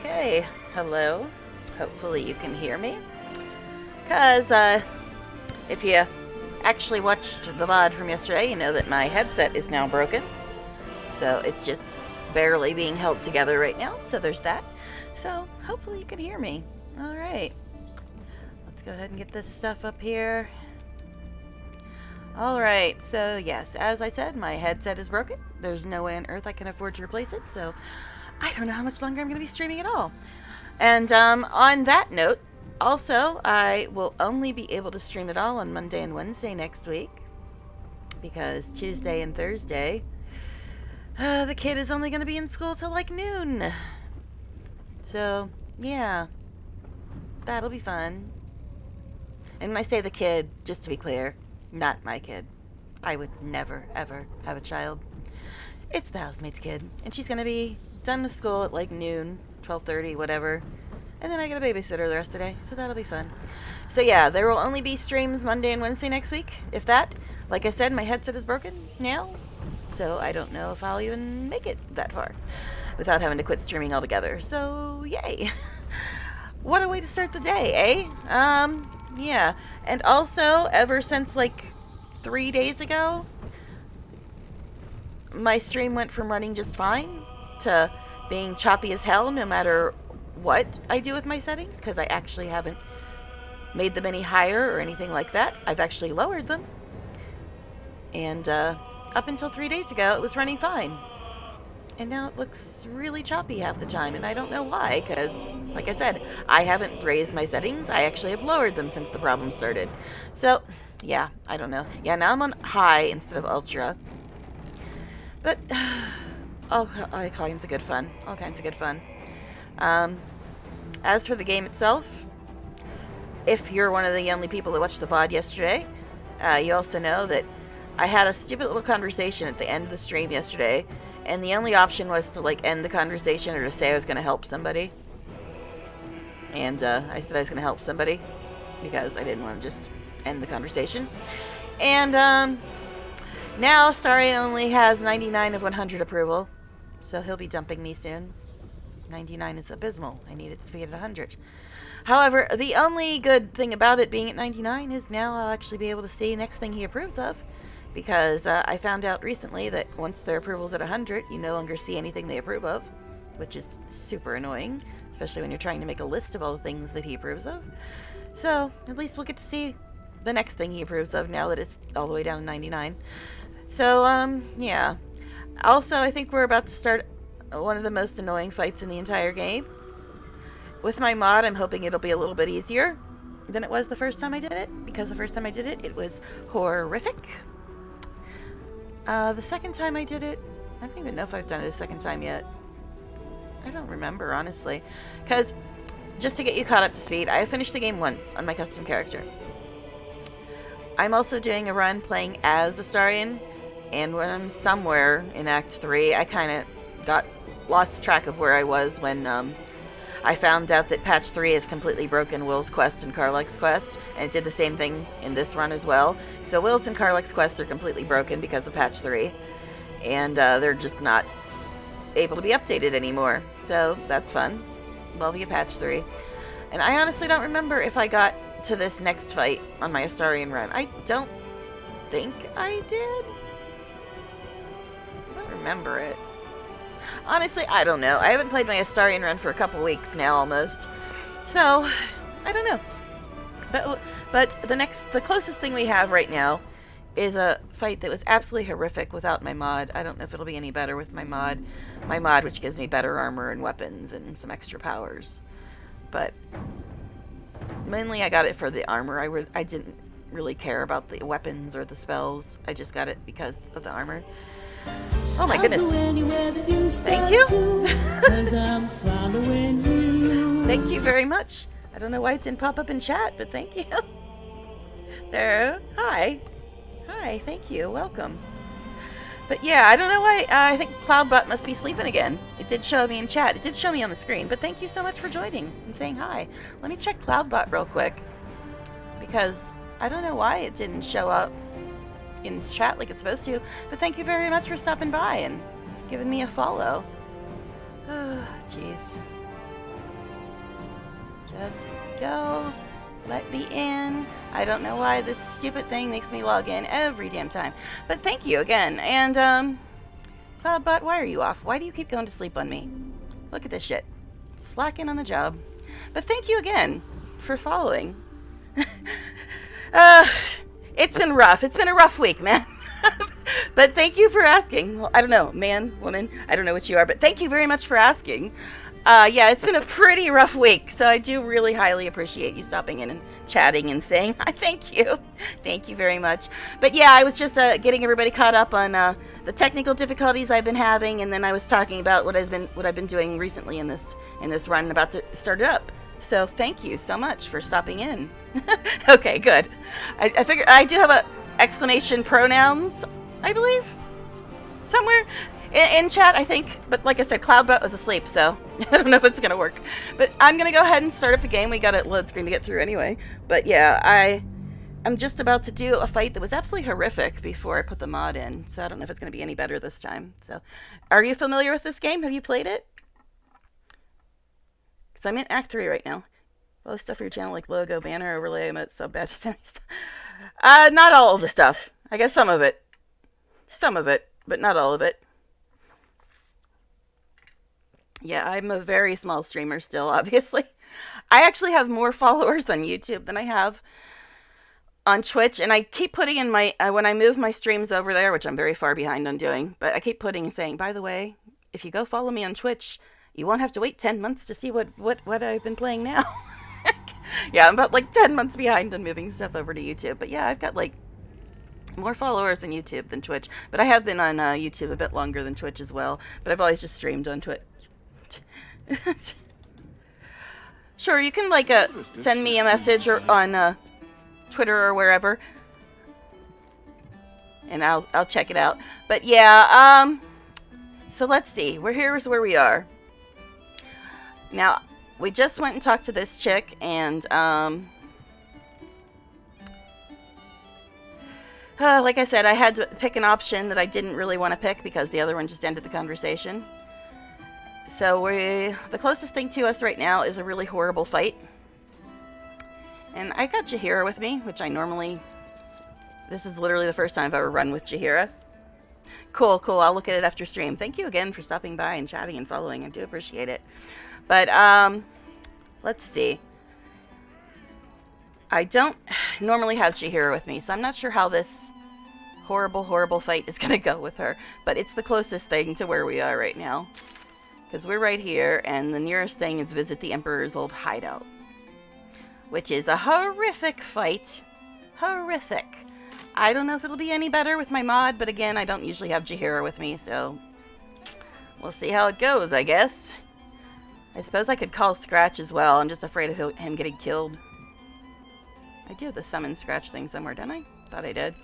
Okay, hello. Hopefully you can hear me. Because if you actually watched the VOD from yesterday, you know that my headset is now broken. So it's just barely being held together right now, so there's that. So hopefully you can hear me. Alright, let's go ahead and get this stuff up here. Alright, so yes, as I said, my headset is broken. There's no way on earth I can afford to replace it, so I don't know how much longer I'm going to be streaming at all. And on that note, also, I will only be able to stream it all on Monday and Wednesday next week, because Tuesday and Thursday, the kid is only going to be in school till like noon. So, yeah, that'll be fun. And when I say the kid, just to be clear, not my kid. I would never, ever have a child. It's the housemate's kid, and she's going to be done with school at like noon, 12:30, whatever. And then I get a babysitter the rest of the day, so that'll be fun. So yeah, there will only be streams Monday and Wednesday next week, if that. Like I said, my headset is broken now, so I don't know if I'll even make it that far without having to quit streaming altogether. So, yay. What a way to start the day, eh? Yeah. And also, ever since like 3 days ago, my stream went from running just fine to being choppy as hell no matter what I do with my settings, because I actually haven't made them any higher or anything like that. I've actually lowered them. And up until 3 days ago, it was running fine. And now it looks really choppy half the time, and I don't know why, because, like I said, I haven't raised my settings. I actually have lowered them since the problem started. So, yeah, I don't know. Yeah, now I'm on high instead of ultra. But, all kinds of good fun. All kinds of good fun. As for the game itself, if you're one of the only people that watched the VOD yesterday, you also know that I had a stupid little conversation at the end of the stream yesterday, and the only option was to like end the conversation or to say I was going to help somebody. And I said I was going to help somebody because I didn't want to just end the conversation. And now Astarion only has 99 of 100 approval, so he'll be dumping me soon. 99 is abysmal. I need it to be at 100. However, the only good thing about it being at 99 is now I'll actually be able to see the next thing he approves of. Because I found out recently that once their approval's at 100, you no longer see anything they approve of, which is super annoying, especially when you're trying to make a list of all the things that he approves of. So, at least we'll get to see the next thing he approves of now that it's all the way down to 99. So, yeah. Also, I think we're about to start one of the most annoying fights in the entire game. With my mod, I'm hoping it'll be a little bit easier than it was the first time I did it, because the first time I did it, it was horrific. The second time I did it, I don't even know if I've done it a second time yet. I don't remember, honestly. Because, just to get you caught up to speed, I have finished the game once on my custom character. I'm also doing a run playing as Astarion, and when I'm somewhere in Act 3, I kind of lost track of where I was when I found out that Patch 3 has completely broken Will's quest and Karlach's quest, and it did the same thing in this run as well. So Will's and Karlach's quests are completely broken because of Patch 3, and they're just not able to be updated anymore. So that's fun. Love you, Patch 3. And I honestly don't remember if I got to this next fight on my Astarion run. I don't think I did. I don't remember it. Honestly, I don't know. I haven't played my Astarion run for a couple weeks now, almost. So, I don't know. But the closest thing we have right now is a fight that was absolutely horrific without my mod. I don't know if it'll be any better with my mod. My mod, which gives me better armor and weapons and some extra powers. But mainly I got it for the armor. I didn't really care about the weapons or the spells. I just got it because of the armor. Oh my goodness. Thank you. Thank you very much. I don't know why it didn't pop up in chat, but thank you. There. Hi. Hi, thank you. Welcome. But yeah, I don't know why. I think Cloudbot must be sleeping again. It did show me in chat. It did show me on the screen. But thank you so much for joining and saying hi. Let me check Cloudbot real quick. Because I don't know why it didn't show up in chat like it's supposed to. But thank you very much for stopping by and giving me a follow. Oh, jeez. Just go. Let me in. I don't know why this stupid thing makes me log in every damn time. But thank you again. And, Cloudbot, why are you off? Why do you keep going to sleep on me? Look at this shit. Slacking on the job. But thank you again for following. It's been rough. It's been a rough week, man. But thank you for asking. Well, I don't know, man, woman, I don't know what you are, but thank you very much for asking. Yeah, it's been a pretty rough week, so I do really highly appreciate you stopping in and chatting and saying hi. Thank you. Thank you very much. But yeah, I was just getting everybody caught up on the technical difficulties I've been having, and then I was talking about what I've been doing recently in this run, about to start it up. So thank you so much for stopping in. Okay, good. I figure I do have a exclamation pronouns, I believe, somewhere in chat, I think. But like I said, Cloudbot was asleep, so I don't know if it's gonna work. But I'm gonna go ahead and start up the game. We got a load screen to get through anyway. But yeah, I'm just about to do a fight that was absolutely horrific before I put the mod in, so I don't know if it's gonna be any better this time. So, are you familiar with this game? Have you played it? Because I'm in Act 3 right now. All the stuff for your channel, like logo, banner, overlay, emotes, sub badge, not all of the stuff. I guess some of it. Some of it, but not all of it. Yeah, I'm a very small streamer still, obviously. I actually have more followers on YouTube than I have on Twitch, and I keep putting in my, when I move my streams over there, which I'm very far behind on doing, but I keep putting and saying, by the way, if you go follow me on Twitch, you won't have to wait 10 months to see what I've been playing now. Yeah, I'm about like 10 months behind on moving stuff over to YouTube. But yeah, I've got like more followers on YouTube than Twitch. But I have been on YouTube a bit longer than Twitch as well. But I've always just streamed on Twitch. Sure, you can like send me a message or on Twitter or wherever, and I'll check it out. But yeah, so let's see. Here's where we are. Now, we just went and talked to this chick, and, like I said, I had to pick an option that I didn't really want to pick because the other one just ended the conversation. So the closest thing to us right now is a really horrible fight. And I got Jaheira with me, which I normally... This is literally the first time I've ever run with Jaheira. Cool, cool. I'll look at it after stream. Thank you again for stopping by and chatting and following. I do appreciate it. But, let's see. I don't normally have Jaheira with me, so I'm not sure how this horrible, horrible fight is going to go with her. But it's the closest thing to where we are right now. Because we're right here, and the nearest thing is visit the Emperor's old hideout. Which is a horrific fight. Horrific. I don't know if it'll be any better with my mod, but again, I don't usually have Jaheira with me, so... We'll see how it goes, I guess. I suppose I could call Scratch as well. I'm just afraid of him getting killed. I do have the summon Scratch thing somewhere, don't I? Thought I did.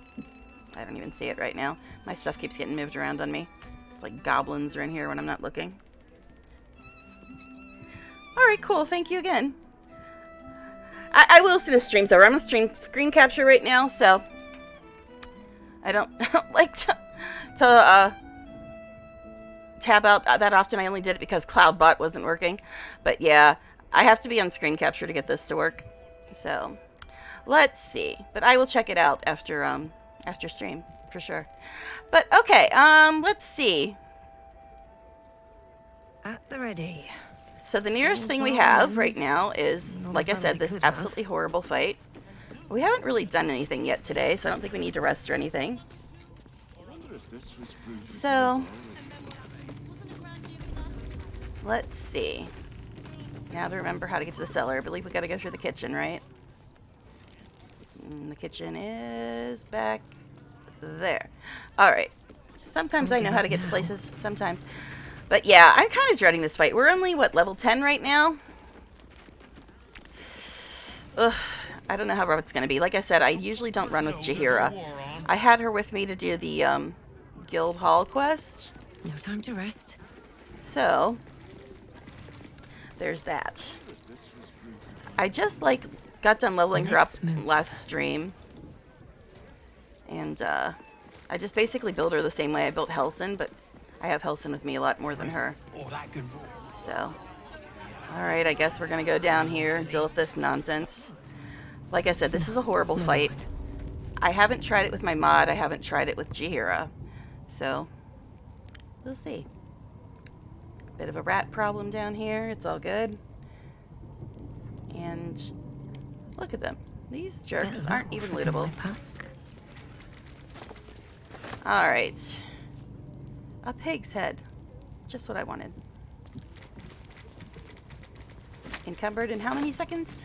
I don't even see it right now. My stuff keeps getting moved around on me. It's like goblins are in here when I'm not looking. Alright, cool. Thank you again. I will see the streams over. I'm going to stream screen capture right now, so... I don't like to tab out that often. I only did it because Cloudbot wasn't working. But yeah, I have to be on screen capture to get this to work. So, let's see. But I will check it out after stream, for sure. But okay, let's see. At the ready. So the nearest thing we have right now is, like I said, this absolutely horrible fight. We haven't really done anything yet today, so I don't think we need to rest or anything. So, let's see. Now to remember how to get to the cellar. I believe we gotta go through the kitchen, right? And the kitchen is back there. Alright. Sometimes I know how to get to places. Sometimes. But yeah, I'm kind of dreading this fight. We're only, what, level 10 right now? Ugh. I don't know how rough it's going to be. Like I said, I usually don't run with Jaheira. I had her with me to do the Guild Hall quest. No time to rest. So, there's that. I just, like, got done leveling her up last stream. And, I just basically built her the same way I built Helson, but I have Helson with me a lot more than her. So, Alright, I guess we're gonna go down here and deal with this nonsense. Like I said, this is a horrible fight. I haven't tried it with my mod. I haven't tried it with Jahira. So, we'll see. Bit of a rat problem down here. It's all good. And look at them. These jerks aren't even lootable. Alright. A pig's head. Just what I wanted. Encumbered in how many seconds?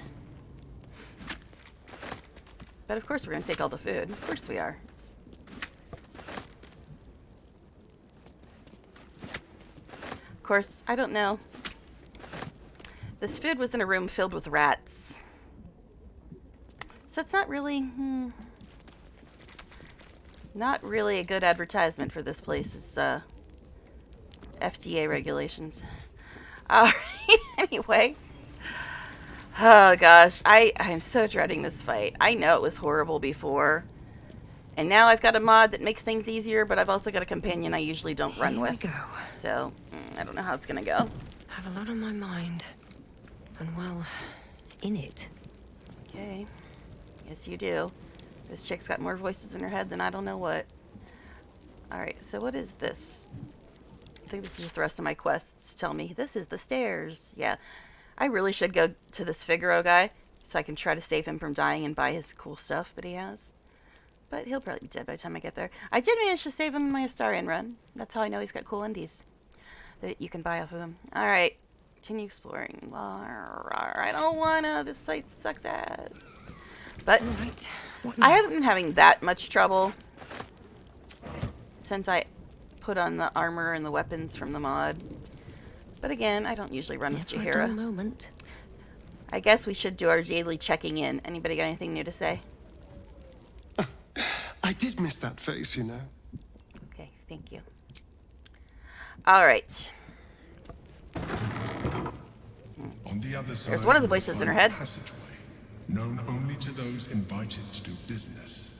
But of course we're going to take all the food. Of course we are. Of course, I don't know. This food was in a room filled with rats. So it's not really... not really a good advertisement for this place's FDA regulations. Alright, anyway. Oh gosh, I'm so dreading this fight. I know it was horrible before. And now I've got a mod that makes things easier, but I've also got a companion I usually don't run with. Here we go. So, I don't know how it's gonna go. Have a lot on my mind. And well, in it. Okay. Yes, you do. This chick's got more voices in her head than I don't know what. Alright, so what is this? I think this is just the rest of my quests. Tell me, this is the stairs. Yeah. I really should go to this Figaro guy so I can try to save him from dying and buy his cool stuff that he has. But he'll probably be dead by the time I get there. I did manage to save him in my Astarion run. That's how I know he's got cool undies that you can buy off of him. Alright, continue exploring. I don't wanna. This site sucks ass. But Right. I haven't been having that much trouble since I put on the armor and the weapons from the mod. But again, I don't usually run with Never a dull Jahira. moment. I guess we should do our daily checking in. Anybody got anything new to say? I did miss that face, you know. Okay, thank you. Alright. On the other side, There's one of the you will voices in her find a head. passageway, known only to those invited to do business.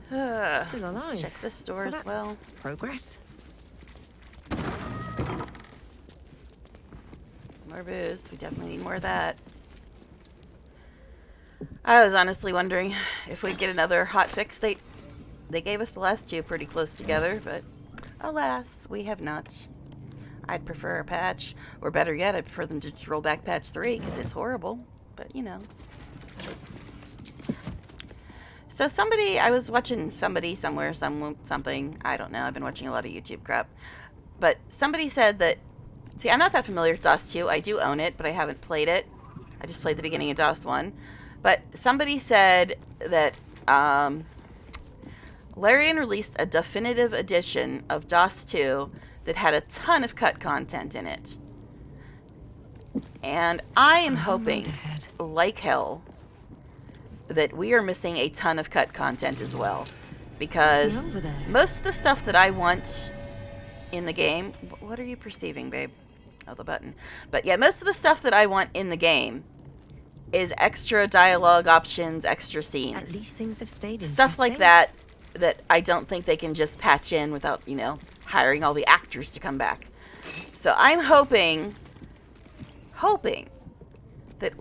Still alive. Check this door So as that's well. Progress. More booze. We definitely need more of that. I was honestly wondering if we'd get another hot fix. They gave us the last two pretty close together, but alas, we have not. I'd prefer a patch, or better yet, I'd prefer them to just roll back patch 3, because it's horrible, but you know. So I was watching somebody somewhere, something, I don't know, I've been watching a lot of YouTube crap, but somebody said that, see, I'm not that familiar with DOS 2, I do own it, but I haven't played it. I just played the beginning of DOS 1. But somebody said that Larian released a definitive edition of DOS 2 that had a ton of cut content in it. And I am hoping, like hell, that we are missing a ton of cut content as well. Because most of the stuff that I want in the game... What are you perceiving, babe? Oh, the button. But yeah, most of the stuff that I want in the game is extra dialogue options, extra scenes. At least things have stayed interesting. Stuff like that I don't think they can just patch in without, you know, hiring all the actors to come back. So I'm hoping that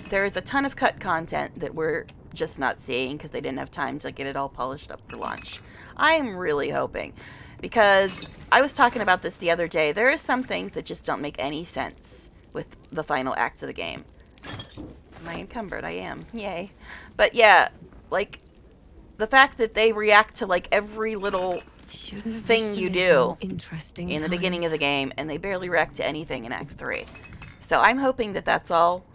there is a ton of cut content that we're just not seeing because they didn't have time to get it all polished up for launch. I am really hoping, because I was talking about this the other day. There are some things that just don't make any sense with the final act of the game. Am I encumbered? I am. Yay. But yeah, like, the fact that they react to, like, every little thing you do in the beginning of the game, and they barely react to anything in Act 3. So I'm hoping that that's all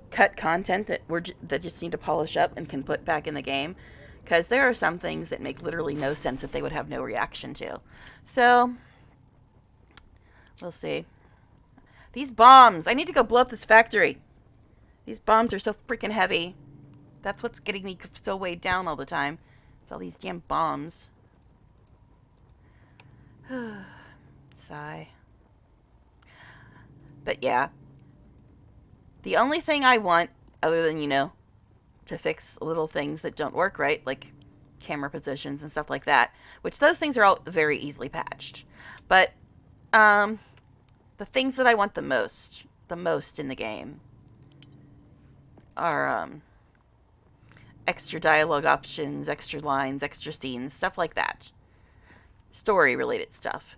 cut content that that just need to polish up and can put back in the game. Because there are some things that make literally no sense that they would have no reaction to. So, we'll see. These bombs! I need to go blow up this factory! These bombs are so freaking heavy. That's what's getting me so weighed down all the time. It's all these damn bombs. Sigh. But yeah. The only thing I want, other than, you know, to fix little things that don't work right, like camera positions and stuff like that, which those things are all very easily patched. But the things that I want the most in the game are extra dialogue options, extra lines, extra scenes, stuff like that. Story related stuff.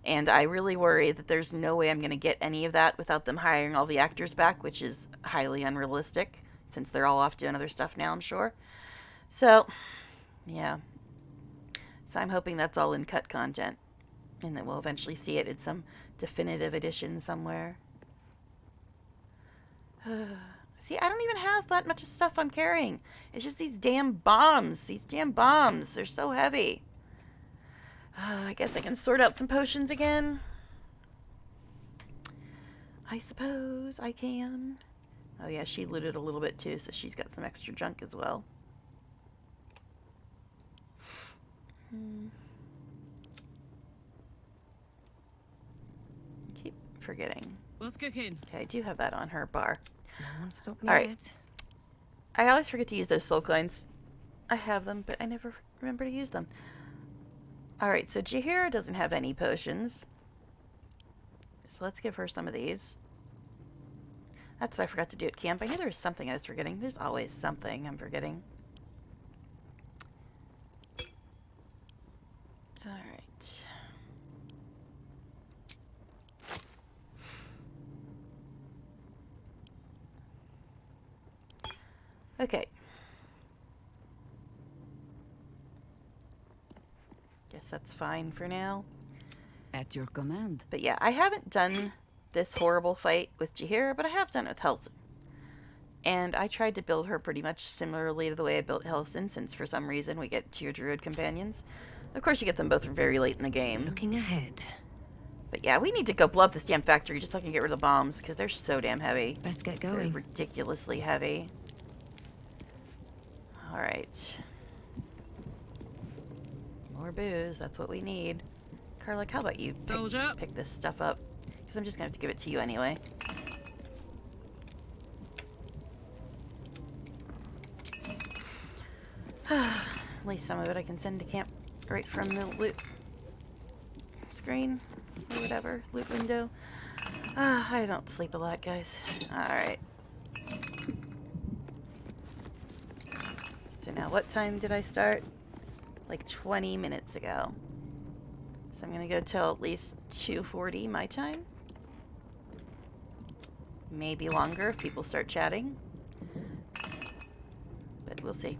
And I really worry that there's no way I'm going to get any of that without them hiring all the actors back, which is highly unrealistic since they're all off doing other stuff now, I'm sure. So, yeah. So I'm hoping that's all in cut content and that we'll eventually see it in some definitive edition somewhere. See, I don't even have that much stuff I'm carrying. It's just these damn bombs. These damn bombs. They're so heavy. I guess I can sort out some potions again. I suppose I can. Oh yeah, she looted a little bit too, so she's got some extra junk as well. Keep forgetting. What's cooking? Okay, I do have that on her bar. No one stopped me All right. yet. I always forget to use those soul coins. I have them, but I never remember to use them. Alright, so Jahira doesn't have any potions. So let's give her some of these. That's what I forgot to do at camp. I knew there was something I was forgetting. There's always something I'm forgetting. Alright. Okay. Guess that's fine for now. At your command. But yeah, I haven't done this horrible fight with Jahira, but I have done it with Helson. And I tried to build her pretty much similarly to the way I built Helson, since for some reason we get 2 druid companions. Of course you get them both very late in the game. Looking ahead. But yeah, we need to go blow up this damn factory just so I can get rid of the bombs, because they're so damn heavy. Let's get They're going. ridiculously heavy. Alright. More booze, that's what we need. Karlak, how about you Soldier. pick this stuff up? Because I'm just going to have to give it to you anyway. At least some of it I can send to camp right from the loot screen or whatever, loot window. I don't sleep a lot, guys. Alright. So now what time did I start? Like 20 minutes ago. So I'm gonna go till at least 2:40 my time. Maybe longer if people start chatting. But we'll see.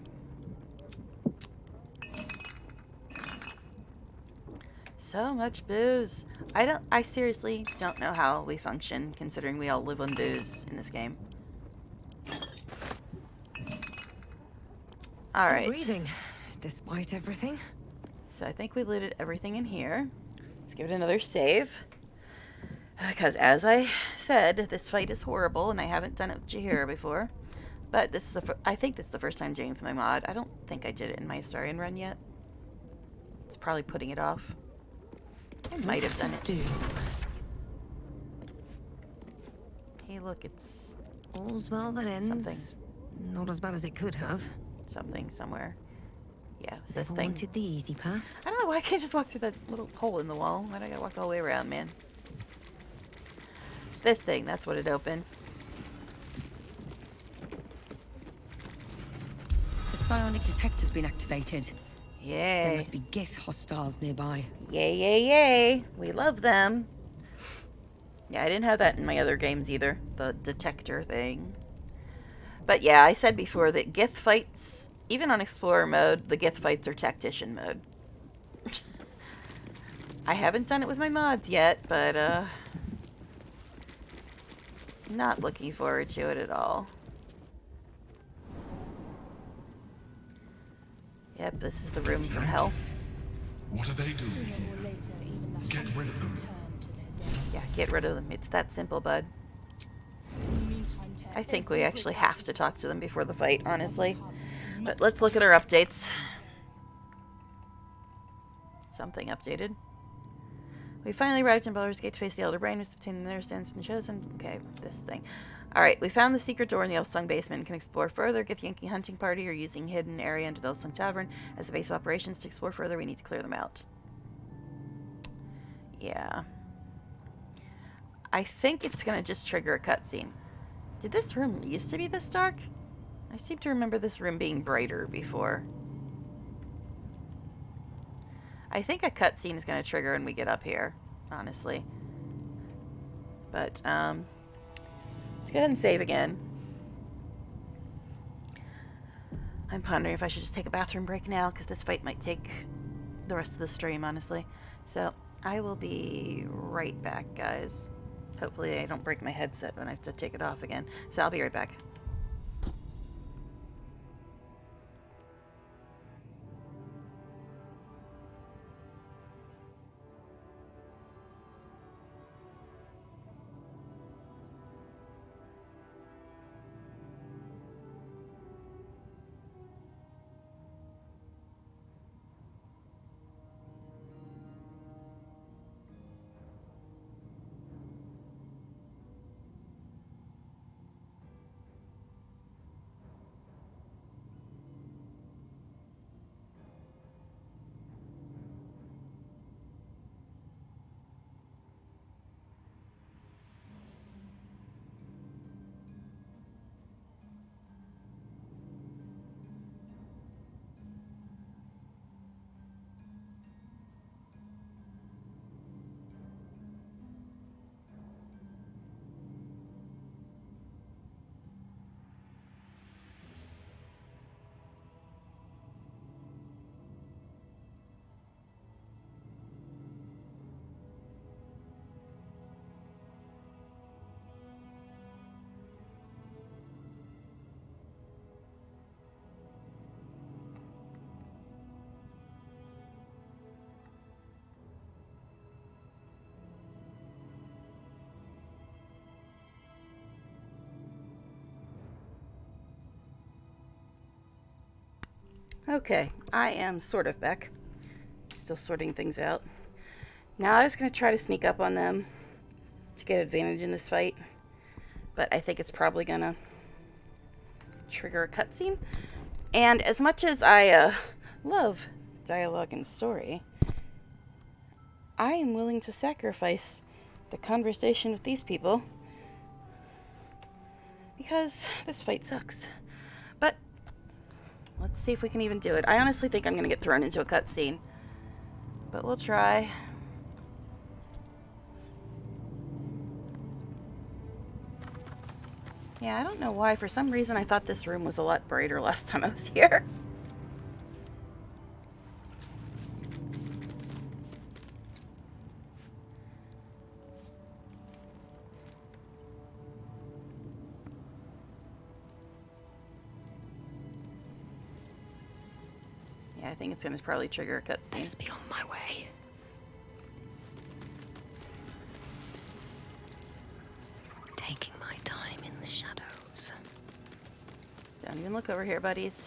So much booze. I seriously don't know how we function considering we all live on booze in this game. Still Alright. breathing, despite everything. So I think we looted everything in here. Let's give it another save. Because as I said, this fight is horrible and I haven't done it with Jahira before. But this is I think this is the first time doing it with my mod. I don't think I did it in my Astarion run yet. It's probably putting it off. I might have done it. Do. Hey, look, it's All's well that ends. Something. Not as bad as it could have. something somewhere. Yeah, it's this Never thing. wanted the easy path. I don't know, why can't I just walk through that little hole in the wall? Why do I gotta walk all the way around, man? This thing, that's what it opened. The psionic detector's been activated. There Yay. must be Gith hostiles nearby. Yay, yay, yay. We love them. Yeah, I didn't have that in my other games either. The detector thing. But yeah, I said before that Gith fights, even on Explorer mode, the Gith fights are Tactician mode. I haven't done it with my mods yet, but, not looking forward to it at all. Yep, this is the room from hell. What are they doing here? Get rid of them. Yeah, get rid of them. It's that simple, bud. I think we actually have to talk to them before the fight, honestly. But let's look at our updates. Something updated. We finally arrived in Baldur's Gate to face the Elder Brain, who's obtained their stance and chosen. Okay, this thing. Alright, we found the secret door in the Elsung basement and can explore further. Get the Yankee hunting party or using hidden area under the Elsung Tavern as a base of operations. To explore further, we need to clear them out. Yeah. I think it's going to just trigger a cutscene. Did this room used to be this dark? I seem to remember this room being brighter before. I think a cutscene is going to trigger when we get up here, honestly. But, let's go ahead and save again. I'm pondering if I should just take a bathroom break now, because this fight might take the rest of the stream, honestly. So, I will be right back, guys. Hopefully I don't break my headset when I have to take it off again. So, I'll be right back. Okay, I am sort of back. Still sorting things out. Now I was going to try to sneak up on them to get advantage in this fight, but I think it's probably going to trigger a cutscene. And as much as I love dialogue and story, I am willing to sacrifice the conversation with these people because this fight sucks. But let's see if we can even do it. I honestly think I'm going to get thrown into a cutscene, but we'll try. Yeah, I don't know why. For some reason, I thought this room was a lot brighter last time I was here. Yeah, I think it's going to probably trigger a cutscene. Let's be on my way. Taking my time in the shadows. Don't even look over here, buddies.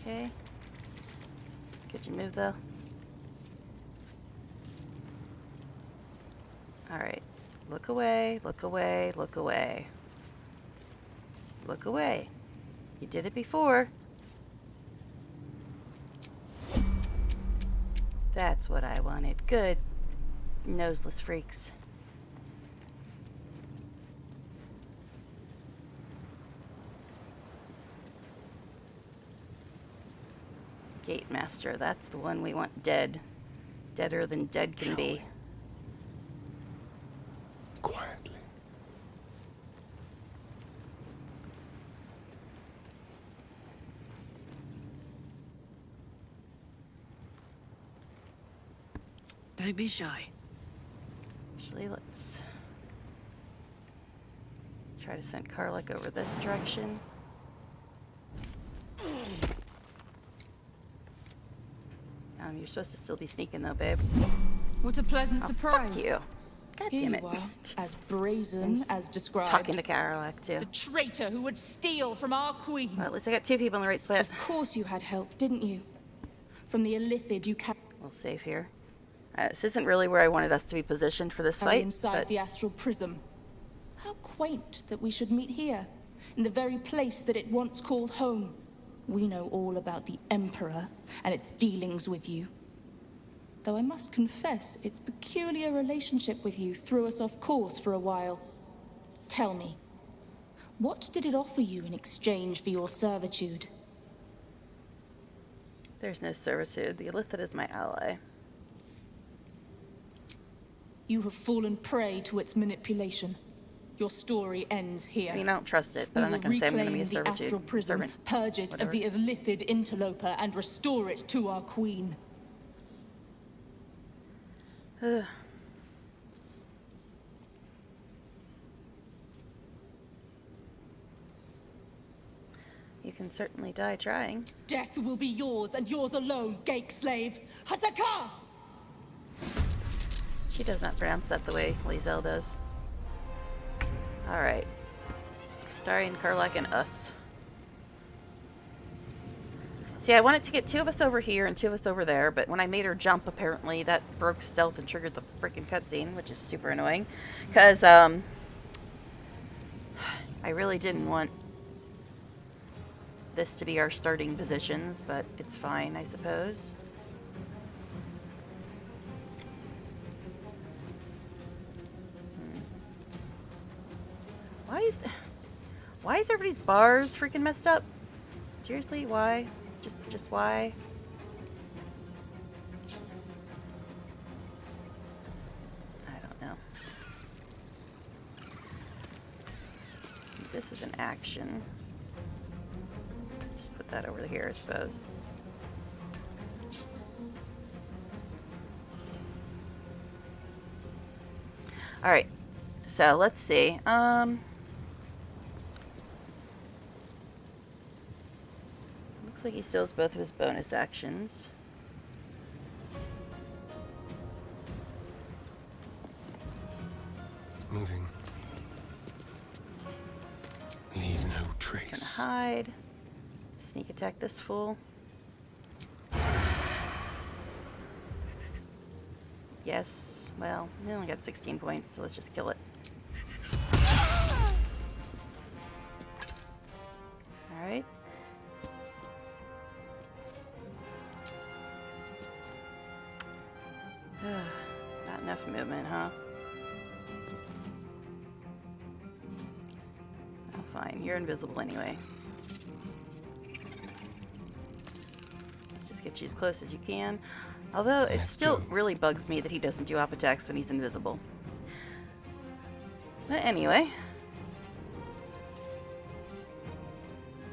Okay. Could you move, though? Alright. Look away, look away, look away. Look away. You did it before. That's what I wanted. Good. Noseless freaks. Gate Master, that's the one we want dead. Deader than dead can be. Quietly. Don't be shy. Actually, let's try to send Karluk over this direction. You're supposed to still be sneaking though, babe. What a pleasant Oh, surprise. fuck you. God Here damn you it. are, as brazen as described. Talking to Karlak, too. The traitor who would steal from our queen. Well, at least I got 2 people in the right spot. Of course you had help, didn't you? From the Illithid you We'll save here. This isn't really where I wanted us to be positioned for this fight, inside but the astral prism. How quaint that we should meet here, in the very place that it once called home. We know all about the Emperor and its dealings with you. Though I must confess, its peculiar relationship with you threw us off course for a while. Tell me, what did it offer you in exchange for your servitude? there's no servitude. The Illithid is my ally. You have fallen prey to its manipulation. Your story ends here. I mean, I don't trust it, but We I'm will not going to say I'm going to be a reclaim the astral servitude. prism, Servant. purge it of the Illithid interloper, and restore it to our queen. Ugh. You can certainly die trying. Death will be yours, and yours alone, Gake slave. Hataka! She does not pronounce that the way Lizelle does. Alright. Astarion, Karlak, and us. See, I wanted to get 2 of us over here and 2 of us over there, but when I made her jump, apparently that broke stealth and triggered the freaking cutscene, which is super annoying. Because, I really didn't want this to be our starting positions, but it's fine, I suppose. Why is everybody's bars freaking messed up? Seriously, why? Just why? I don't know. This is an action. Just put that over here, I suppose. Alright. So, let's see. Looks like he still has both of his bonus actions. Moving. Leave no Gonna trace. hide. Sneak attack this fool. Yes. Well, we only got 16 points, so let's just kill it. Alright. Not enough movement, huh? Oh, fine. You're invisible anyway. Let's just get you as close as you can. Although, it Let's still go. really bugs me that he doesn't do op attacks when he's invisible. But anyway.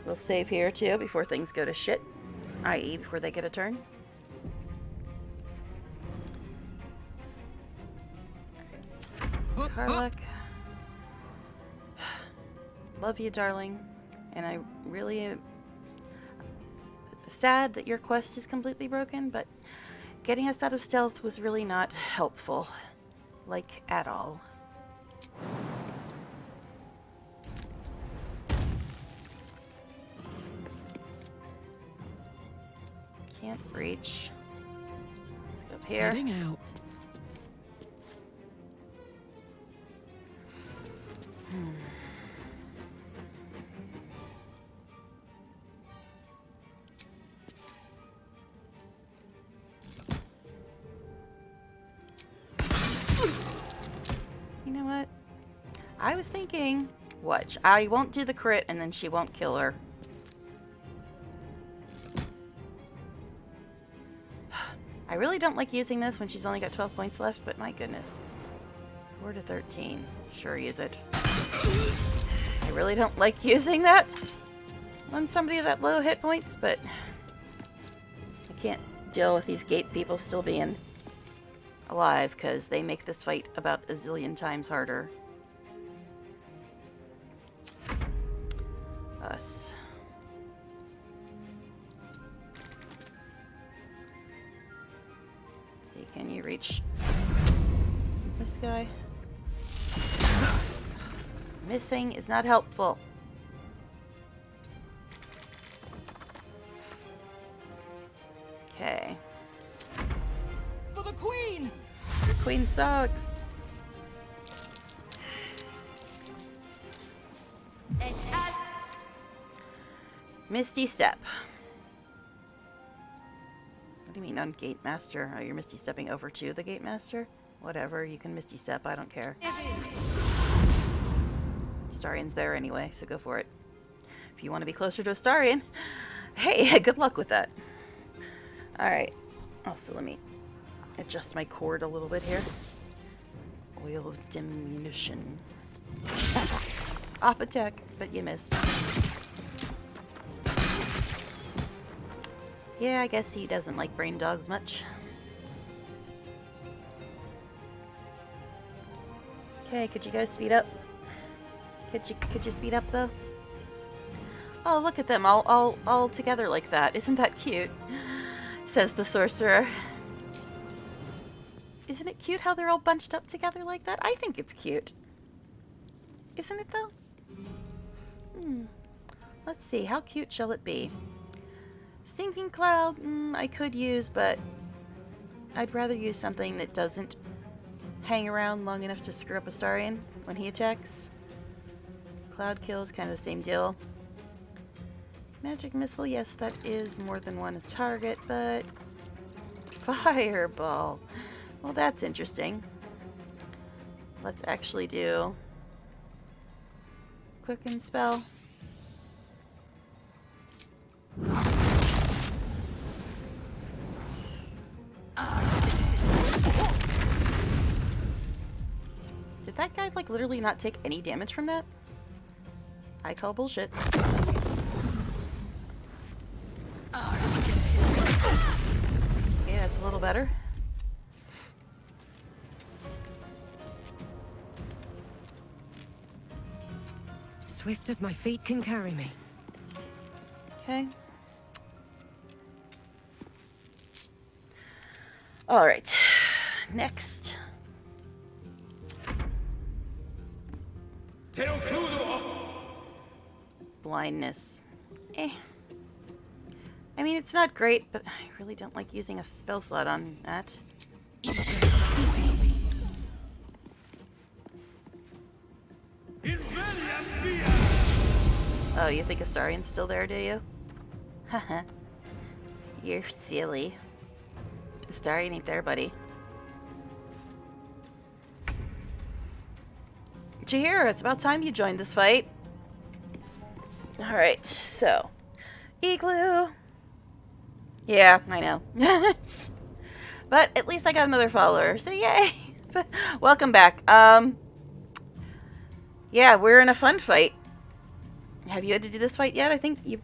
We'll save here, too, before things go to shit. I.e., before they get a turn. Karlak. Love you, darling. And I really am sad that your quest is completely broken, but getting us out of stealth was really not helpful. Like, at all. Can't reach. Let's go up here. Heading out. You know what? I was thinking, watch, I won't do the crit and then she won't kill her. I really don't like using this when she's only got 12 points left, but my goodness. 4 to 13. Sure, use it. I really don't like using that on somebody that low hit points, but I can't deal with these gate people still being alive because they make this fight about a zillion times harder. Us. Let's see, can you reach this guy? Missing is not helpful. Okay. For the Queen! The Queen sucks. Misty Step. What do you mean on Gate Master? Oh, you're Misty Stepping over to the Gate Master? Whatever, you can Misty Step, I don't care. Astarion's there anyway, so go for it. If you want to be closer to Astarion, hey, good luck with that. Alright. Also, let me adjust my cord a little bit here. Oil of diminution. Op attack, but you missed. Yeah, I guess he doesn't like brain dogs much. Okay, could you guys speed up? Could you speed up though? Oh, look at them all together like that. Isn't that cute? Says the sorcerer. Isn't it cute how they're all bunched up together like that? I think it's cute. Isn't it though? Let's see, how cute shall it be? Sinking Cloud, I could use, but I'd rather use something that doesn't hang around long enough to screw up Astarion when he attacks. Cloud Kill is kind of the same deal. Magic Missile, yes, that is more than one target, but Fireball. Well, that's interesting. Let's actually do Quicken Spell. Did that guy, like, literally not take any damage from that? I call bullshit. Yeah, it's a little better. Swift as my feet can carry me. Okay. Alright. Next. Blindness. Eh. I mean, it's not great, but I really don't like using a spell slot on that. Oh, you think Astarion's still there, do you? Haha. You're silly. Astarion ain't there, buddy. Jaheira, it's about time you joined this fight. Alright, so. Igloo. Yeah, I know. But at least I got another follower, so yay! Welcome back. Yeah, we're in a fun fight. Have you had to do this fight yet? I think you...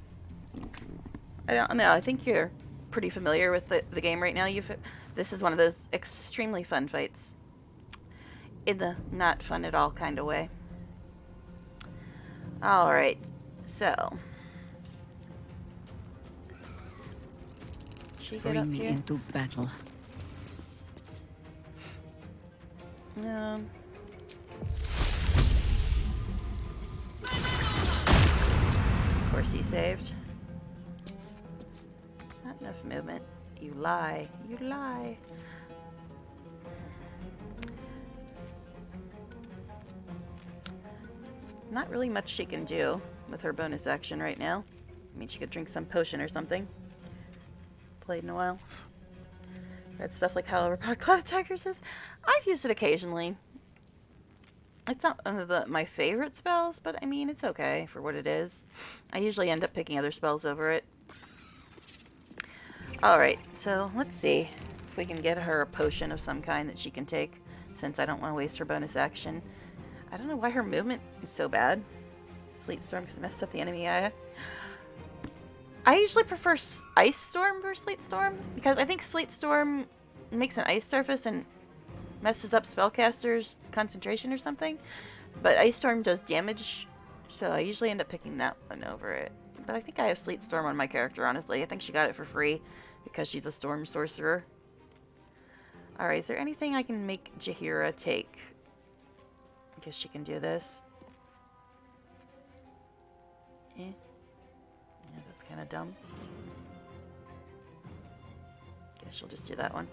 I don't know. I think you're pretty familiar with the game right now. This is one of those extremely fun fights. In the not fun at all kind of way. Alright, so... She get up Bring me here? into battle. Of course he saved. Not enough movement. You lie. You lie. Not really much she can do with her bonus action right now. I mean, she could drink some potion or something. Played in a while. Read stuff like how Cloud Tigers is. I've used it occasionally. It's not one of my favorite spells, but I mean, it's okay for what it is. I usually end up picking other spells over it. Alright, so let's see if we can get her a potion of some kind that she can take, since I don't want to waste her bonus action. I don't know why her movement is so bad. Sleet Storm because it messed up the enemy area. I usually prefer Ice Storm versus Sleet Storm, because I think Sleet Storm makes an ice surface and messes up spellcasters' concentration or something. But Ice Storm does damage, so I usually end up picking that one over it. But I think I have Sleet Storm on my character, honestly. I think she got it for free because she's a Storm Sorcerer. Alright, is there anything I can make Jaheira take Guess she can do this. Yeah, that's kind of dumb. Guess she'll just do that one.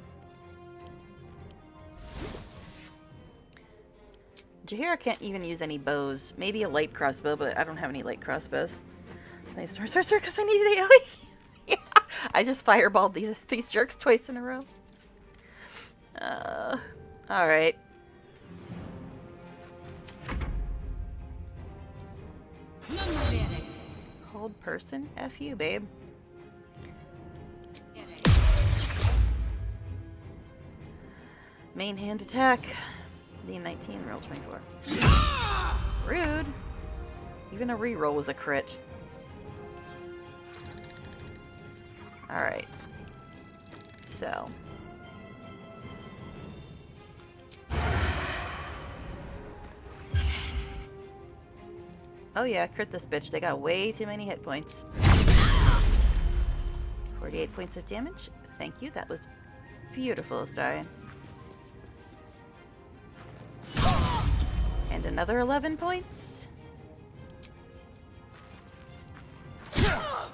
Jaheira can't even use any bows. Maybe a light crossbow, but I don't have any light crossbows. Nice, because I need an AoE. Yeah, I just fireballed these jerks twice in a row. Alright. Hold person? F you, babe. Main hand attack. D19, roll 24. Rude. Even a reroll was a crit. Alright. So. Oh yeah, crit this bitch. They got way too many hit points. 48 points of damage. Thank you. That was beautiful, Astarion. And another 11 points.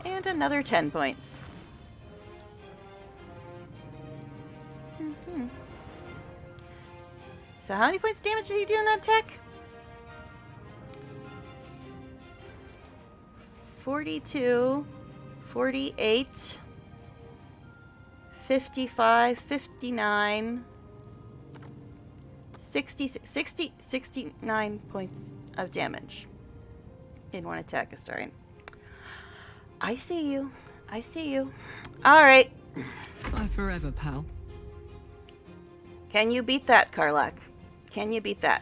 And another 10 points. So how many points of damage did he do in that tech? 42, 48, 55, 59, 69 points of damage in one attack, Astarion. I see you. I see you. Alright. Bye forever, pal. Can you beat that, Karlach? Can you beat that?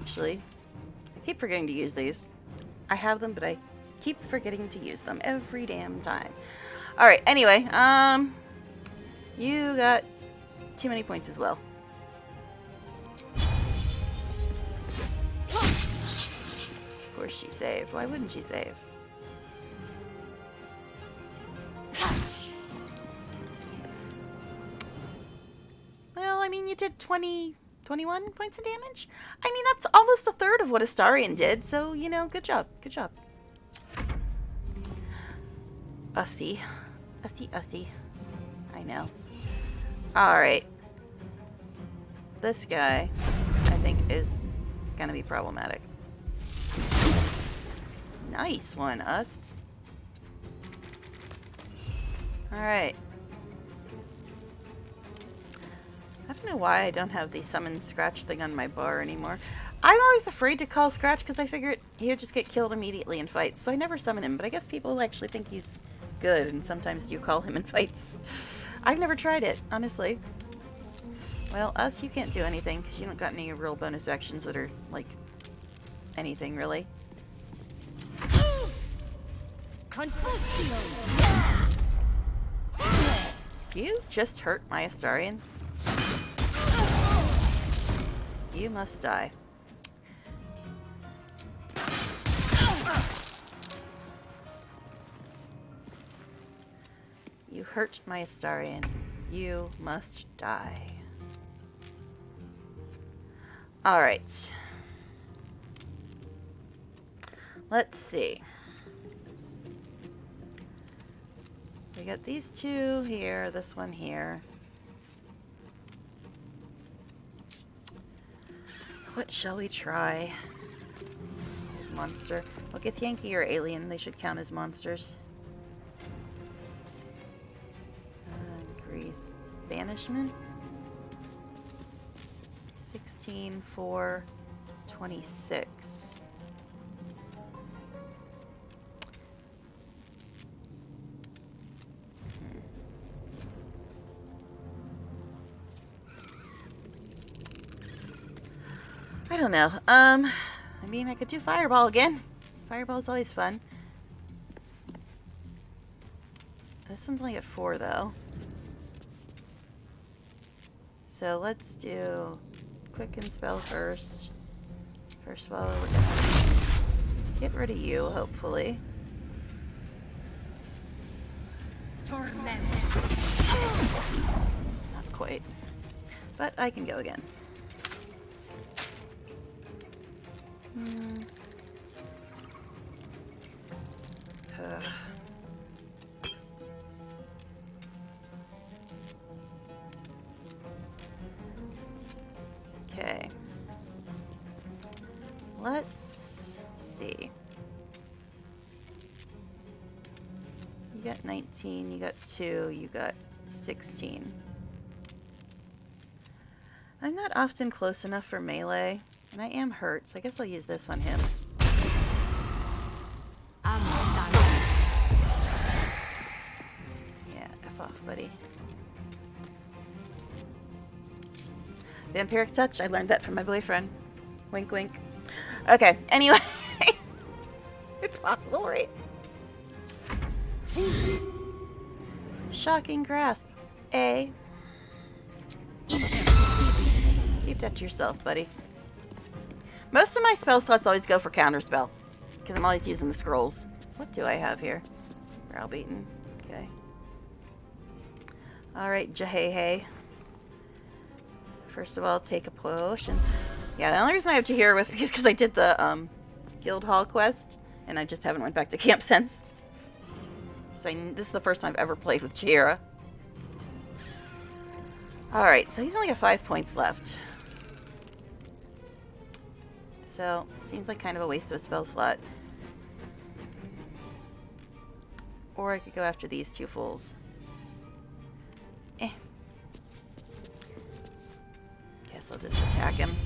Actually, I keep forgetting to use these. I have them, but I keep forgetting to use them every damn time. Alright, anyway, you got too many points as well. Of course she saved. Why wouldn't she save? Well, I mean, you did 21 points of damage? I mean, that's almost a third of what Astarion did, so, you know, good job. Good job. Ussy. Ussy, ussy. I know. Alright. This guy, I think, is gonna be problematic. Nice one, us. Alright. I don't know why I don't have the summon Scratch thing on my bar anymore. I'm always afraid to call Scratch because I figured he would just get killed immediately in fights, so I never summon him, but I guess people actually think he's good and sometimes do call him in fights. I've never tried it, honestly. Well, us, you can't do anything because you don't got any real bonus actions that are, like, anything, really. You just hurt my Astarion. You must die. You hurt my Astarion. You must die. Alright. Let's see. We got these two here, this one here. What shall we try? Monster. Well, Githyanki or Alien, they should count as monsters. Increase banishment. 16, 4, 26. I don't know. I mean, I could do Fireball again. Fireball's always fun. This one's only at 4, though. So let's do Quicken Spell first. First of all, we're gonna get rid of you, hopefully. Not quite. But I can go again. Okay. Let's see. You got 19, you got 2, you got 16. I'm not often close enough for melee, and I am hurt, so I guess I'll use this on him. Yeah, F off, buddy. Vampiric touch, I learned that from my boyfriend. Wink, wink. Okay, anyway. It's possible, right? Shocking grasp. A. Keep that to yourself, buddy. Most of my spell slots always go for counterspell, because I'm always using the scrolls. What do I have here? Browbeaten. Okay. Alright, Jahehe. First of all, take a potion. Yeah, the only reason I have Jahira with me is because I did the Guild Hall quest, and I just haven't went back to camp since. So this is the first time I've ever played with Jahira. Alright, so he's only got 5 points left. So, seems like kind of a waste of a spell slot. Or I could go after these two fools. Eh. Guess I'll just attack him.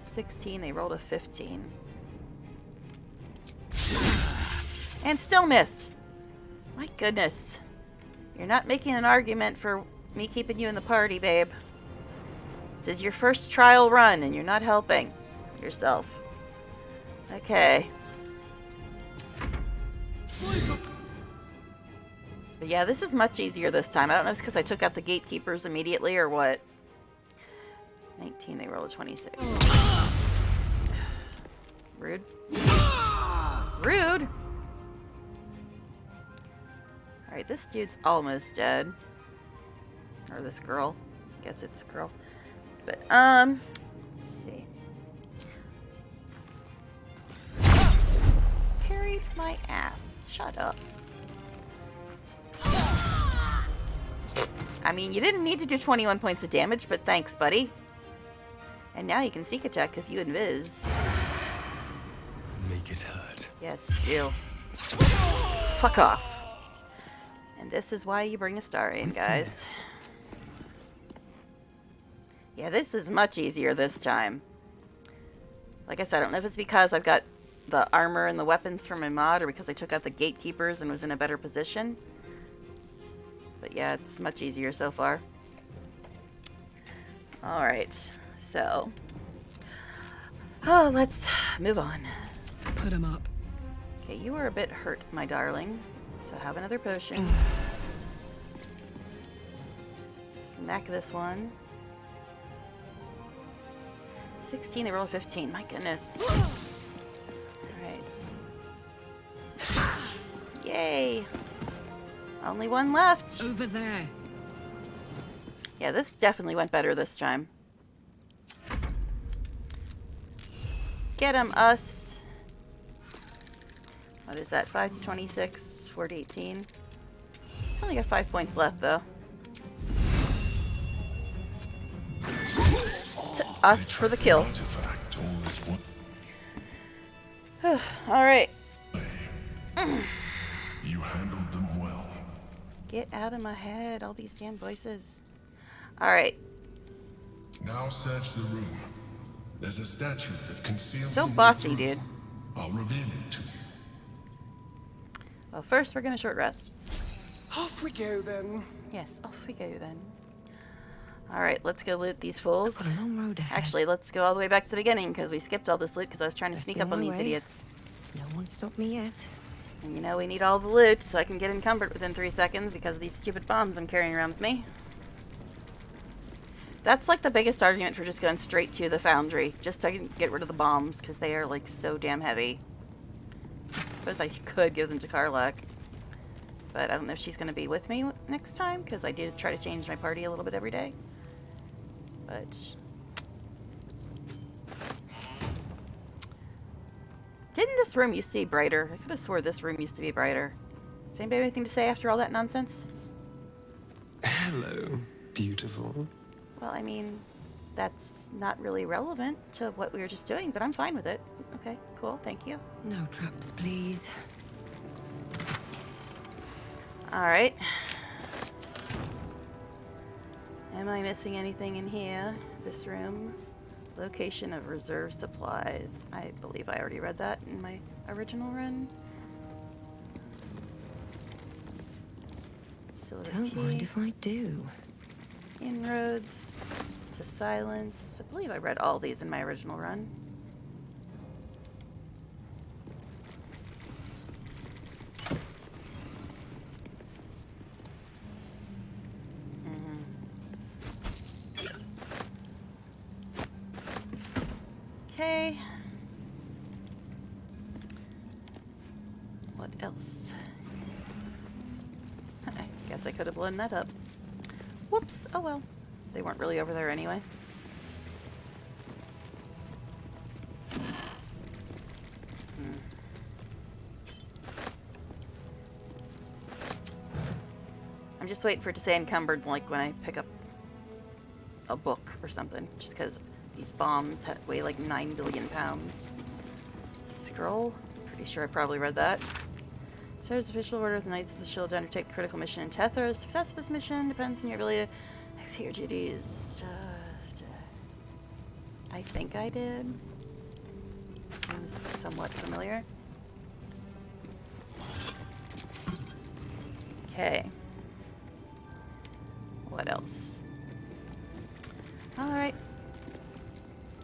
16, they rolled a 15. And still missed! My goodness. You're not making an argument for me keeping you in the party, babe. This is your first trial run, and you're not helping yourself. Okay. But yeah, this is much easier this time. I don't know if it's because I took out the gatekeepers immediately or what. 19, they rolled a 26. Rude. Rude! Alright, this dude's almost dead. Or this girl. I guess it's a girl. But, let's see. Parried my ass. Shut up. I mean, you didn't need to do 21 points of damage, but thanks, buddy. And now you can sneak attack because you invis. Make it hurt. Yes, do. Fuck off. And this is why you bring Astarion, guys. Yeah, this is much easier this time. Like I said, I don't know if it's because I've got the armor and the weapons from my mod, or because I took out the gatekeepers and was in a better position. But yeah, it's much easier so far. Alright, so... oh, let's move on. Put him up. Okay, you were a bit hurt, my darling. So have another potion. Smack this one. 16, they roll a 15. My goodness. Alright. Yay! Only one left. Over there. Yeah, this definitely went better this time. Get him, us. What is that? 5 to 26, 4 to 18. Only got 5 points left, though. To us for the kill. Alright. You handled them well. Get out of my head, all these damn voices. Alright. Now search the room. There's a statue that conceals So the way bossy, through. dude. I'll reveal it to you. Well, first we're gonna short rest. Off we go then. Yes, off we go then. Alright, let's go loot these fools. Got a long road ahead. Actually, let's go all the way back to the beginning, because we skipped all this loot because I was trying to Best sneak be up on my these way. idiots. No one stopped me yet. And you know we need all the loot so I can get encumbered within 3 seconds because of these stupid bombs I'm carrying around with me. That's like the biggest argument for just going straight to the foundry, just so I can get rid of the bombs, because they are like so damn heavy. I suppose I could give them to Karlak, but I don't know if she's going to be with me next time, because I do try to change my party a little bit every day. But this room used to be brighter. I could have swore this room used to be brighter. Does anybody have anything to say after all that nonsense? Hello, beautiful. Well, I mean, that's not really relevant to what we were just doing, but I'm fine with it. Okay, cool, thank you. No traps, please. Alright. Am I missing anything in here? This room? Location of reserve supplies. I believe I already read that in my original run. Silver Don't key. mind if I do. Inroads to silence. I believe I read all these in my original run. Okay. What else? I guess I could have blown that up. Whoops. Oh well. They weren't really over there anyway. I'm just waiting for it to say encumbered, like when I pick up a book or something, just because these bombs weigh like 9 billion pounds. Scroll? Pretty sure I probably read that. Serves official order of the Knights of the Shield to undertake a critical mission in Tethra. Success of this mission depends on your ability to execute your duties. I think I did. Seems somewhat familiar. Okay. What else? Alright.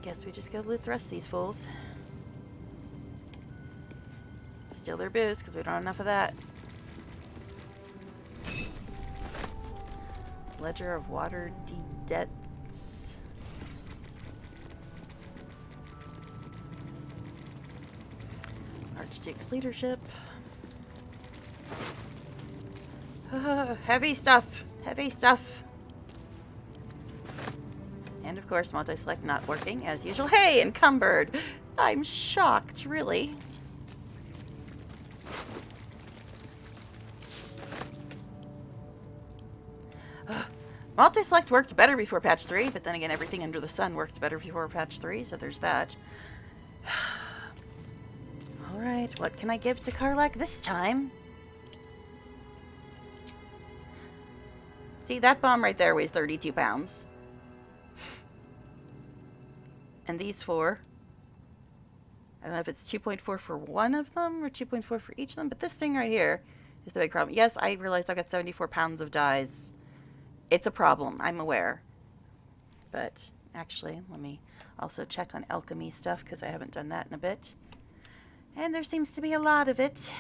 Guess we just go loot the rest of these fools. Steal their booze, because we don't have enough of that. Ledger of Water Debts. Archduke's leadership. Heavy stuff! Heavy stuff! And of course, multi-select not working as usual. Hey, encumbered! I'm shocked, really. Multi-select worked better before patch 3, but then again, everything under the sun worked better before patch 3, so there's that. Alright, what can I give to Karlak this time? See, that bomb right there weighs 32 pounds. And these four, I don't know if it's 2.4 for one of them or 2.4 for each of them, but this thing right here is the big problem. Yes, I realize I've got 74 pounds of dyes. It's a problem, I'm aware. But actually, let me also check on alchemy stuff because I haven't done that in a bit. And there seems to be a lot of it.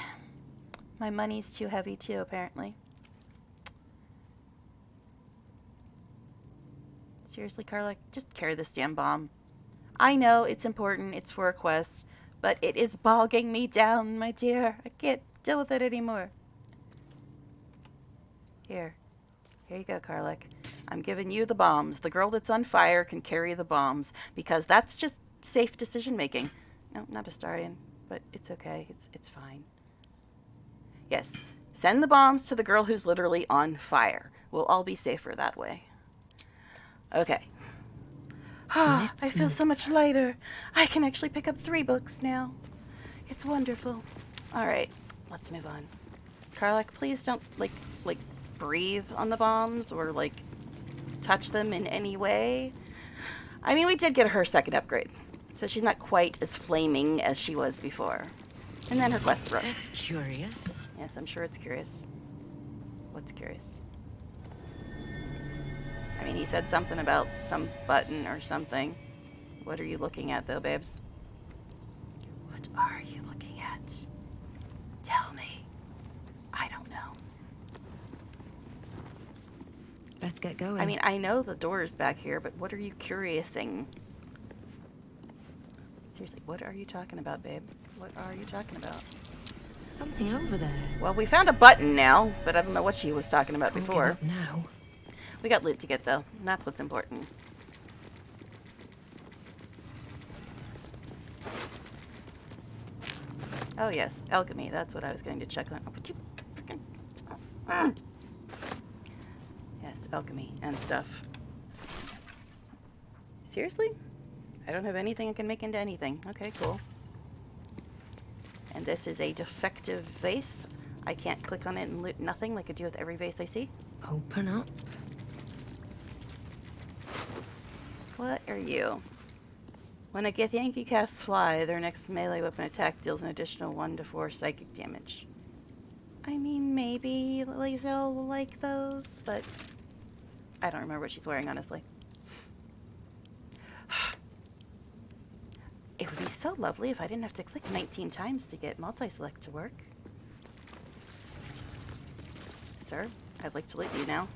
My money's too heavy too, apparently. Seriously, Karlak, just carry this damn bomb. I know it's important, it's for a quest, but it is bogging me down, my dear. I can't deal with it anymore. Here you go, Karlak. I'm giving you the bombs. The girl that's on fire can carry the bombs, because that's just safe decision making. No, not Astarion, but it's okay. It's fine. Yes, send the bombs to the girl who's literally on fire. We'll all be safer that way. Okay. Ah, I feel so much lighter. I can actually pick up 3 books now. It's wonderful. All right, let's move on. Karlak, please don't like breathe on the bombs or like touch them in any way. I mean, we did get her second upgrade, so she's not quite as flaming as she was before. And then her quest broke. That's curious. Yes, I'm sure it's curious. What's curious? I mean, he said something about some button or something. What are you looking at, though, babes? What are you looking at? Tell me. I don't know. Let's get going. I mean, I know the door is back here, but what are you curiousing? Seriously, what are you talking about, babe? What are you talking about? Something over there. Well, we found a button now, but I don't know what she was talking about Can't before. get up now. We got loot to get, though, and that's what's important. Oh yes, alchemy. That's what I was going to check on. Oh, would you freaking... Ah. Yes, alchemy and stuff. Seriously? I don't have anything I can make into anything. Okay, cool. And this is a defective vase. I can't click on it and loot nothing like I do with every vase I see. Open up. What are you? When a Githyanki casts Fly, their next melee weapon attack deals an additional 1 to 4 psychic damage. I mean, maybe Lae'zel will like those, but I don't remember what she's wearing, honestly. It would be so lovely if I didn't have to click 19 times to get multi-select to work. Sir, I'd like to loot you now.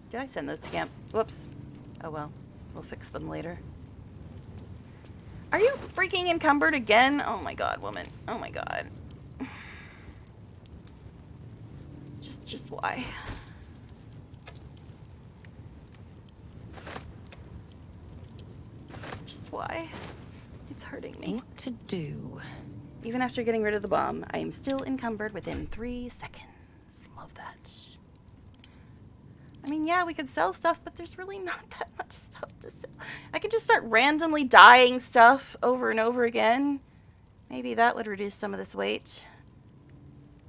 Did I send those to camp? Whoops. Oh well. We'll fix them later. Are you freaking encumbered again? Oh my god, woman. Oh my god. Just why? Just why? It's hurting me. What to do? Even after getting rid of the bomb, I am still encumbered within 3 seconds. Love that. I mean, yeah, we could sell stuff, but there's really not that much stuff to sell. I could just start randomly dyeing stuff over and over again. Maybe that would reduce some of this weight.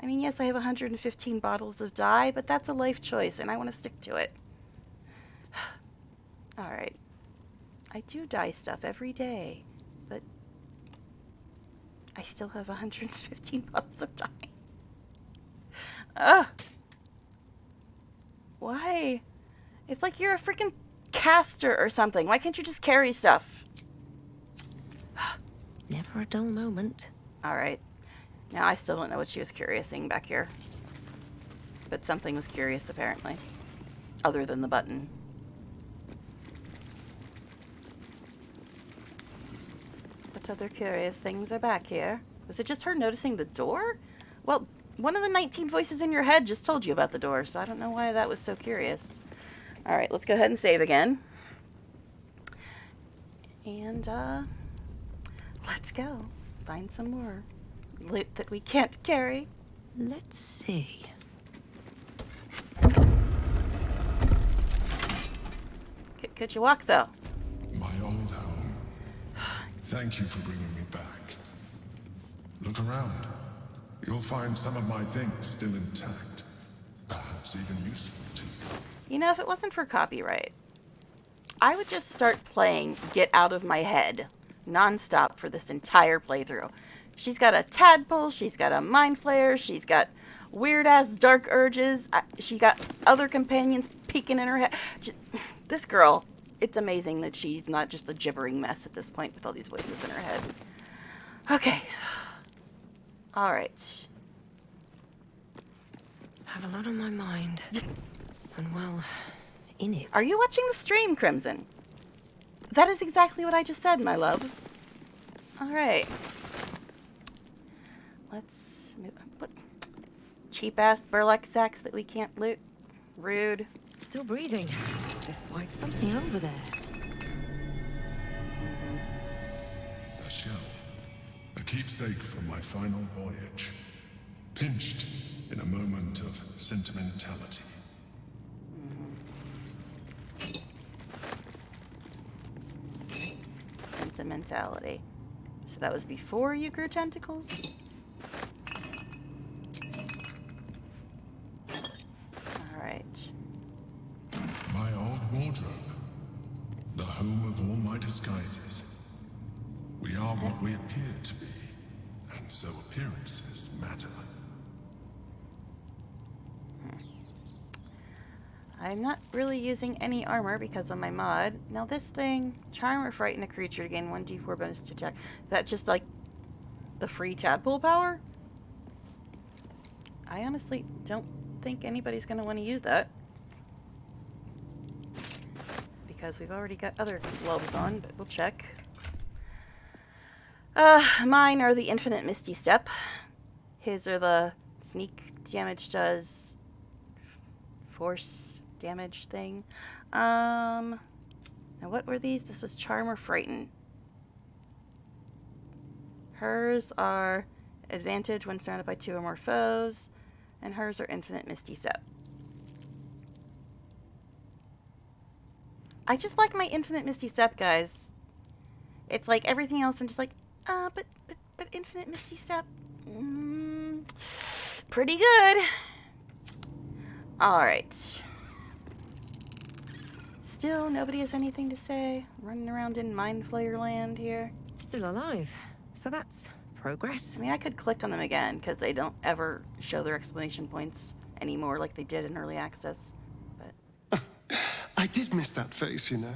I mean, yes, I have 115 bottles of dye, but that's a life choice, and I want to stick to it. Alright. I do dye stuff every day, but I still have 115 bottles of dye. Ugh. Why? It's like you're a freaking caster or something. Why can't you just carry stuff? Never a dull moment. Alright. Now, I still don't know what she was curiousing back here. But something was curious, apparently. Other than the button. What other curious things are back here? Was it just her noticing the door? Well, one of the 19 voices in your head just told you about the door, so I don't know why that was so curious. Alright, let's go ahead and save again. And, let's go. Find some more loot that we can't carry. Let's see. Could you walk, though? My old home. Thank you for bringing me back. Look around. You'll find some of my things still intact. Perhaps even useful to you. You know, if it wasn't for copyright, I would just start playing Get Out of My Head non-stop for this entire playthrough. She's got a tadpole, she's got a mind flare, she's got weird-ass dark urges, she got other companions peeking in her head. This girl, it's amazing that she's not just a gibbering mess at this point with all these voices in her head. Okay. Alright. Have a lot on my mind. And well, in it. Are you watching the stream, Crimson? That is exactly what I just said, my love. Alright. Let's move. What? Cheap-ass burlap sacks that we can't loot. Rude. Still breathing, despite something over there. A shell. A keepsake from my final voyage. Pinched in a moment of sentimentality. Sentimentality. So that was before you grew tentacles? Alright. My old wardrobe. The home of all my disguises. We are what we appear to be. And so appearances matter. I'm not really using any armor because of my mod. Now this thing, charm or frighten a creature to gain 1d4 bonus to attack. That's just like the free tadpole power? I honestly don't think anybody's going to want to use that. Because we've already got other gloves on, but we'll check. Mine are the Infinite Misty Step. His are the sneak damage does, force damage thing. Now what were these? This was Charm or Frighten. Hers are advantage when surrounded by 2 or more foes, and hers are infinite Misty Step. I just like my infinite Misty Step, guys. It's like everything else, I'm just like, but infinite Misty Step, pretty good. All right. Still, nobody has anything to say. Running around in Mind Flayer land here. Still alive. So that's progress. I mean, I could click on them again because they don't ever show their exclamation points anymore like they did in early access. But I did miss that face, you know.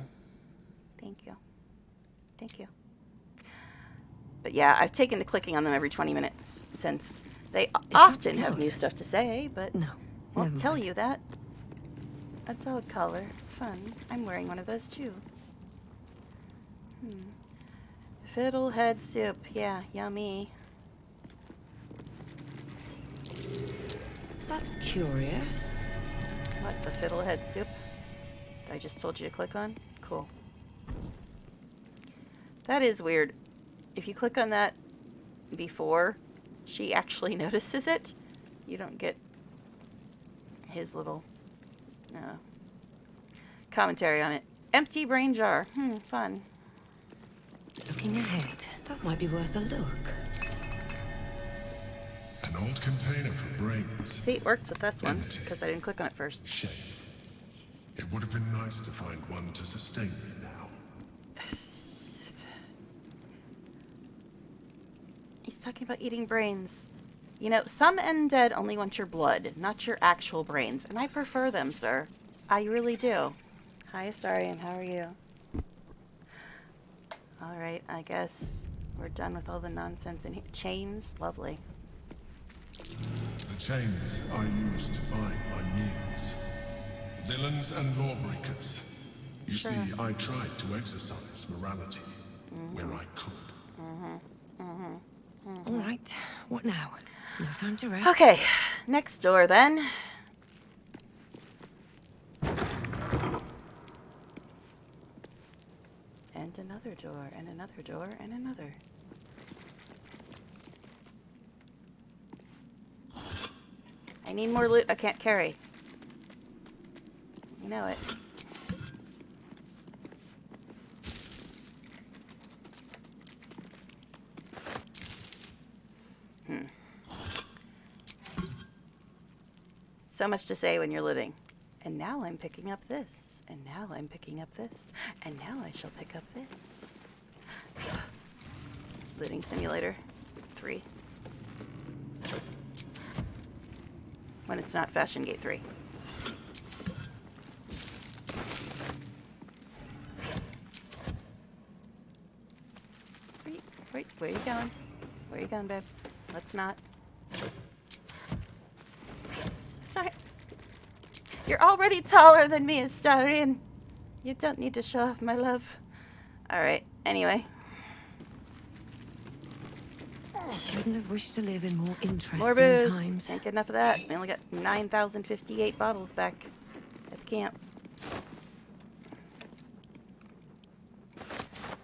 thank you. Thank you. But yeah, I've taken to clicking on them every 20 minutes since they often have new stuff to say, but No. won't never tell mind. you that. A dog collar. Fun. I'm wearing one of those too. Fiddlehead soup. Yeah, yummy. That's curious. What, the fiddlehead soup that I just told you to click on? Cool. That is weird. If you click on that before she actually notices it, you don't get his little commentary on it. Empty brain jar. Fun. Looking ahead, that might be worth a look. An old container for brains. See, it works with this one Empty. because I didn't click on it first. Shame. It would have been nice to find one to sustain me now. He's talking about eating brains. You know, some undead only want your blood, not your actual brains, and I prefer them, sir. I really do. Hi, Astarion. How are you? All right, I guess we're done with all the nonsense in here. Chains, lovely. The chains I used to bind my meals. Villains and lawbreakers. You Sure. see, I tried to exercise morality where I could. All right, what now? No time to rest. Okay, next door then. And another door, and another door, and another. I need more loot I can't carry. You know it. So much to say when you're looting. And now I'm picking up this. And now I'm picking up this. And now I shall pick up this. Looting Simulator 3. When it's not Fashion Gate 3. Where you going? Where you going, babe? Let's not. Sorry. You're already taller than me, Astarion. You don't need to show off, my love. Alright, anyway. Shouldn't have wished to live in more interesting More booze. times. Can't get enough of that. We only got 9,058 bottles back at the camp.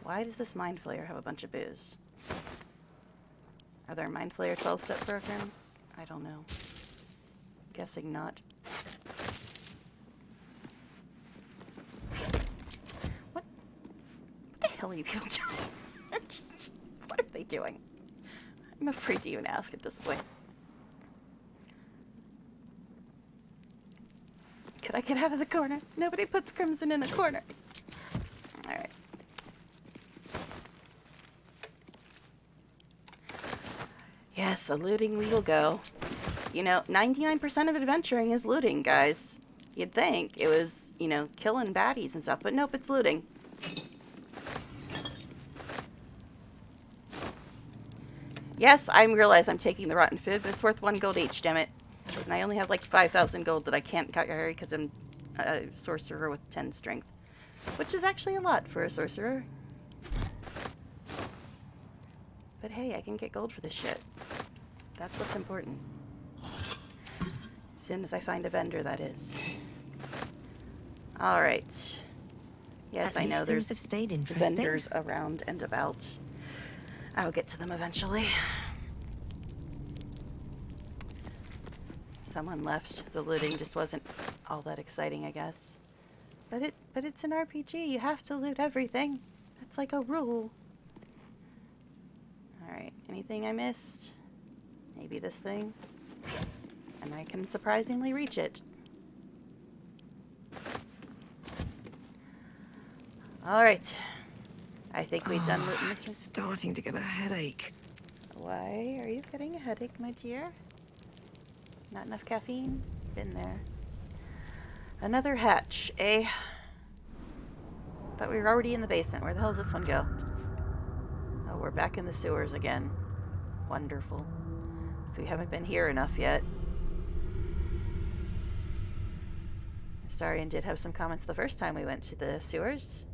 Why does this Mind Flayer have a bunch of booze? Are there Mind Flayer 12-step programs? I don't know. Guessing not. What the hell are you people doing? What are they doing? I'm afraid to even ask at this point. Could I get out of the corner? Nobody puts Crimson in a corner. Alright. Yes, a looting we will go. You know, 99% of adventuring is looting, guys. You'd think it was, you know, killing baddies and stuff, but nope, it's looting. Yes, I realize I'm taking the rotten food, but it's worth 1 gold each, damn it. And I only have like 5,000 gold that I can't carry because I'm a sorcerer with 10 strength. Which is actually a lot for a sorcerer. But hey, I can get gold for this shit. That's what's important. As soon as I find a vendor, that is. Alright. Yes, At I least know things there's have stayed interesting. vendors around and about. I'll get to them eventually. Someone left. The looting just wasn't all that exciting, I guess. But it's an RPG. You have to loot everything. That's like a rule. Alright, anything I missed? Maybe this thing? And I can surprisingly reach it. Alright. I think we've done looting this one. Starting to get a headache. Why are you getting a headache, my dear? Not enough caffeine? Been there. Another hatch, eh? But we were already in the basement. Where the hell does this one go? Oh, we're back in the sewers again. Wonderful. So we haven't been here enough yet. Astarion did have some comments the first time we went to the sewers.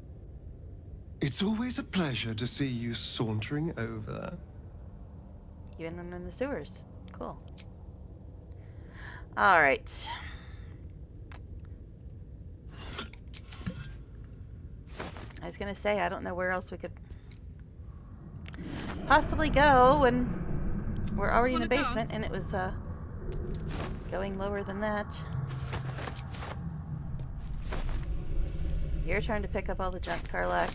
It's always a pleasure to see you sauntering over. Even when in the sewers. Cool. Alright. I was gonna say, I don't know where else we could possibly go when we're already in the basement and it was going lower than that. Your turn to pick up all the junk, Karlak.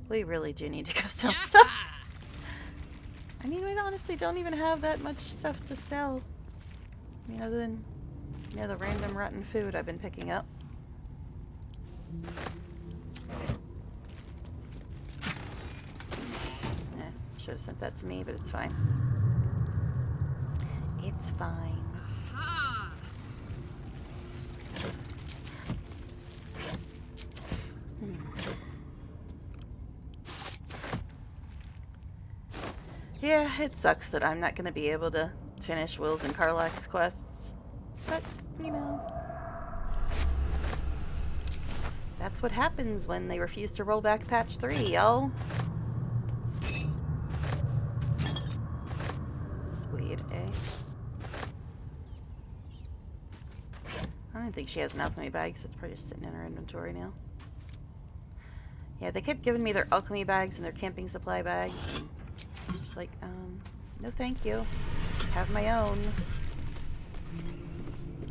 We really do need to go sell stuff. I mean, we honestly don't even have that much stuff to sell. I mean, other than, you know, the random rotten food I've been picking up. Should have sent that to me, but it's fine. It's fine. Yeah, it sucks that I'm not going to be able to finish Will's and Karlak's quests. But, you know, that's what happens when they refuse to roll back patch 3, y'all. Sweet, eh? I don't think she has an alchemy bag, so it's probably just sitting in her inventory now. Yeah, they kept giving me their alchemy bags and their camping supply bags. And just like, no thank you. Have my own.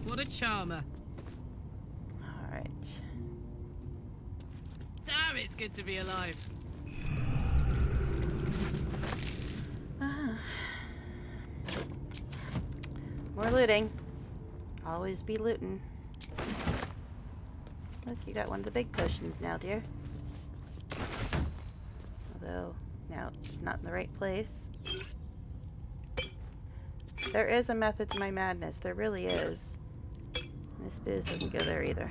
What a charmer. Alright. Damn, it's good to be alive. More looting. Always be looting. Look, you got one of the big potions now, dear. Although, now it's not in the right place. There is a method to my madness. There really is. And this booze doesn't go there either.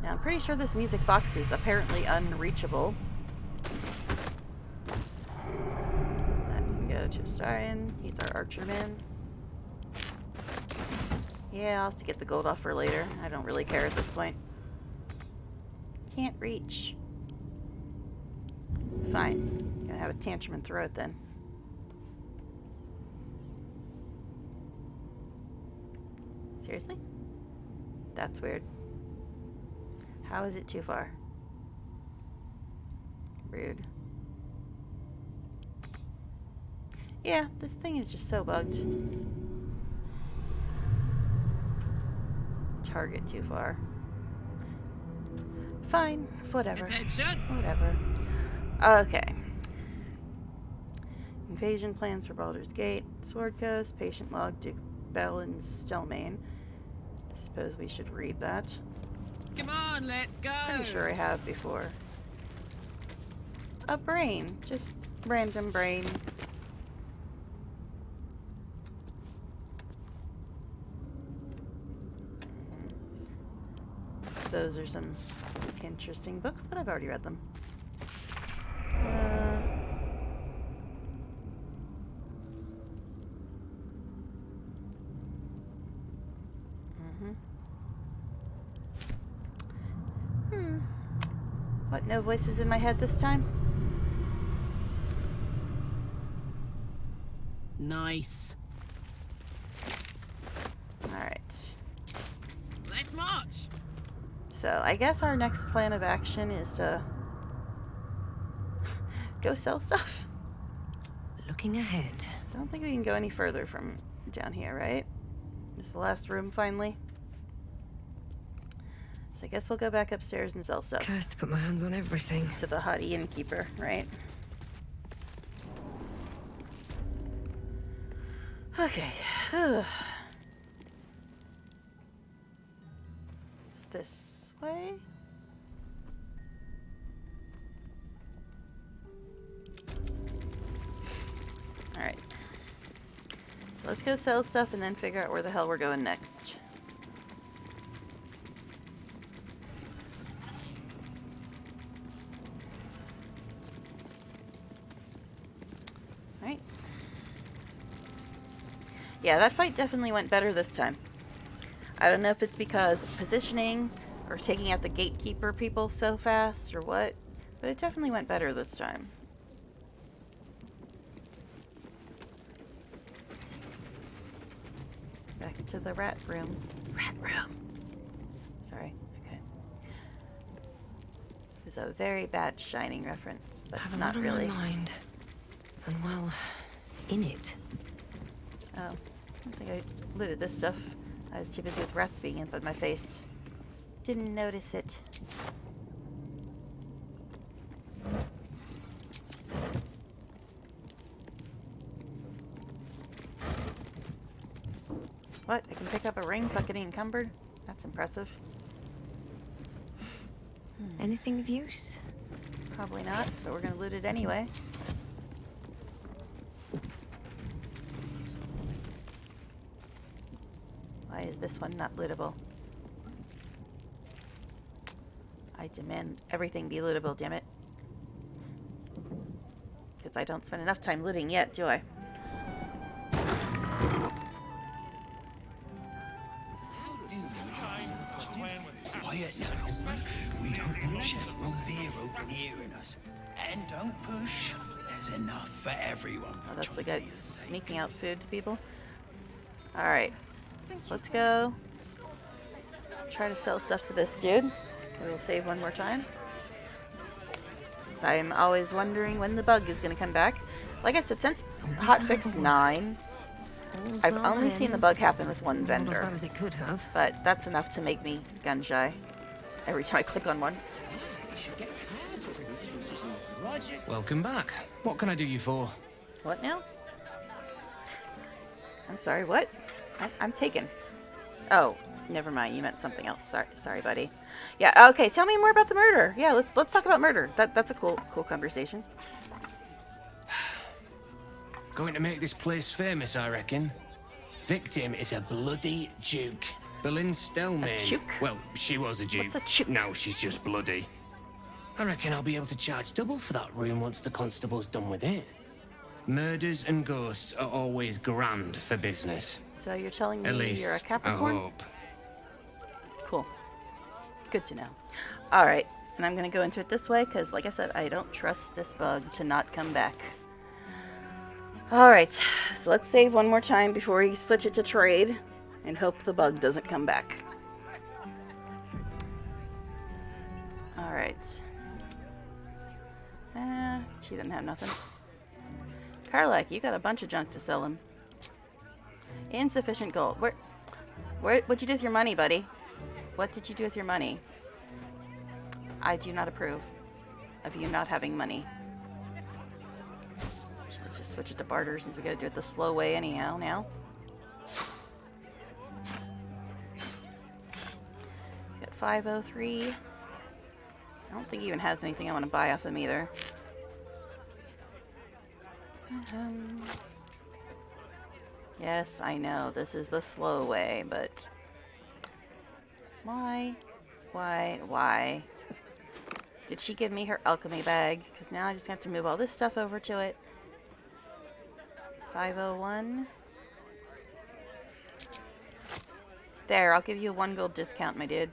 Now, I'm pretty sure this music box is apparently unreachable. That can go to Astarion. He's our archer man. Yeah, I'll have to get the gold off for later. I don't really care at this point. Can't reach. Fine. Gonna have a tantrum and throw it then. Seriously? That's weird. How is it too far? Rude. Yeah, this thing is just so bugged. Target too far. Fine, whatever. Attention! Whatever. Okay. Invasion plans for Baldur's Gate, Sword Coast, Patient Log, Duke Bell, and Stelmane. I suppose we should read that. Come on, let's go! Pretty sure I have before. A brain. Just random brain. Those are some interesting books, but I've already read them. What, no voices in my head this time? Nice. So I guess our next plan of action is to go sell stuff. Looking ahead. I don't think we can go any further from down here, right? This is the last room finally. So I guess we'll go back upstairs and sell stuff. Cursed to put my hands on everything. To the haughty innkeeper, right? Okay. Is this way? Alright. So let's go sell stuff and then figure out where the hell we're going next. Alright. Yeah, that fight definitely went better this time. I don't know if it's because positioning or taking out the gatekeeper people so fast or what, but it definitely went better this time. Back to the rat room. Rat room. Sorry. Okay. It's a very bad Shining reference, but Have a not lot really. on my mind. And well, in it. Oh, I don't think I looted this stuff. I was too busy with rats being up in my face. Didn't notice it. What? I can pick up a ring without getting encumbered? That's impressive. Anything of use? Probably not, but we're gonna loot it anyway. Why is this one not lootable? I demand everything be lootable, damn it. Because I don't spend enough time looting yet, do I? Quiet now. We don't want Chef Rovero hearing us. And don't push. There's enough for everyone Oh, for that's the guy Johnson's sake. sneaking out food to people. Alright. So let's go try to sell stuff to this dude. We'll save one more time. So I'm always wondering when the bug is going to come back. Like I said, since hotfix 9, I've only seen the bug happen with one Not as vendor. bad as it could have. But that's enough to make me gun shy every time I click on one. Welcome back. What can I do you for? What now? I'm sorry, what? I'm taken. Oh, never mind. You meant something else. Sorry, buddy. Yeah. Okay. Tell me more about the murder. Yeah. Let's talk about murder. That's a cool conversation. Going to make this place famous, I reckon. Victim is a bloody duke. Boleyn Stelmane. duke? Well, she was a duke. What's a duke? Now she's just bloody. I reckon I'll be able to charge double for that room once the constable's done with it. Murders and ghosts are always grand for business. So you're telling me At least, you're a I Capricorn? hope. Cool. Good to know. All right. And I'm gonna go into it this way because, like I said, I don't trust this bug to not come back. All right. So let's save one more time before we switch it to trade, and hope the bug doesn't come back. All right. She didn't have nothing. Karlak, you got a bunch of junk to sell him. Insufficient gold. What'd you do with your money, buddy? What did you do with your money? I do not approve of you not having money. Let's just switch it to barter since we gotta do it the slow way anyhow now. Got 503. I don't think he even has anything I want to buy off him either. Yes, I know, this is the slow way, but... Why? Did she give me her alchemy bag? Because now I just have to move all this stuff over to it. 501. There, I'll give you a 1 gold discount, my dude.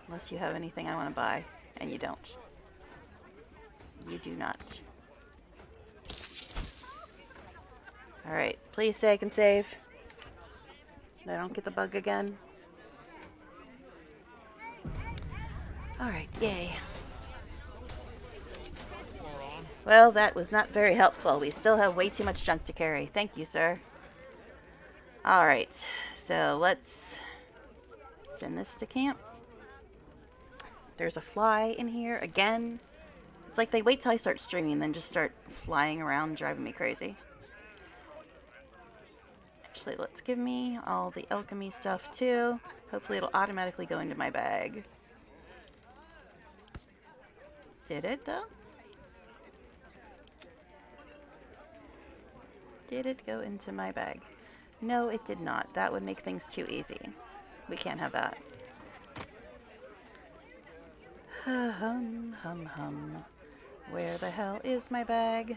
Unless you have anything I want to buy. And you don't. You do not. Alright, please say I can save. That I don't get the bug again. Alright, yay. Well, that was not very helpful. We still have way too much junk to carry. Thank you, sir. Alright, so let's send this to camp. There's a fly in here again. It's like they wait till I start streaming and then just start flying around, driving me crazy. Actually, let's give me all the alchemy stuff too. Hopefully it'll automatically go into my bag. Did it though? Did it go into my bag? No, it did not. That would make things too easy. We can't have that. Hum, hum, hum. Where the hell is my bag?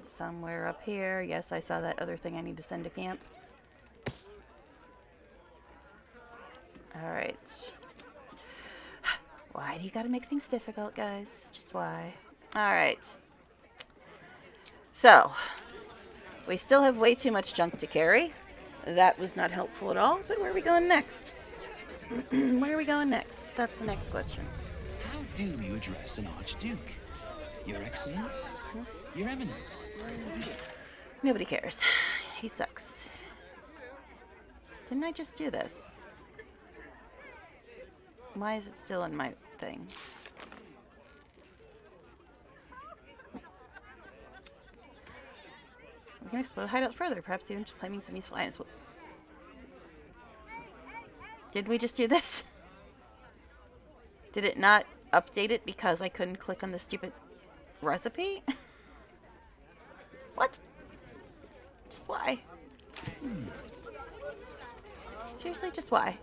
Somewhere up here. Yes, I saw that other thing I need to send to camp. Alright. Why do you gotta make things difficult, guys? Just why? Alright. So, we still have way too much junk to carry. That was not helpful at all, but where are we going next? Where are we going next? That's the next question. How do you address an Archduke? Your Excellence? Your Eminence? Nobody cares. He sucks. Didn't I just do this? Why is it still in my thing? We can explore the hideout further, perhaps even just claiming some useful items. Did we just do this? Did it not update it because I couldn't click on the stupid recipe? What? Just why? Seriously, just why?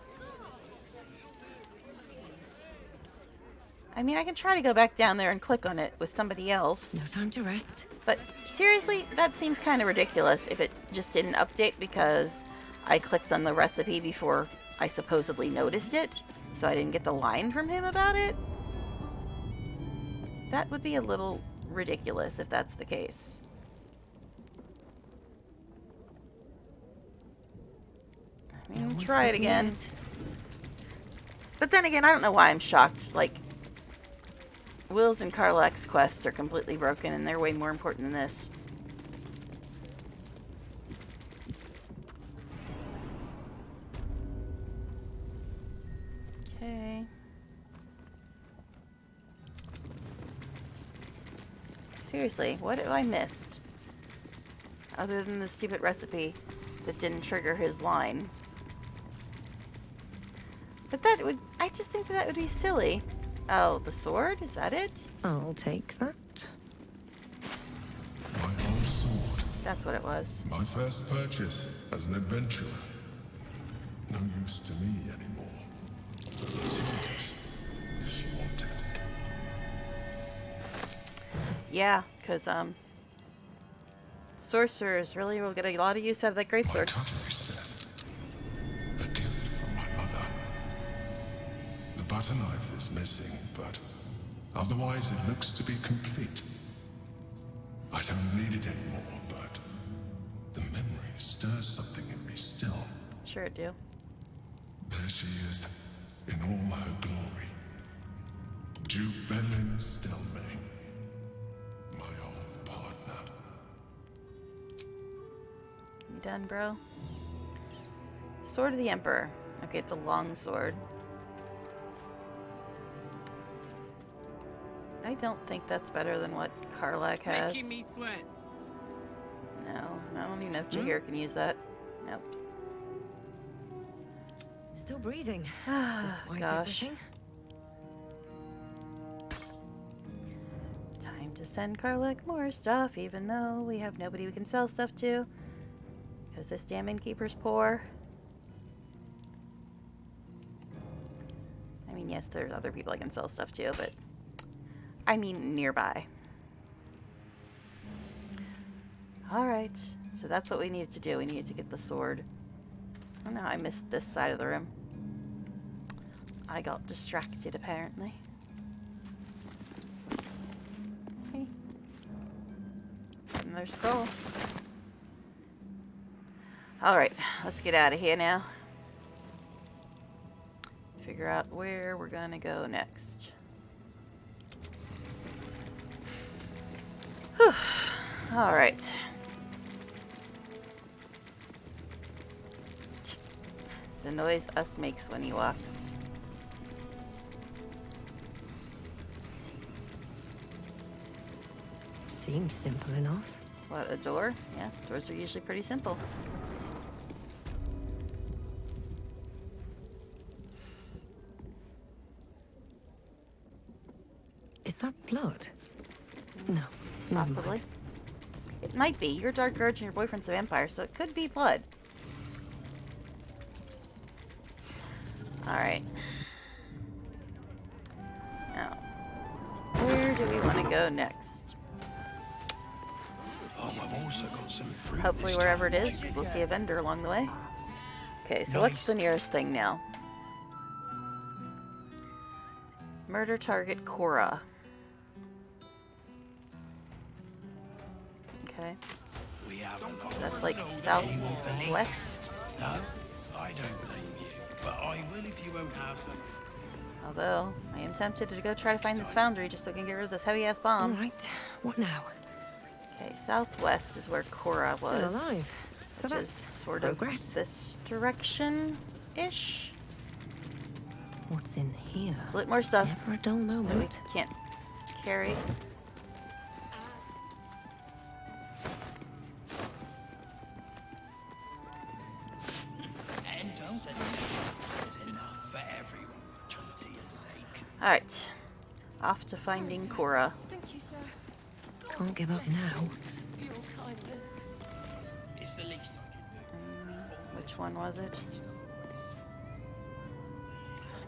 I mean, I can try to go back down there and click on it with somebody else. No time to rest. But seriously, that seems kind of ridiculous if it just didn't update because I clicked on the recipe before I supposedly noticed it, so I didn't get the line from him about it. That would be a little ridiculous if that's the case. I mean, try it again. But then again, I don't know why I'm shocked. Like, Will's and Karlak's quests are completely broken and they're way more important than this. Okay. Seriously, what have I missed? Other than the stupid recipe that didn't trigger his line. But that would, I just think that would be silly. Oh, the sword? Is that it? I'll take that. My old sword. That's what it was. My first purchase as an adventurer. No use to me anymore. It's yours, if you want it. Yeah, because, sorcerers really will get a lot of use out of that My greatsword. cutlery set. A gift from my mother. The butter knife is missing, but otherwise it looks to be complete. I don't need it anymore, but the memory stirs something in me still. Sure it do. There she is, in all her glory. Duke Belin Stelmay, my old partner. You done, bro? Sword of the Emperor. Okay, it's a long sword. I don't think that's better than what Karlak has. Making me sweat. No, I don't even know if Jahir can use that. Nope. Still breathing. Ah, Despite gosh. everything. Time to send Karlak more stuff, even though we have nobody we can sell stuff to. Because this damn innkeeper's poor. I mean, yes, there's other people I can sell stuff to, but I mean nearby. Alright, so that's what we needed to do. We needed to get the sword. Oh no, I missed this side of the room. I got distracted, apparently. Okay. Another scroll. Alright, let's get out of here now. figure out where we're gonna go next. Whew. All right. The noise Us makes when he walks. Seems simple enough. What, a door? Yeah, doors are usually pretty simple. Is that blood? No, never Possibly. mind. It might be. You're a dark urge and your boyfriend's a vampire, so it could be blood. Alright. Now, where do we want to go next? Oh, I've also got some fruit. Hopefully this wherever it time. is, we'll see a vendor along the way. Okay, so what's the nearest thing now? Murder target Cora. Okay. We haven't That's like anyone for southwest. No, I don't blame you. But I will if you won't have some. Although, I am tempted to go try to find this foundry just so we can get rid of this heavy-ass bomb. Alright, what now? Okay, southwest is where Cora was. Still alive. So Which that's is sort progress. of this direction-ish. What's in here? It's a little more stuff Never a dull that we moment. can't carry. And don't. There's enough for everyone for Chuntia's sake. Alright. Off to finding Cora. Thank you, sir. Can't give up now. Your kindness. It's the least I can do. Which one was it?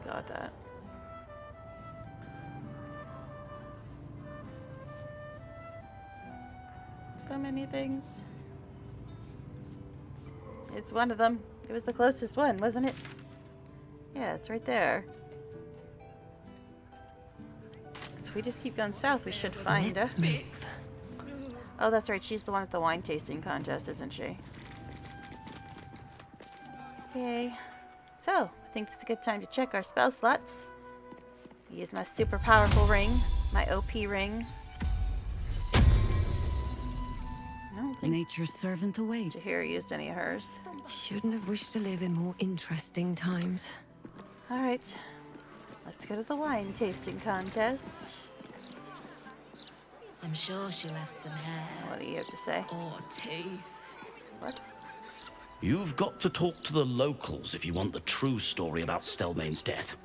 Got that. So many things. It's one of them. It was the closest one, wasn't it? Yeah, it's right there. So if we just keep going south, we should find her. Let's move. Oh, that's right. She's the one at the wine tasting contest, isn't she? Okay. So, I think this is a good time to check our spell slots. Use my super powerful ring, my OP ring. I don't think Nature's servant awaits. Jahira used any of hers. Shouldn't have wished to live in more interesting times. Alright. Let's go to the wine tasting contest. I'm sure she left some hair What do you have to say? or teeth. What? You've got to talk to the locals if you want the true story about Stelmane's death.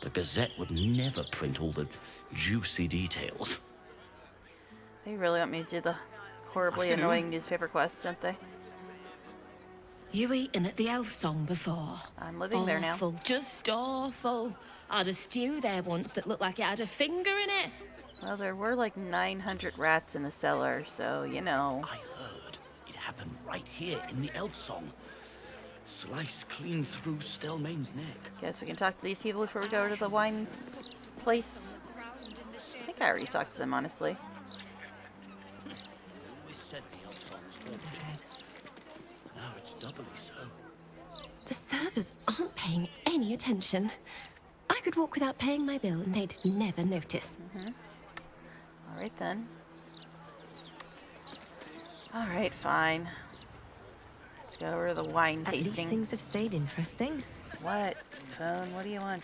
The Gazette would never print all the juicy details. They really want me to do the horribly annoying newspaper quests, don't they? You eaten at the Elf Song before? I'm living there now. Awful, just awful. I had a stew there once that looked like it had a finger in it. Well, there were like 900 rats in the cellar, so, you know. I heard it happened right here in the Elf Song. Sliced clean through Stelmane's neck. Guess we can talk to these people before we go to the wine place. I think I already talked to them, honestly. Always said the Elf Song was haunted. Now it's doubly so. The servers aren't paying any attention. I could walk without paying my bill and they'd never notice. Alright then. Alright, fine. Let's go over to the wine At least tasting. things have stayed interesting. What? Phone, what do you want?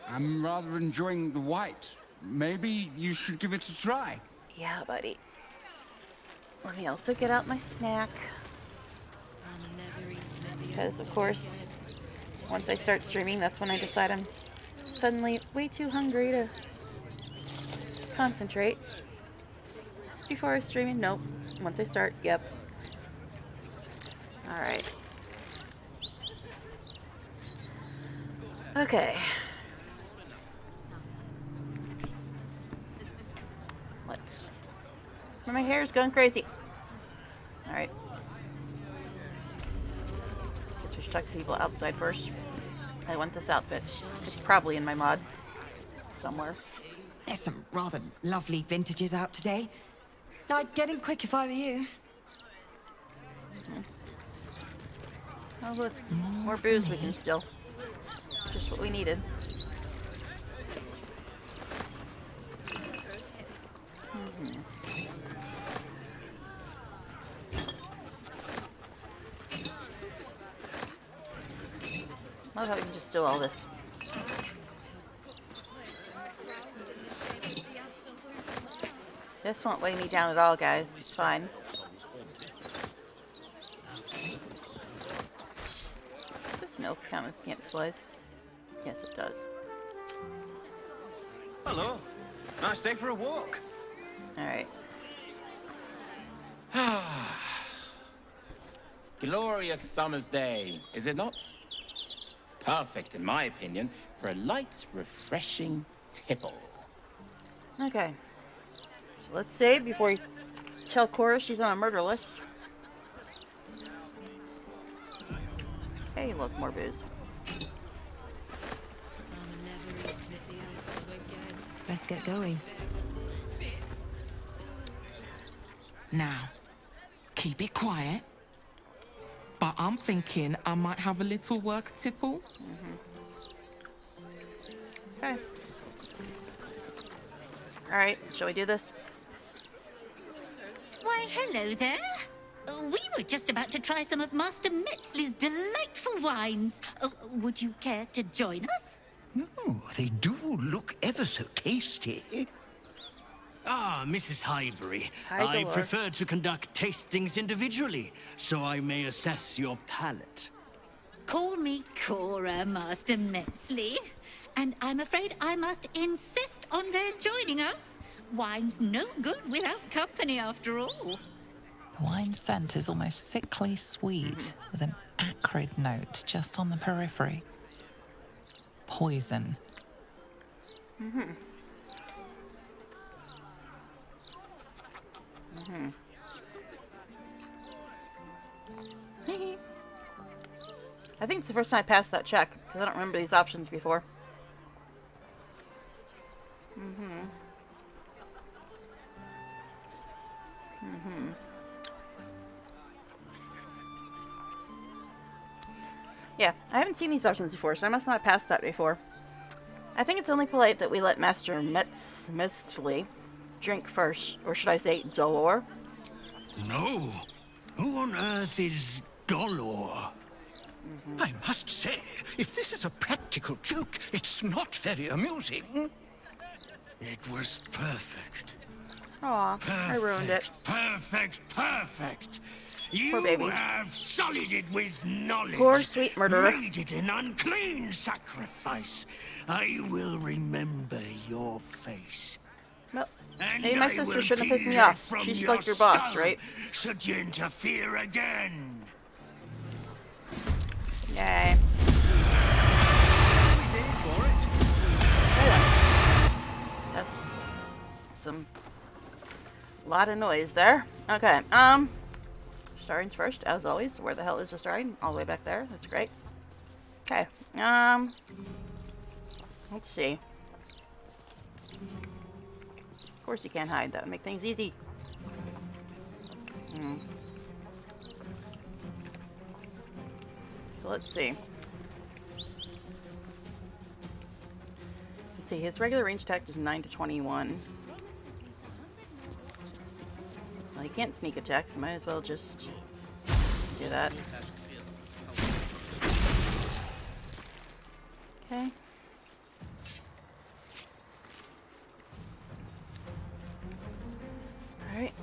I'm rather enjoying the white. Maybe you should give it a try. Yeah, buddy. Let me also get out my snack. Because, of course, once I start streaming, that's when I decide I'm suddenly way too hungry to concentrate. Before I was streaming, nope. Once I start, yep. Alright. Okay. Let's... My hair's going crazy. Alright. Guess we should talk to people outside first. I want this outfit. It's probably in my mod. Somewhere. There's some rather lovely vintages out today. I'd get in quick if I were you. Oh, look. More booze we can steal. Just what we needed. Love how we can just do all this. This won't weigh me down at all, guys. It's fine. Does this milk count as camp supplies? Yes, it does. Hello. Nice day for a walk. Alright. Glorious summer's day, is it not? Perfect, in my opinion, for a light, refreshing tipple. Okay. So let's save before we tell Cora she's on a murder list. Hey, look, more booze. Let's get going. Now, keep it quiet. But I'm thinking I might have a little work tipple. Okay. Alright, shall we do this? Why, hello there. We were just about to try some of Master Metzley's delightful wines. Would you care to join us? Oh, they do look ever so tasty. Ah, Mrs. Highbury. Hi, I Dolores. prefer to conduct tastings individually, so I may assess your palate. Call me Cora, Master Metzley. And I'm afraid I must insist on their joining us. Wine's no good without company, after all. The wine scent is almost sickly sweet, with an acrid note just on the periphery. Poison. I think it's the first time I passed that check, because I don't remember these options before. Yeah, I haven't seen these options before, so I must not have passed that before. I think it's only polite that we let Master Metzley drink first, or should I say Dolor? No. Who on earth is Dolor? I must say, if this is a practical joke, it's not very amusing. It was perfect. Aw, I ruined it. Perfect. You baby. have sullied it with knowledge. Poor sweet murderer. Made it an unclean sacrifice. I will remember your face. Well, And maybe my I sister will shouldn't have pissed me peel off. from She's your like your boss, skull right? Should you interfere again? Yay. That's some lot of noise there. Okay, Astarions first, as always. Where the hell is Astarion? All the way back there. That's great. Okay, let's see. Of course you can't hide. That would make things easy. So let's see. Let's see. His regular range attack is 9 to 21. Well, he can't sneak attack, so might as well just do that. Okay. Alright.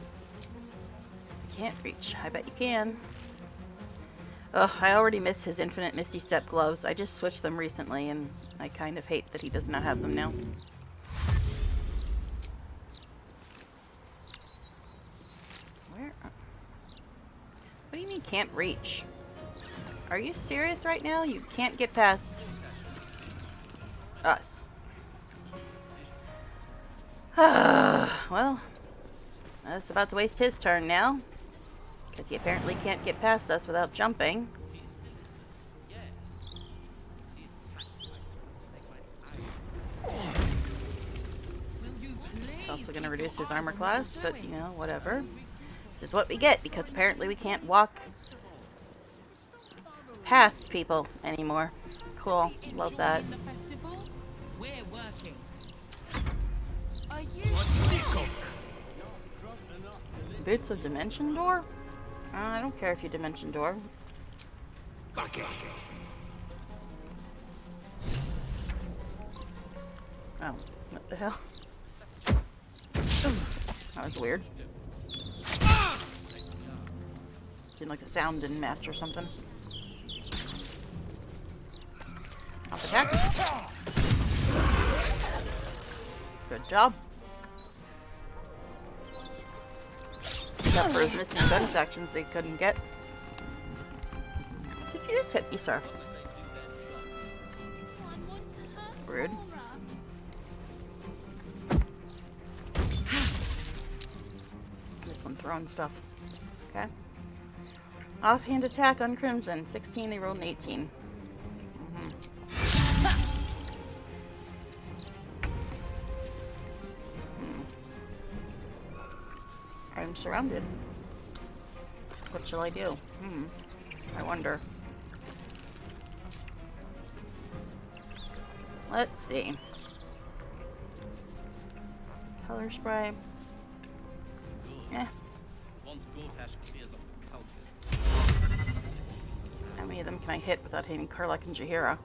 Can't reach. I bet you can. Ugh, I already miss his infinite Misty Step gloves. I just switched them recently, and I kind of hate that he does not have them now. Where? What do you mean can't reach? Are you serious right now? You can't get past us. Well, that's about to waste his turn now. Because he apparently can't get past us without jumping. It's also going to reduce his armor class, but you know, whatever. This is what we get, because apparently we can't walk past people anymore. Cool. Love that. We're working. Are you? Boots of Dimension Door? I don't care if you Dimension Door. Oh, what the hell? That was weird. Seemed like the sound didn't match or something. Off attack. Good job. Except for his missing bonus actions they couldn't get. Did you just hit me, sir? Rude. This one throwing stuff. Okay. Offhand attack on Crimson. 16, they rolled an 18. I'm surrounded. What shall I do? I wonder. Let's see. Color spray. How many of them can I hit without hitting Karlak and Jaheira?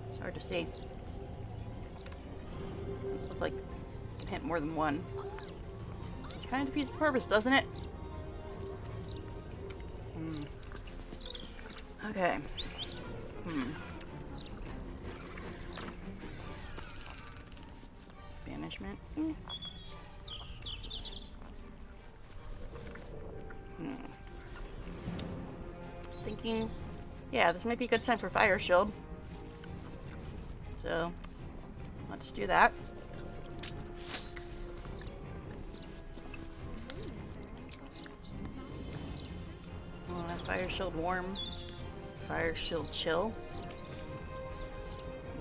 It's hard to see. Looks like I can hit more than one. Which kind of defeats the purpose, doesn't it? Okay. Banishment. Thinking, yeah, this might be a good time for Fire Shield. So, let's do that. Fire Shield Warm. Fire Shield Chill.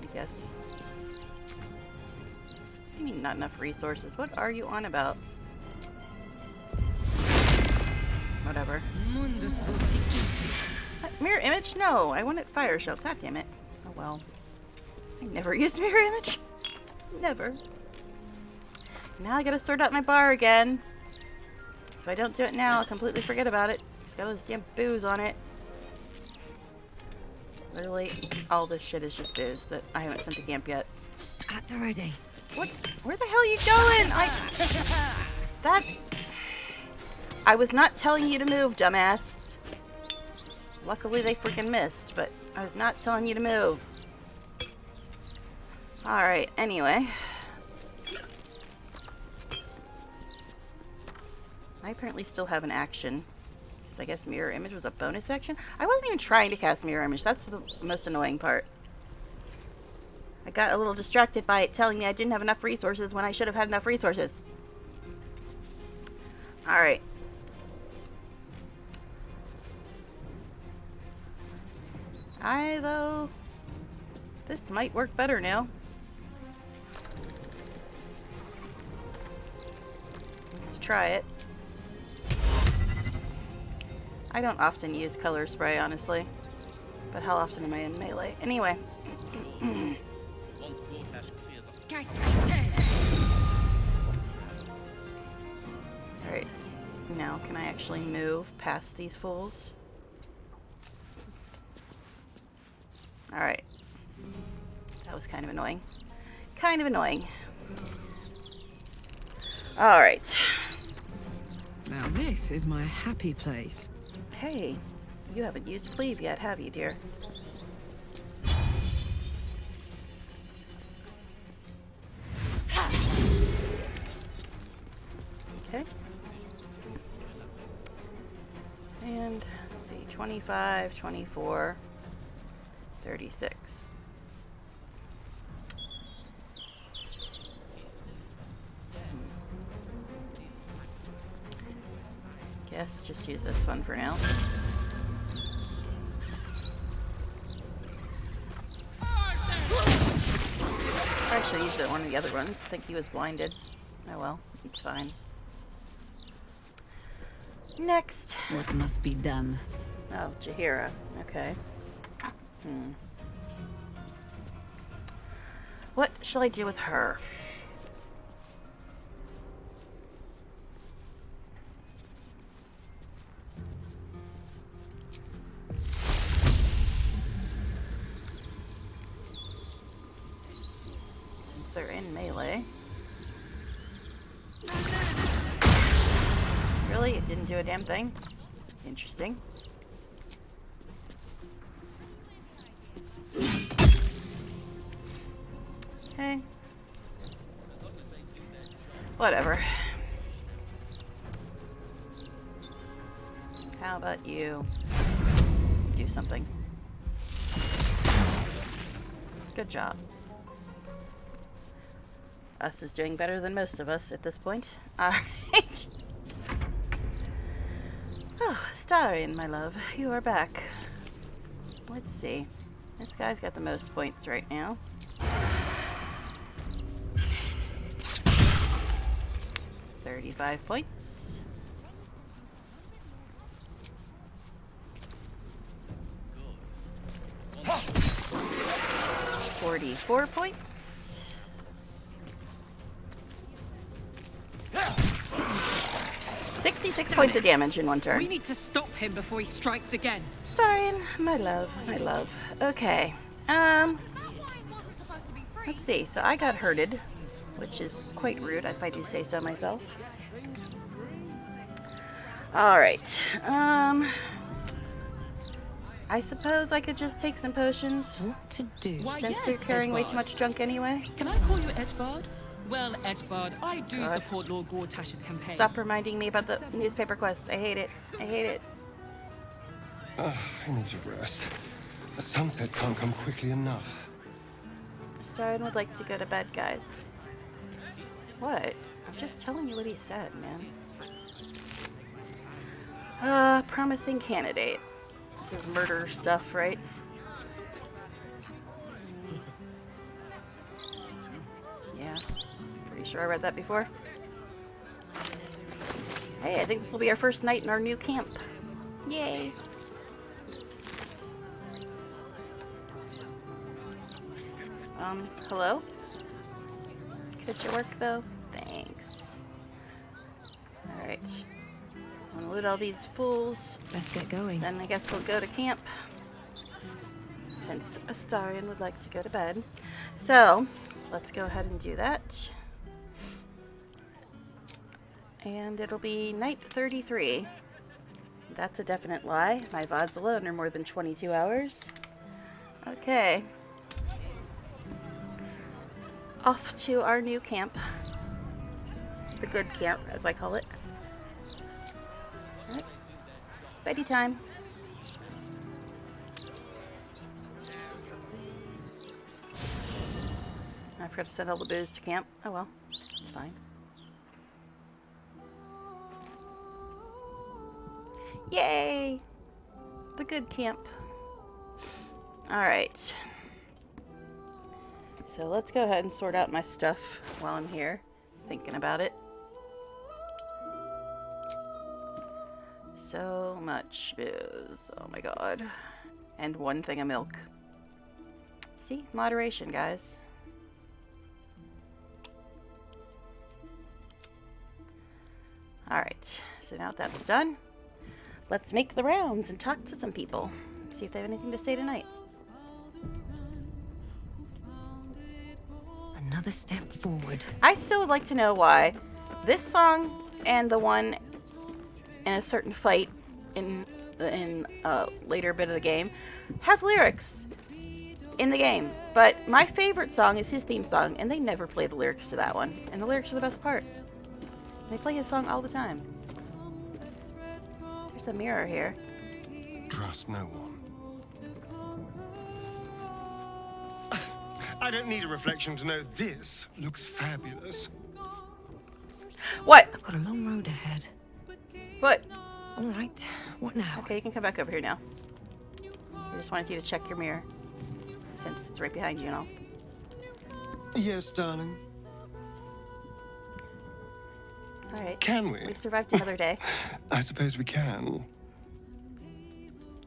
I guess. What do you mean not enough resources? What are you on about? Whatever. What, mirror image? No, I wanted Fire Shield. God damn it. Oh well. I never used mirror image. Never. Now I gotta sort out my bar again. So if I don't do it now, I'll completely forget about it. It's got all this damn booze on it. Literally, all this shit is just booze that I haven't sent to camp yet. At the ready. What? Where the hell are you going? I was not telling you to move, dumbass. Luckily they freaking missed, but I was not telling you to move. Alright, anyway. I apparently still have an action. Because I guess Mirror Image was a bonus action? I wasn't even trying to cast Mirror Image. That's the most annoying part. I got a little distracted by it telling me I didn't have enough resources when I should have had enough resources. Alright. Though, this might work better now. Let's try it. I don't often use color spray, honestly. But how often am I in melee? Anyway. Alright. Now, can I actually move past these fools? Alright. That was kind of annoying. Kind of annoying. Alright. Now this is my happy place. Hey, you haven't used Cleave yet, have you, dear? Okay. And, let's see, 25, 24, 36. Guess just use this one for now. I actually used it one of the other ones. I think he was blinded. Oh well, it's fine. Next. What must be done? Oh, Jahira. Okay. What shall I do with her? Since they're in melee. Really? It didn't do a damn thing? Interesting. Okay. Whatever. How about you do something? Good job. Us is doing better than most of us at this point. Alright. Oh, Astarion, my love, you are back. Let's see. This guy's got the most points right now. $35 points. $44 points. 66 points of damage in one turn. We need to stop him before he strikes again. Astarion, my love, my love. Okay. Let's see. So I got hurted, which is quite rude if I do say so myself. Alright. I suppose I could just take some potions. What to do? Why, Since yes, we're carrying way Edvard. too much junk anyway. Can I call you Edvard? Well, Edvard, I do God. support Lord Gortash's campaign. Stop reminding me about the newspaper quest. I hate it. I hate it. I need to rest. The sunset can't come quickly enough. Astarion would like to go to bed, guys. What? I'm just telling you what he said, man. Promising candidate. This is murder stuff, right? Yeah. Pretty sure I read that before. Hey, I think this will be our first night in our new camp. Yay! Hello? Could you work, though? Thanks. Alright. I'm gonna loot all these fools. Let's get going. Then I guess we'll go to camp. Since Astarion would like to go to bed. So, let's go ahead and do that. And it'll be night 33. That's a definite lie. My VODs alone are more than 22 hours. Okay. Off to our new camp. The good camp, as I call it. Alright. Beddy time. I forgot to send all the booze to camp. Oh well, it's fine. Yay! The good camp. Alright. So let's go ahead and sort out my stuff while I'm here, thinking about it. So much booze. Oh my god. And one thing of milk. See? Moderation, guys. Alright. So now that that's done, let's make the rounds and talk to some people. See if they have anything to say tonight. Another step forward. I still would like to know why this song and the one in a certain fight in later bit of the game have lyrics in the game, but my favorite song is his theme song, and they never play the lyrics to that one, and the lyrics are the best part. They play his song all the time. There's a mirror here. Trust no one. I don't need a reflection to know this looks fabulous. What? I've got a long road ahead. What? All right. What now? Okay, you can come back over here now. I just wanted you to check your mirror, since it's right behind you and all. Yes, darling. Alright. Can we? We survived another day. I suppose we can.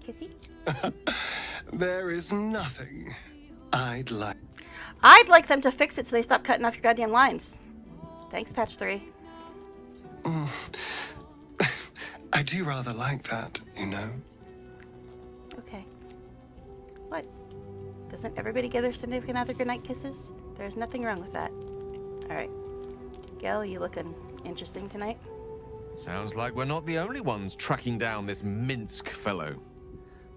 Kissy? There is nothing I'd like. I'd like them to fix it so they stop cutting off your goddamn lines. Thanks, patch 3. I do rather like that, you know. Okay. What? Doesn't everybody give their significant other goodnight kisses? There's nothing wrong with that. Alright. Gail, you looking interesting tonight? Sounds like we're not the only ones tracking down this Minsk fellow.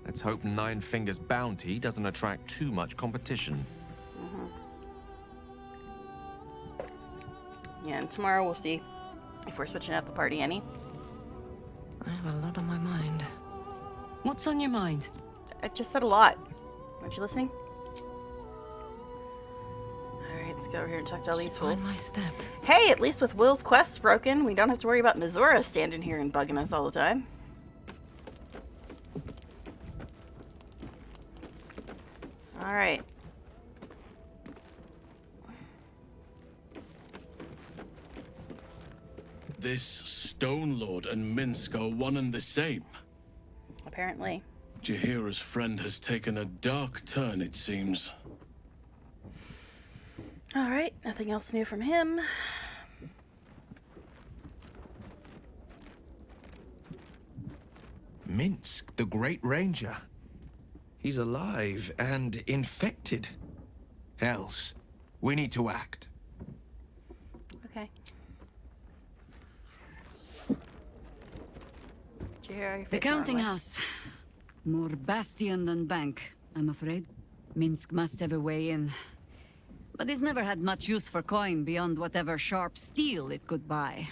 Let's hope Nine Fingers' bounty doesn't attract too much competition. Yeah, and tomorrow we'll see if we're switching out the party any. I have a lot on my mind. What's on your mind? I just said a lot. Aren't you listening? Alright, let's go over here and talk to all these fools. My step. Hey, at least with Will's quests broken, we don't have to worry about Mizora standing here and bugging us all the time. Alright. This Stone Lord and Minsk are one and the same. Apparently. Jahira's friend has taken a dark turn, it seems. Alright, nothing else new from him. Minsk, the Great Ranger. He's alive and infected. Else, we need to act. Okay. Did you hear your The face counting normally? house. More bastion than bank, I'm afraid. Minsk must have a way in. But it's never had much use for coin beyond whatever sharp steel it could buy.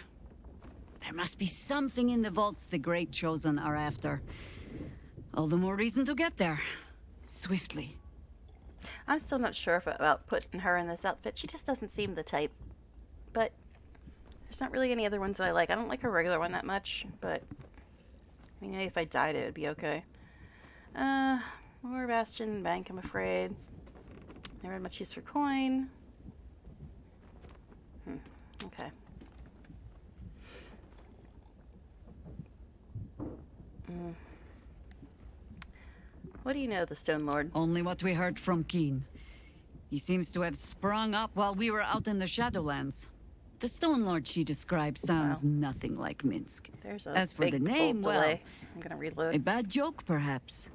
There must be something in the vaults the Great Chosen are after. All the more reason to get there. Swiftly. I'm still not sure about putting her in this outfit. She just doesn't seem the type. But there's not really any other ones that I like. I don't like her regular one that much, but I mean, if I dyed it, it'd be okay. More Bastion Bank, I'm afraid. Never had much use for coin. Okay. What do you know, the Stone Lord? Only what we heard from Keen. He seems to have sprung up while we were out in the Shadowlands. The Stone Lord she described sounds nothing like Minsk. There's a As for the big name, old well, delay. I'm gonna reload. a bad joke, perhaps.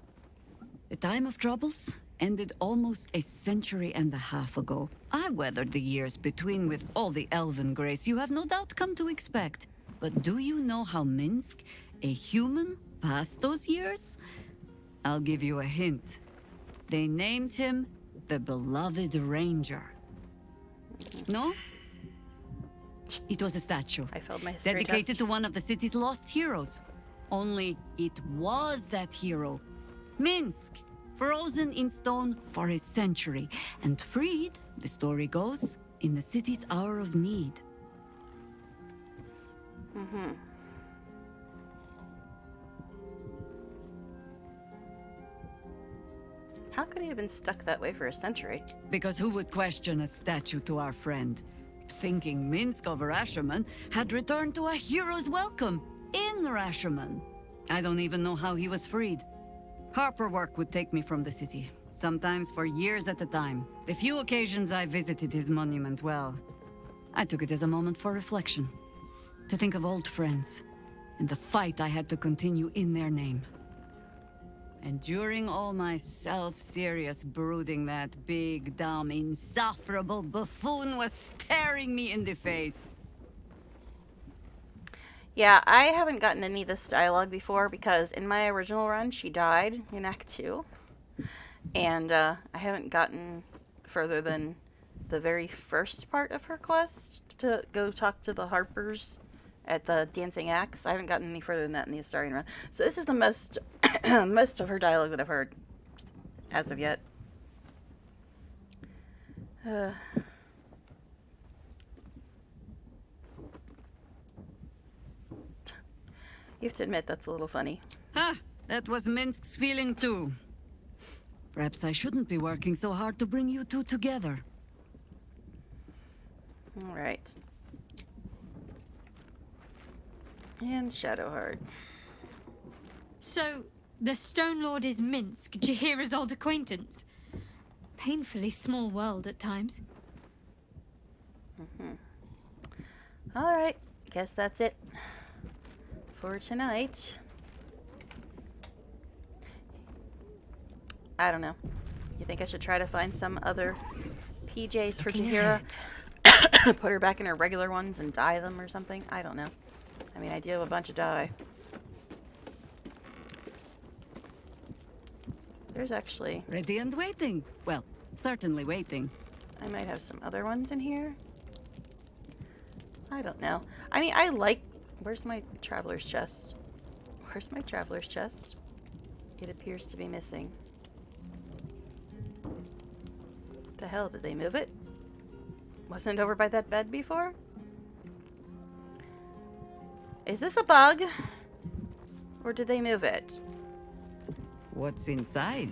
The time of troubles ended almost a century and a half ago. I weathered the years between with all the elven grace you have no doubt come to expect. But do you know how Minsk, a human, passed those years? I'll give you a hint. They named him the Beloved Ranger. No? It was a statue. I failed my dedicated to one of the city's lost heroes. Only it was that hero, Minsk, frozen in stone for a century, and freed, the story goes, in the city's hour of need. How could he have been stuck that way for a century? Because who would question a statue to our friend? Thinking Minsk of Rashomon had returned to a hero's welcome in Rashomon. I don't even know how he was freed. Harper work would take me from the city, sometimes for years at a time. The few occasions I visited his monument, well, I took it as a moment for reflection. To think of old friends, and the fight I had to continue in their name. And during all my self-serious brooding, that big, dumb, insufferable buffoon was staring me in the face. Yeah, I haven't gotten any of this dialogue before because in my original run, she died in Act 2. And I haven't gotten further than the very first part of her quest to go talk to the Harpers at the Dancing Axe. I haven't gotten any further than that in the Astarion run. So this is the most most of her dialogue that I've heard as of yet. You have to admit that's a little funny. Ha! That was Minsk's feeling too. Perhaps I shouldn't be working so hard to bring you two together. All right. And Shadowheart. So, the Stone Lord is Minsk, Jaheira's old acquaintance. Painfully small world at times. Alright, guess that's it for tonight. I don't know. You think I should try to find some other PJs for Jaheira? Put her back in her regular ones and dye them or something? I don't know. I mean, I do have a bunch of dye. There's actually... Ready and waiting. Well, certainly waiting. I might have some other ones in here. I don't know. I mean, I like... Where's my traveler's chest? Where's my traveler's chest? It appears to be missing. What the hell? Did they move it? Wasn't it over by that bed before? Is this a bug? Or did they move it? What's inside?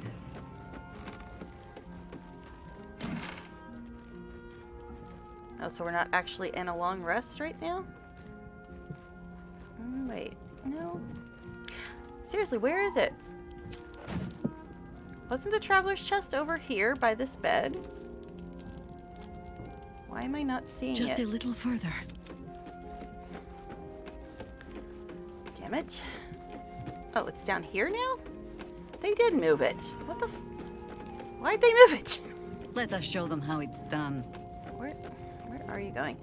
Oh, so we're not actually in a long rest right now? Wait, no. Seriously, where is it? Wasn't the traveler's chest over here by this bed? Why am I not seeing it? Just a little further. Damn it. Oh, it's down here now? They did move it. What the Why'd they move it? Let us show them how it's done. Where are you going?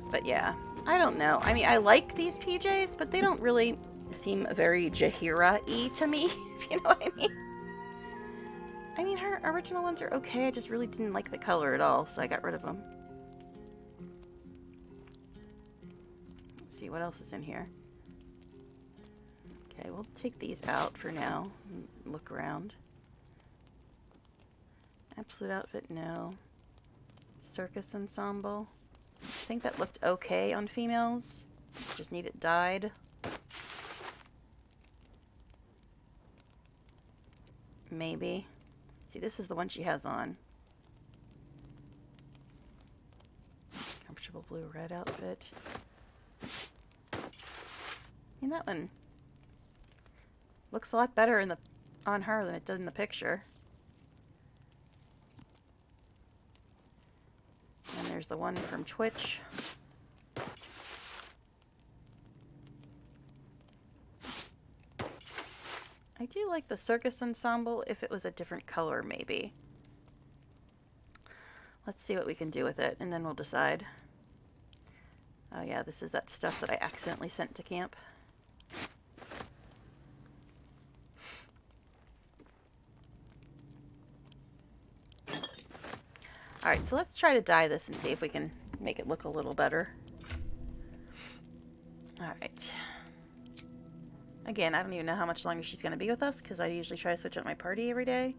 But yeah, I don't know. I mean, I like these PJs, but they don't really seem very Jaheira-y to me, if you know what I mean. I mean, her original ones are okay. I just really didn't like the color at all, so I got rid of them. Let's see what else is in here. Okay, we'll take these out for now and look around. Absolute outfit, no. Circus ensemble. I think that looked okay on females. Just need it dyed. Maybe. See, this is the one she has on. Comfortable blue-red outfit. And that one looks a lot better in the on her than it did in the picture. And there's the one from Twitch. I do like the circus ensemble if it was a different color, maybe. Let's see what we can do with it, and then we'll decide. Oh yeah, this is that stuff that I accidentally sent to camp. Alright, so let's try to dye this and see if we can make it look a little better. Alright. Again, I don't even know how much longer she's going to be with us, because I usually try to switch up my party every day.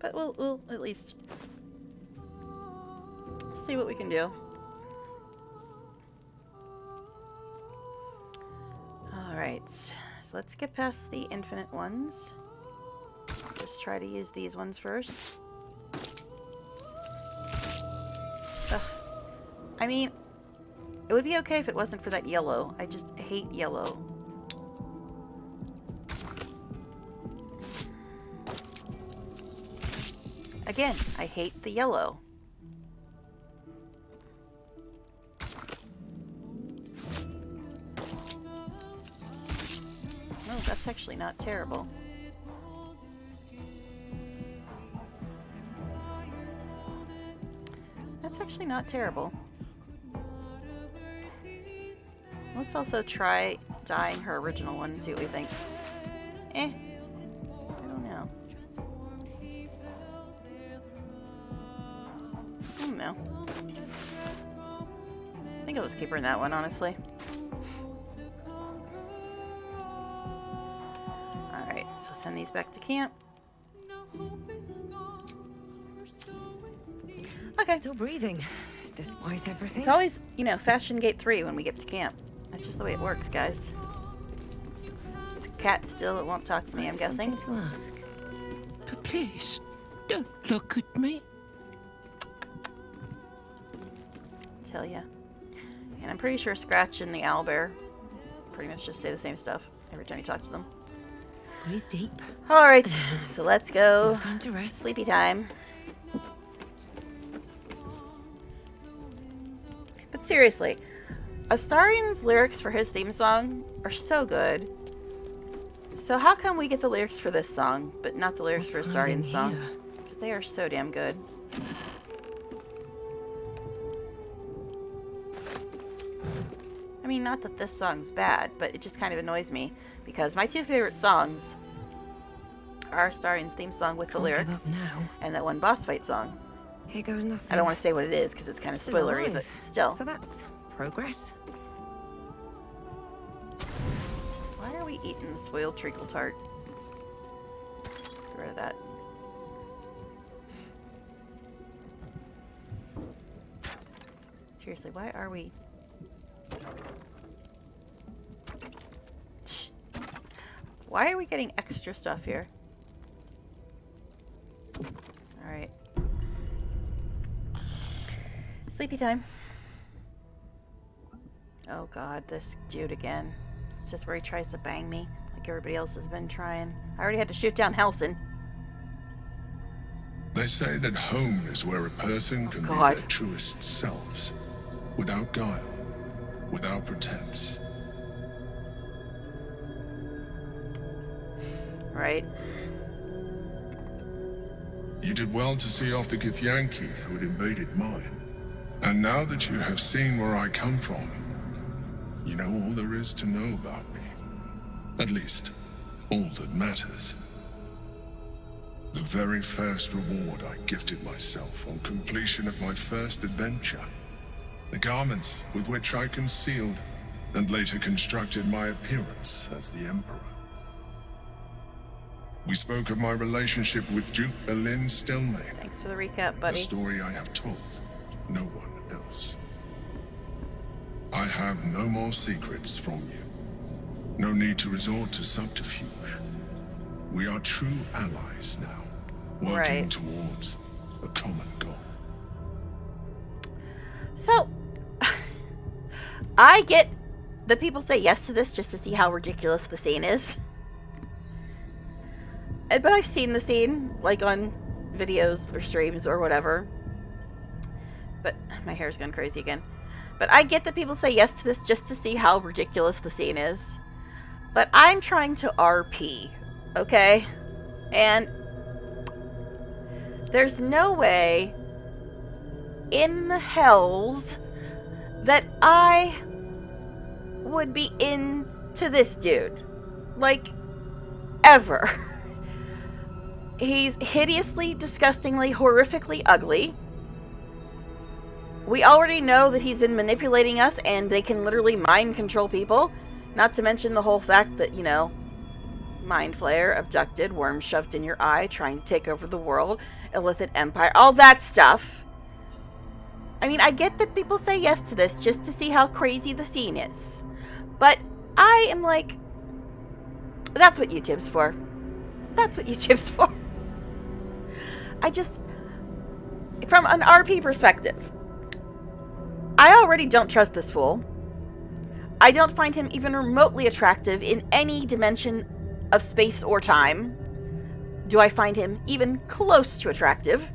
But we'll at least see what we can do. Alright, so let's get past the infinite ones. Just try to use these ones first. Ugh. I mean, it would be okay if it wasn't for that yellow. I just hate yellow. Again, I hate the yellow. No, that's actually not terrible. That's actually not terrible. Let's also try dyeing her original one and see what we think. I don't know. I don't know. I think I'll just keep her in that one, honestly. Alright, so send these back to camp. Okay. Still breathing, despite everything. It's always, you know, Fashion Gate 3 when we get to camp. That's just the way it works, guys. This cat still won't talk to me, I'm guessing. To ask. But please, don't look at me. Tell ya. And I'm pretty sure Scratch and the owlbear pretty much just say the same stuff every time you talk to them. Breathe deep. Alright, so let's go. Time to rest. Sleepy time. But seriously, Astarion's lyrics for his theme song are so good. So how come we get the lyrics for this song, but not the lyrics for Astarion's song? Because they are so damn good. I mean, not that this song's bad, but it just kind of annoys me. Because my two favorite songs are Astarion's theme song with the lyrics and that one boss fight song. Here goes nothing. I don't want to say what it is because it's kind of Still spoilery, alive. but still. So that's progress. Why are we eating the spoiled treacle tart? Get rid of that. Seriously, why are we... Why are we getting extra stuff here? Alright. Sleepy time. Oh god, this dude again. It's just where he tries to bang me, like everybody else has been trying. I already had to shoot down Helson. They say that home is where a person can be their truest selves, without guile, without pretense. Right. You did well to see off the Githyanki who had invaded mine. And now that you have seen where I come from, you know all there is to know about me. At least, all that matters. The very first reward I gifted myself on completion of my first adventure. The garments with which I concealed and later constructed my appearance as the Emperor. We spoke of my relationship with Duke Berlin Stelmane. Thanks for the recap, buddy. A story I have told no one else. I have no more secrets from you. No need to resort to subterfuge. We are true allies now, working towards a common goal. So, I get that people say yes to this just to see how ridiculous the scene is. But I've seen the scene, like on videos or streams or whatever. But my hair's gone crazy again. But I get that people say yes to this just to see how ridiculous the scene is. But I'm trying to RP, okay? And there's no way in the hells that I would be into this dude. Like, ever. He's hideously, disgustingly, horrifically ugly. We already know that he's been manipulating us and they can literally mind control people. Not to mention the whole fact that, you know, mind flayer, abducted, worm shoved in your eye, trying to take over the world, illicit empire, all that stuff. I mean, I get that people say yes to this just to see how crazy the scene is. But I am like, that's what YouTube's for. That's what YouTube's for. I just, from an RP perspective, I already don't trust this fool. I don't find him even remotely attractive in any dimension of space or time. Do I find him even close to attractive?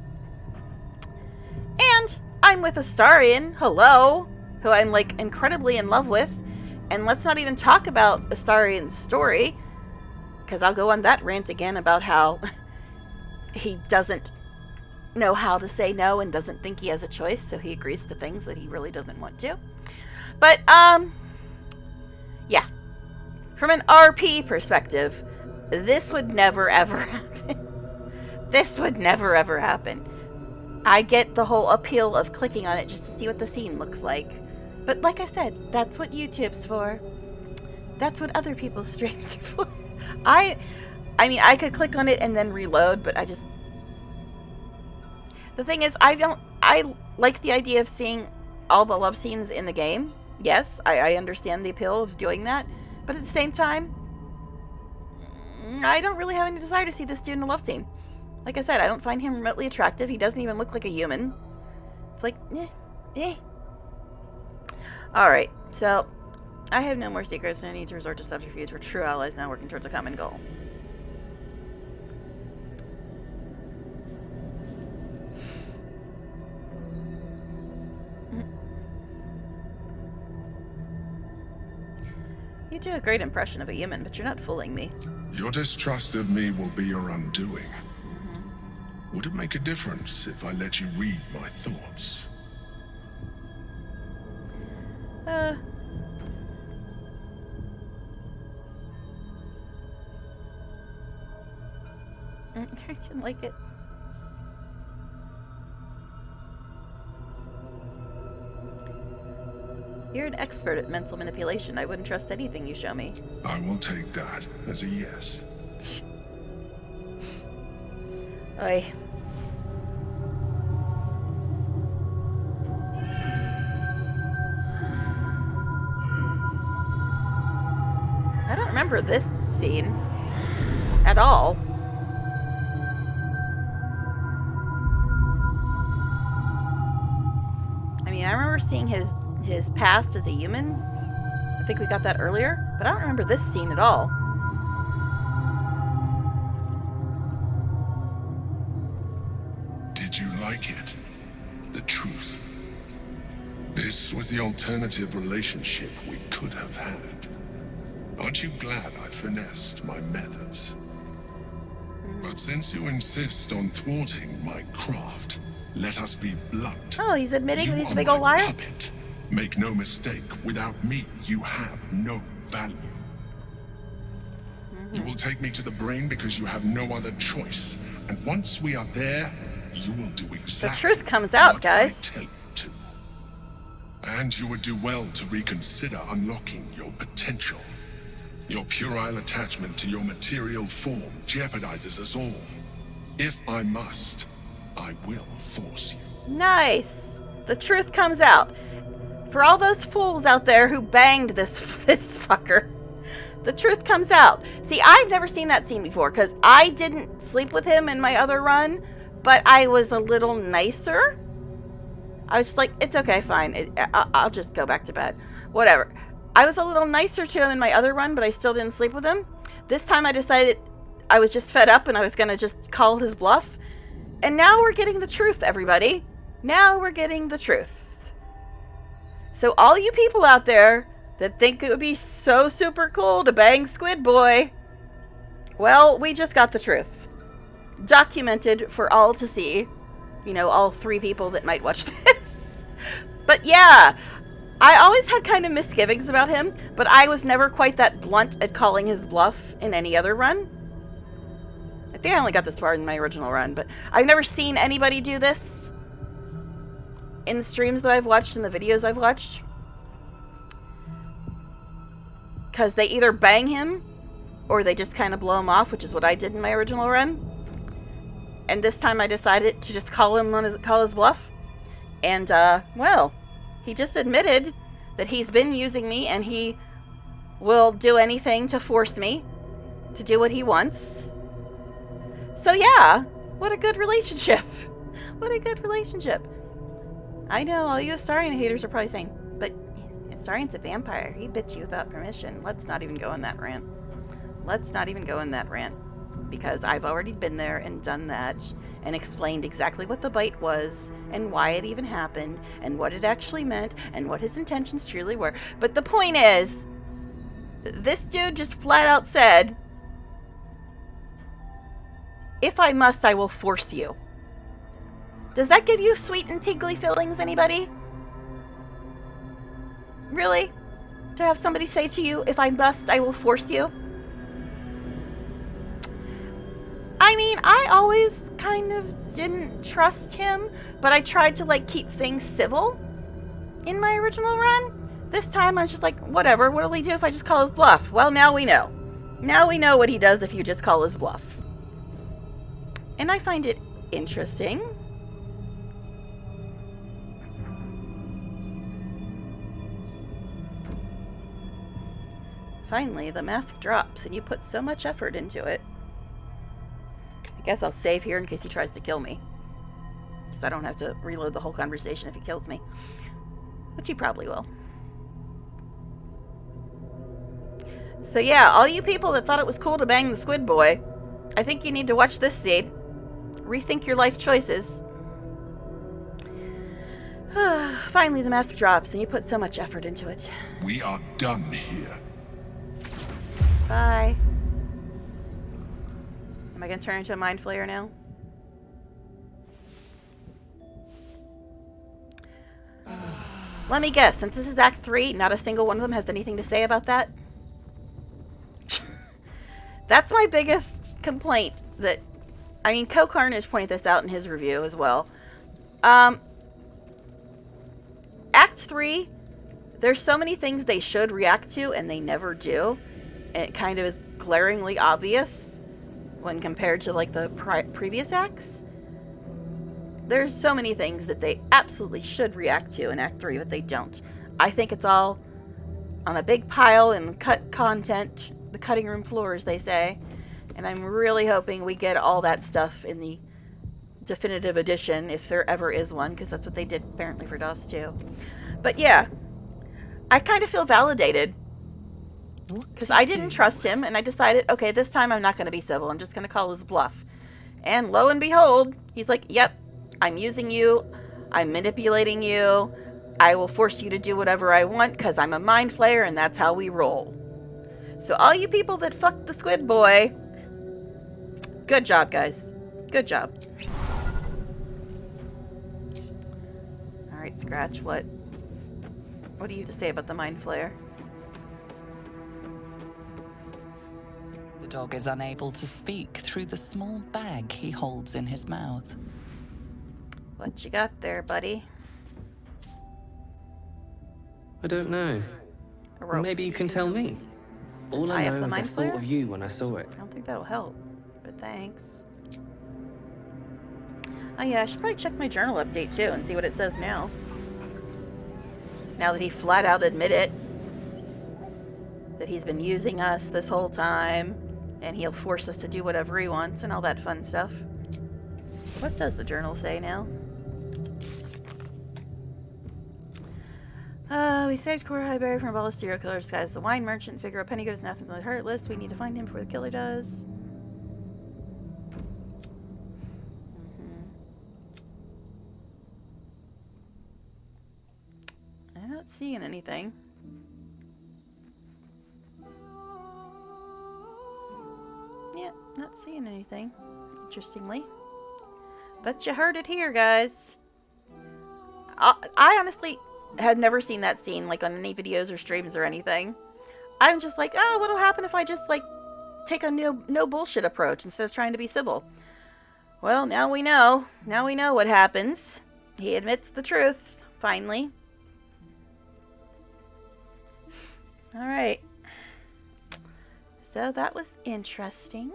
And I'm with Astarion, hello, who I'm like incredibly in love with. And let's not even talk about Astarion's story, because I'll go on that rant again about how he doesn't know how to say no and doesn't think he has a choice, so he agrees to things that he really doesn't want to. But, yeah. From an RP perspective, this would never ever happen. This would never ever happen. I get the whole appeal of clicking on it just to see what the scene looks like. But like I said, that's what YouTube's for. That's what other people's streams are for. I mean, I could click on it and then reload, but I just... The thing is, I like the idea of seeing all the love scenes in the game. Yes, I understand the appeal of doing that. But at the same time, I don't really have any desire to see this dude in a love scene. Like I said, I don't find him remotely attractive. He doesn't even look like a human. It's like, eh. Alright, so I have no more secrets, and I need to resort to subterfuge. We're true allies now working towards a common goal. You do a great impression of a human, but you're not fooling me. Your distrust of me will be your undoing. Would it make a difference if I let you read my thoughts? I didn't like it. You're an expert at mental manipulation. I wouldn't trust anything you show me. I will take that as a yes. Oi. I don't remember this scene at all. I mean, I remember seeing his past as a human. I think we got that earlier, but I don't remember this scene at all. Did you like it? The truth. This was the alternative relationship we could have had. Aren't you glad I finessed my methods? But since you insist on thwarting my craft, let us be blunt. Oh, he's admitting that he's a big my old liar? puppet. Make no mistake, without me, you have no value. You will take me to the brain because you have no other choice. And once we are there, you will do exactly the truth comes out, what guys. I tell you to. And you would do well to reconsider unlocking your potential. Your puerile attachment to your material form jeopardizes us all. If I must, I will force you. Nice. The truth comes out. For all those fools out there who banged this fucker, the truth comes out. See, I've never seen that scene before because I didn't sleep with him in my other run, but I was a little nicer. I was just like, it's okay, fine. I'll just go back to bed. Whatever. I was a little nicer to him in my other run, but I still didn't sleep with him. This time I decided I was just fed up and I was going to just call his bluff. And now we're getting the truth, everybody. Now we're getting the truth. So all you people out there that think it would be so super cool to bang Squid Boy, well, we just got the truth. Documented for all to see. You know, all 3 people that might watch this. But yeah, I always had kind of misgivings about him, but I was never quite that blunt at calling his bluff in any other run. I think I only got this far in my original run, but I've never seen anybody do this in the streams that I've watched and the videos I've watched. Because they either bang him or they just kind of blow him off, which is what I did in my original run. And this time I decided to just call his bluff. And, well, he just admitted that he's been using me and he will do anything to force me to do what he wants. So yeah, what a good relationship. What a good relationship. I know all you Astarion haters are probably saying, but Astarion's a vampire. He bit you without permission. Let's not even go in that rant. Let's not even go in that rant. Because I've already been there and done that and explained exactly what the bite was and why it even happened and what it actually meant and what his intentions truly were. But the point is, this dude just flat out said, if I must, I will force you. Does that give you sweet and tingly feelings, anybody? Really? To have somebody say to you, if I must, I will force you? I mean, I always kind of didn't trust him, but I tried to, like, keep things civil in my original run. This time I was just like, whatever, what'll he do if I just call his bluff? Well, now we know. Now we know what he does if you just call his bluff. And I find it interesting. Finally, the mask drops, and you put so much effort into it. I guess I'll save here in case he tries to kill me. So I don't have to reload the whole conversation if he kills me. Which he probably will. So yeah, all you people that thought it was cool to bang the squid boy, I think you need to watch this scene. Rethink your life choices. Finally, the mask drops, and you put so much effort into it. We are done here. Bye. Am I gonna turn into a mind flayer now? Let me guess, since this is Act 3, not a single one of them has anything to say about that? That's my biggest complaint. That, I mean, Carnage pointed this out in his review as well. Act 3, there's so many things they should react to and they never do. And it kind of is glaringly obvious when compared to like the previous acts. There's so many things that they absolutely should react to in Act 3, but they don't. I think it's all on a big pile and cut content, the cutting room floor, as they say. And I'm really hoping we get all that stuff in the definitive edition, if there ever is one, because that's what they did apparently for DOS 2. But yeah, I kind of feel validated. Because I didn't trust him, and I decided, okay, this time I'm not going to be civil. I'm just going to call his bluff. And lo and behold, he's like, yep, I'm using you. I'm manipulating you. I will force you to do whatever I want because I'm a mind flayer, and that's how we roll. So all you people that fucked the squid boy, good job, guys. Good job. Alright, Scratch, what do you have to say about the mind flayer? The dog is unable to speak through the small bag he holds in his mouth. What you got there, buddy? I don't know. Or maybe you can tell me. All I know is I thought of you when I saw it. I don't think that'll help, but thanks. Oh yeah, I should probably check my journal update too and see what it says now. Now that he flat out admitted that he's been using us this whole time, and he'll force us to do whatever he wants and all that fun stuff. What does the journal say now? We saved Cora Highberry from a ball of serial killer disguised as a wine merchant. Figure out Penny goes nothing on the hurt list. We need to find him before the killer does. I'm not seeing anything. Yeah, not seeing anything, interestingly. But you heard it here, guys. I honestly had never seen that scene, like, on any videos or streams or anything. I'm just like, oh, what'll happen if I just, like, take a no bullshit approach instead of trying to be civil? Well, now we know. Now we know what happens. He admits the truth, finally. Alright. So that was interesting,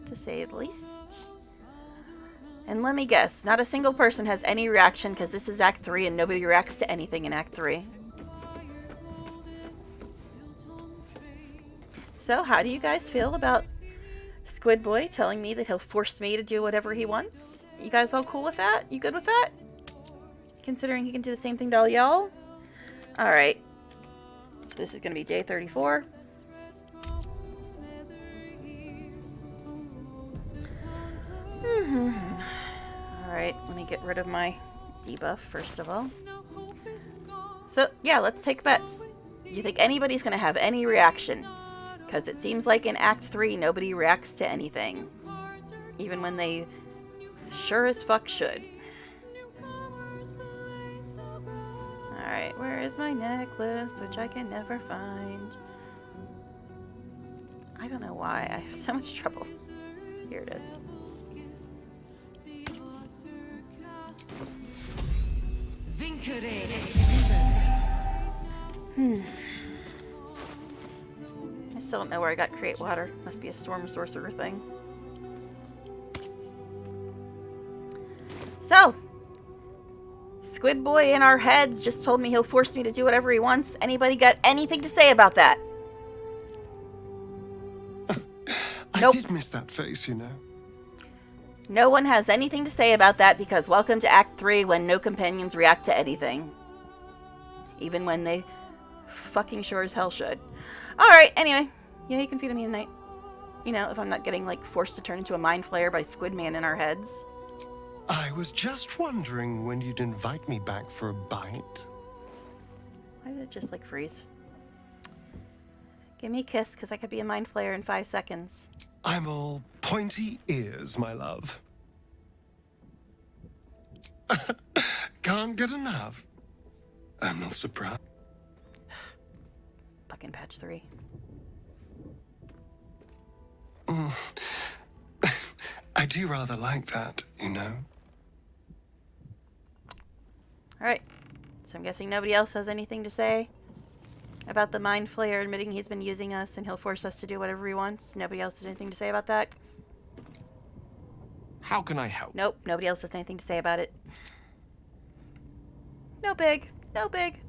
to say the least. And let me guess, not a single person has any reaction because this is Act 3 and nobody reacts to anything in Act 3. So, how do you guys feel about Squid Boy telling me that he'll force me to do whatever he wants? You guys all cool with that? You good with that? Considering he can do the same thing to all y'all? Alright. So this is going to be day 34. Alright, let me get rid of my debuff first of all. So, yeah, let's take bets. You think anybody's going to have any reaction? Because it seems like in Act 3, nobody reacts to anything. Even when they sure as fuck should. Alright, where is my necklace, which I can never find? I don't know why. I have so much trouble. Here it is. I still don't know where I got Create Water. Must be a Storm Sorcerer thing. So, Squid Boy in our heads just told me he'll force me to do whatever he wants. Anybody got anything to say about that? I did miss that face, you know. No one has anything to say about that because welcome to Act 3 when no companions react to anything. Even when they Fucking sure as hell should. Alright, anyway. Yeah, you can feed me tonight. You know, if I'm not getting, like, forced to turn into a mind flayer by Squid Man in our heads. I was just wondering when you'd invite me back for a bite. Why did it just, like, freeze? Give me a kiss, because I could be a mind flayer in 5 seconds. I'm all pointy ears, my love. Can't get enough. I'm not surprised. Fucking patch 3. I do rather like that, you know. Alright. So I'm guessing nobody else has anything to say about the Mind Flayer admitting he's been using us and he'll force us to do whatever he wants. Nobody else has anything to say about that? How can I help? Nope. Nobody else has anything to say about it. No big. No big.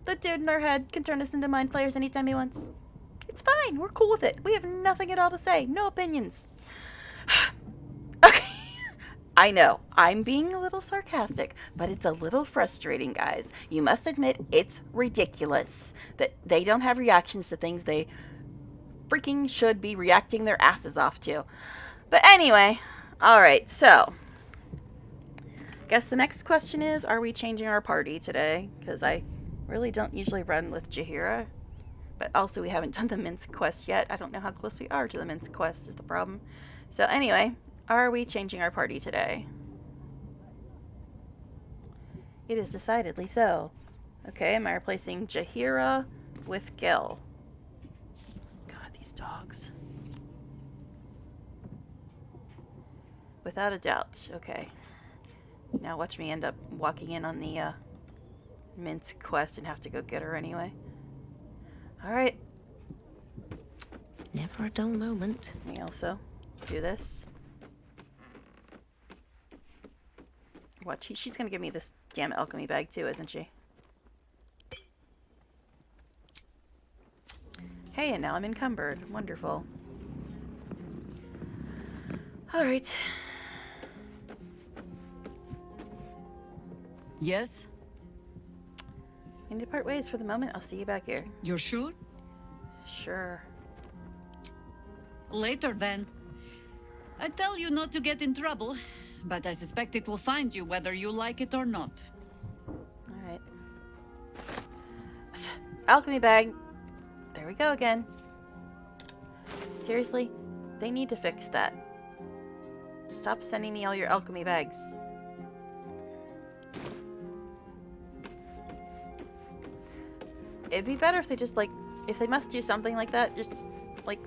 The dude in our head can turn us into Mind Flayers anytime he wants. It's fine. We're cool with it. We have nothing at all to say. No opinions. Okay. I know. I'm being a little sarcastic, but it's a little frustrating, guys. You must admit it's ridiculous that they don't have reactions to things they freaking should be reacting their asses off to. But anyway, alright, so guess the next question is, are we changing our party today? Because I really don't usually run with Jaheira. But also we haven't done the Minsk quest yet. I don't know how close we are to the Minsk quest is the problem. So anyway, are we changing our party today? It is decidedly so. Okay, am I replacing Jaheira with Gil? God, these dogs. Without a doubt. Okay. Now watch me end up walking in on the Minsk quest and have to go get her anyway. Alright. Never a dull moment. Let me also do this. Watch, she's gonna give me this damn alchemy bag too, isn't she? Hey, and now I'm encumbered. Wonderful. Alright. Yes? We need to part ways for the moment. I'll see you back here. You're sure? Sure. Later, then. I tell you not to get in trouble, but I suspect it will find you whether you like it or not. Alright. Alchemy bag. There we go again. Seriously? They need to fix that. Stop sending me all your alchemy bags. It'd be better if they just, like, if they must do something like that, just, like,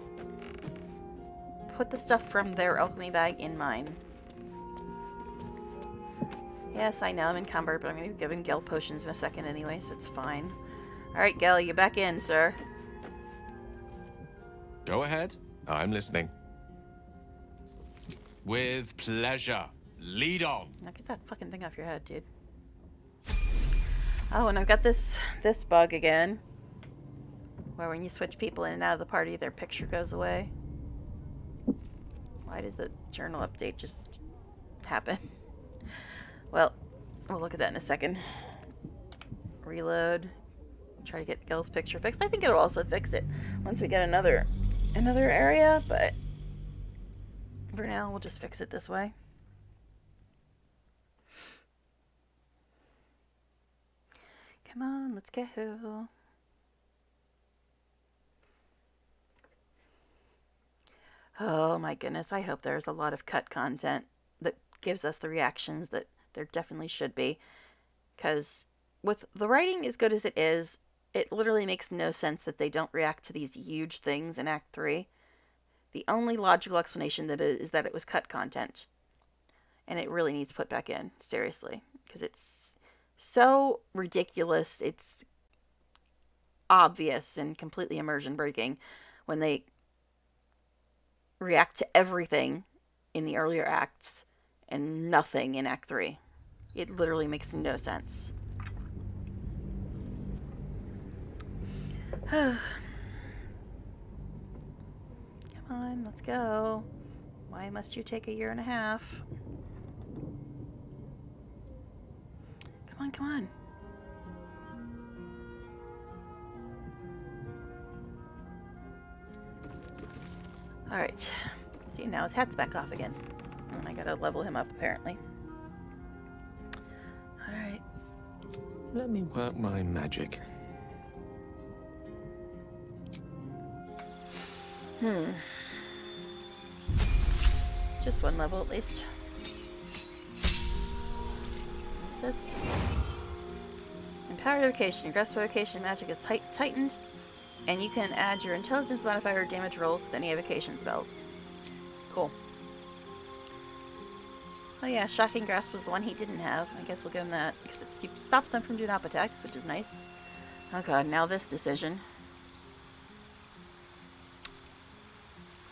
put the stuff from their alchemy bag in mine. Yes, I know I'm encumbered, but I'm going to be giving Gil potions in a second anyway, so it's fine. Alright, Gil, you back in, sir. Go ahead. I'm listening. With pleasure. Lead on. Now get that fucking thing off your head, dude. Oh, and I've got this bug again. Where when you switch people in and out of the party, their picture goes away. Why did the journal update just happen? Well, we'll look at that in a second. Reload. Try to get Gil's picture fixed. I think it'll also fix it once we get another area, but for now we'll just fix it this way. Come on, let's go. Oh my goodness, I hope there's a lot of cut content that gives us the reactions that there definitely should be. Because with the writing as good as it is, it literally makes no sense that they don't react to these huge things in Act 3. The only logical explanation that is that it was cut content. And it really needs put back in, seriously. Because it's so ridiculous, it's obvious and completely immersion breaking when they react to everything in the earlier acts and nothing in Act 3. It literally makes no sense. Come on, let's go. Why must you take 1.5 years? Come on, come on. Alright. See, now his hat's back off again. And I gotta level him up, apparently. Alright. Let me work my magic. Just one level at least. What's this? Empowered evocation. Your grasp evocation magic is tightened, and you can add your intelligence modifier or damage rolls with any evocation spells. Cool. Oh yeah, shocking grasp was the one he didn't have. I guess we'll give him that because it stops them from doing up attacks, which is nice. Oh god, now this decision.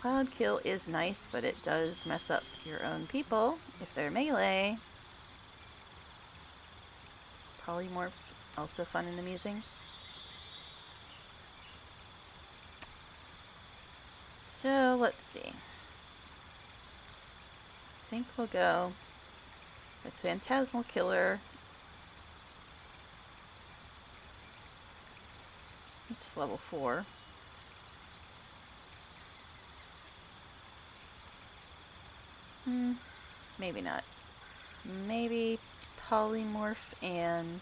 Cloud kill is nice, but it does mess up your own people if they're melee. Polymorph, also fun and amusing. So let's see. I think we'll go with Phantasmal Killer, which is level 4. Maybe not. Maybe Polymorph and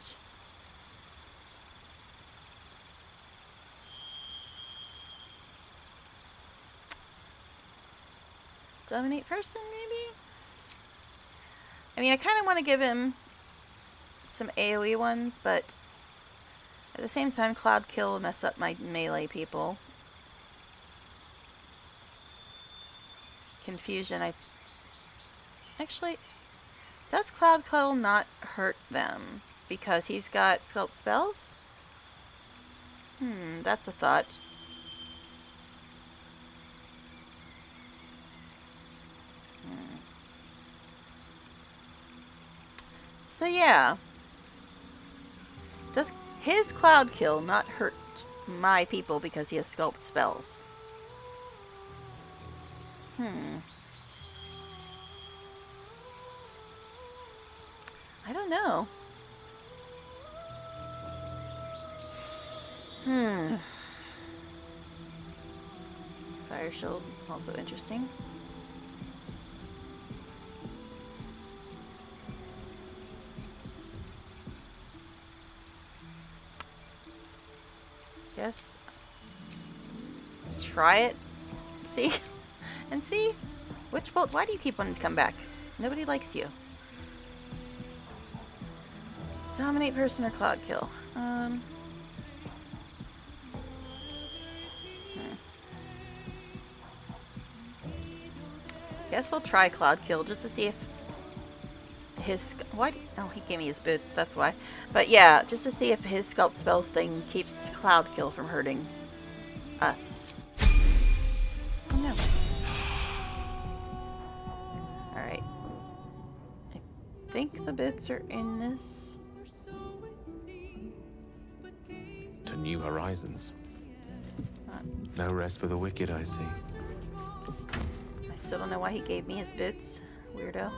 Dominate Person, maybe? I mean, I kind of want to give him some AoE ones, but at the same time, Cloud Kill will mess up my melee people. Confusion, Actually, does Cloud Kill not hurt them because he's got Sculpt spells? That's a thought. So yeah. Does his Cloud Kill not hurt my people because he has Sculpt spells? I don't know. Fire Shield, also interesting. Guess. Try it. See? And see? Which bolt? Why do you keep wanting to come back? Nobody likes you. Dominate Person or Cloud Kill? Guess we'll try Cloud Kill just to see if his... Why? Oh, he gave me his boots, that's why. But yeah, just to see if his Sculpt Spells thing keeps Cloud Kill from hurting us. Oh no. Alright. I think the boots are in this. To new horizons. No rest for the wicked, I see. I still don't know why he gave me his boots. Weirdo.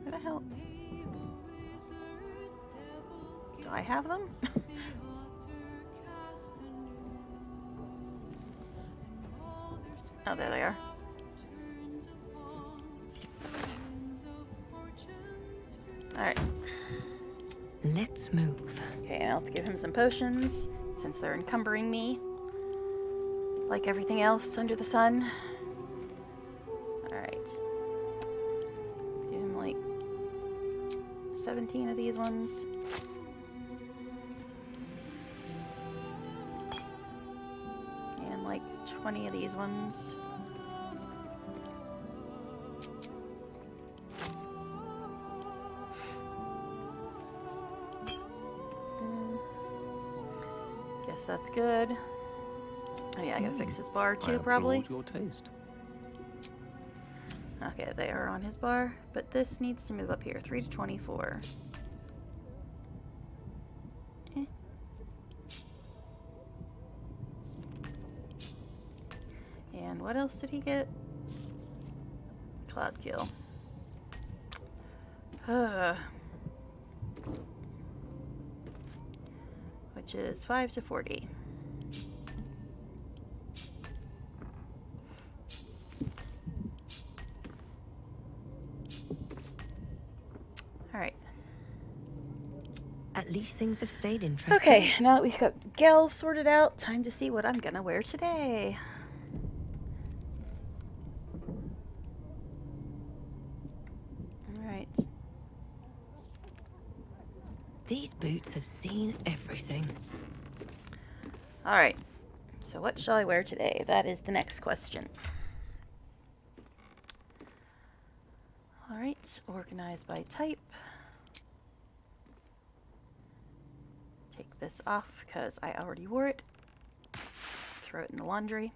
Where the hell? Do I have them? Oh, there they are. Alright. Let's move. Okay, now let's give him some potions, since they're encumbering me. Like everything else under the sun. Alright. Let's give him like 17 of these ones. And like 20 of these ones. That's good. Oh yeah, I gotta fix his bar too, probably. Your taste. Okay, they are on his bar, but this needs to move up here. 3 to 24. And what else did he get? Cloud Kill. which is 5 to 40. All right. At least things have stayed interesting. Okay, now that we've got Gel sorted out, time to see what I'm gonna wear today. Alright. These boots have seen everything. Alright. So what shall I wear today? That is the next question. Alright, organize by type. Take this off because I already wore it. Throw it in the laundry.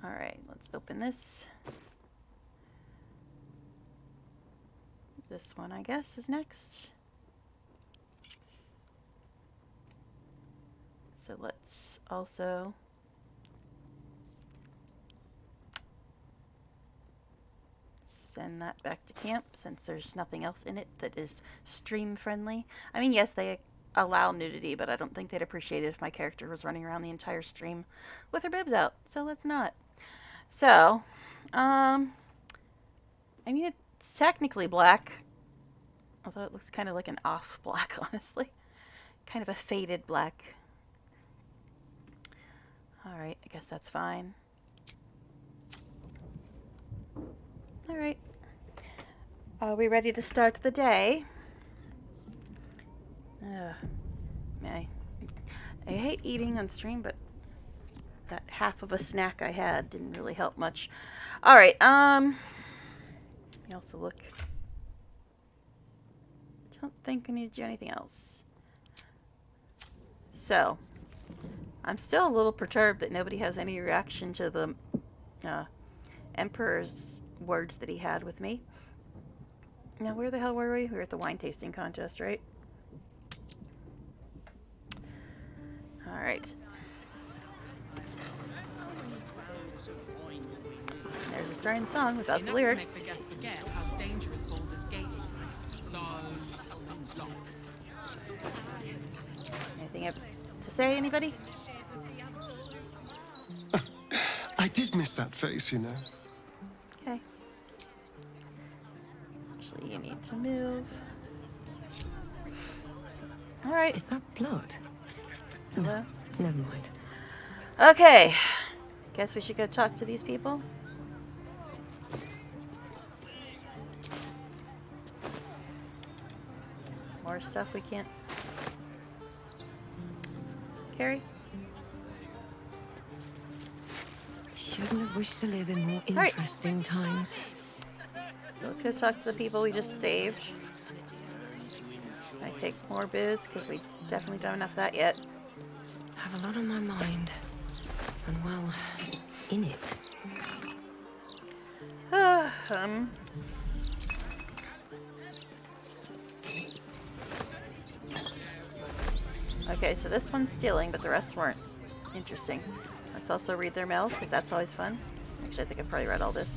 Alright, let's open this. This one, I guess, is next. So let's also send that back to camp since there's nothing else in it that is stream friendly. I mean, yes, they allow nudity, but I don't think they'd appreciate it if my character was running around the entire stream with her boobs out. So let's not. So, I mean, it's technically black, although it looks kind of like an off black, honestly. Kind of a faded black. Alright, I guess that's fine. Alright. Are we ready to start the day? I hate eating on stream, but that half of a snack I had didn't really help much. Alright, let me also look. Don't think I need to do anything else. So, I'm still a little perturbed that nobody has any reaction to the Emperor's words that he had with me. Now, where the hell were we? We were at the wine tasting contest, right? Alright. There's a starting song without the lyrics. To make the guests forget how dangerous Baldur's Gate is. So, lots. Anything to say, anybody? I did miss that face, you know. Okay. Actually, you need to move. Alright. Is that blood? Hello? Never mind. Okay. Guess we should go talk to these people. More stuff we can't carry. Shouldn't have wished to live in more interesting times. So let's go talk to the people we just saved. I take more booze because we definitely don't have enough of that yet. Have a lot on my mind. And well, in it. Okay, so this one's stealing, but the rest weren't. Interesting. Let's also read their mail, because that's always fun. Actually, I think I've probably read all this.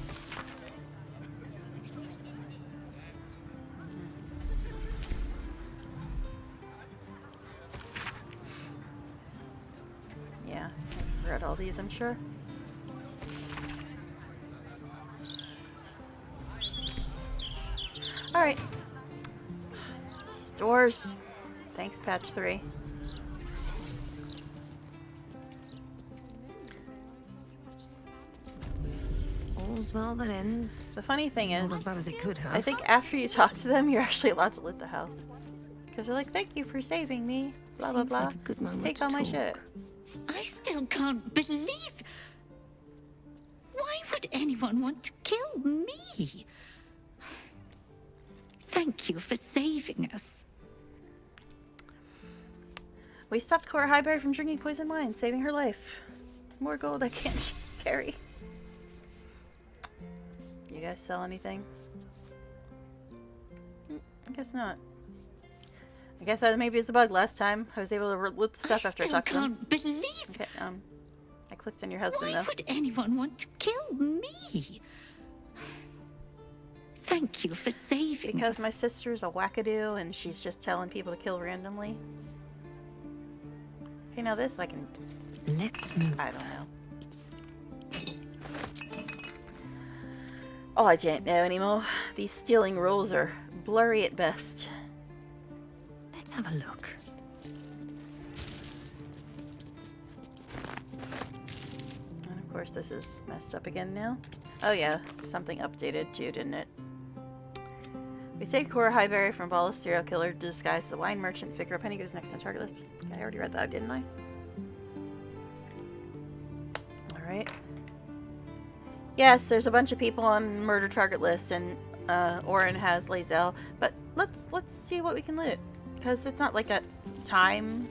Yeah, I've read all these, I'm sure. Alright. These doors. Thanks, patch 3. All's well that ends. The funny thing is, as bad as it could have. I think after you talk to them, you're actually allowed to loot the house. Because they're like, thank you for saving me. Blah, blah, blah. Like a good moment Take to all my talk. shit. I still can't believe... Why would anyone want to kill me? Thank you for saving us. We stopped Cora Highberry from drinking poison wine, saving her life. More gold I can't carry. You guys sell anything? I guess not. I guess that maybe it's a bug last time. I was able to loot the stuff after I talked to them. Can't believe... Okay, I clicked on your husband, Why though. would anyone want to kill me? Thank you for saving Because us. my sister's a wackadoo and she's just telling people to kill randomly. Okay, now this I can... Let's move. I don't know. Oh, I don't know anymore. These stealing rules are blurry at best. Let's have a look. And of course this is messed up again now. Oh yeah, something updated too, didn't it? We saved Cora Highberry from Ball's serial killer to disguise the wine merchant. Figure a penny goes next on target list. Yeah, I already read that, didn't I? Alright. Yes, there's a bunch of people on murder target list, and Orin has Lae'zel, but let's see what we can loot, because it's not like a time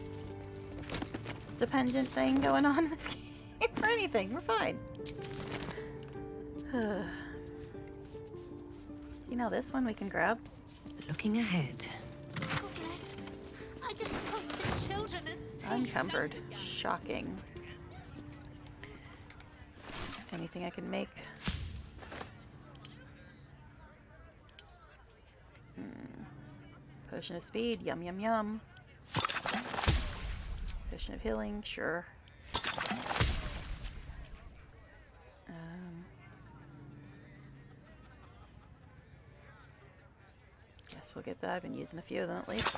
dependent thing going on in this game or anything. We're fine. You know this one we can grab? Looking ahead. Goodness, I just hope the children are safe. Unencumbered. Shocking. Anything I can make? Potion of speed. Yum, yum, yum. Potion of healing. Sure. Guess we'll get that. I've been using a few of them at least.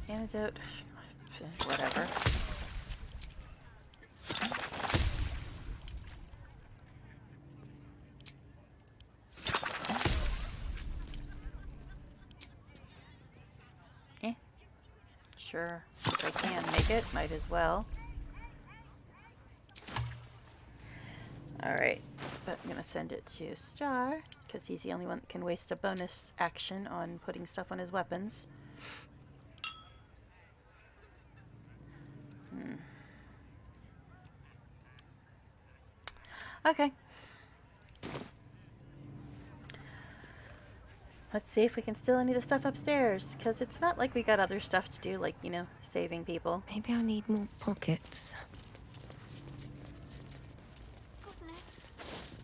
Antidote. Whatever. Sure, if I can make it, might as well. Alright, but I'm gonna send it to Star, because he's the only one that can waste a bonus action on putting stuff on his weapons. Okay. Let's see if we can steal any of the stuff upstairs, because it's not like we got other stuff to do, like, you know, saving people. Maybe I need more pockets. Goodness,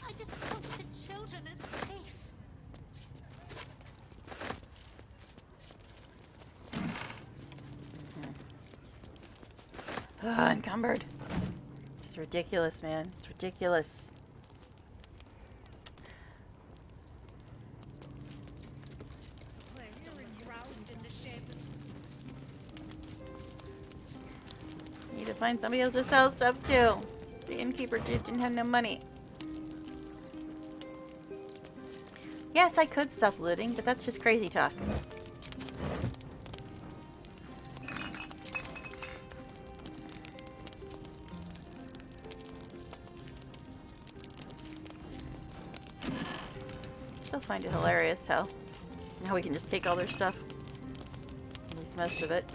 I just hope the children are safe. Ah, encumbered. It's ridiculous, man. It's ridiculous. Need to find somebody else to sell stuff to. The innkeeper didn't have no money. Yes, I could stop looting, but that's just crazy talk. Still find it hilarious how now we can just take all their stuff. At least most of it.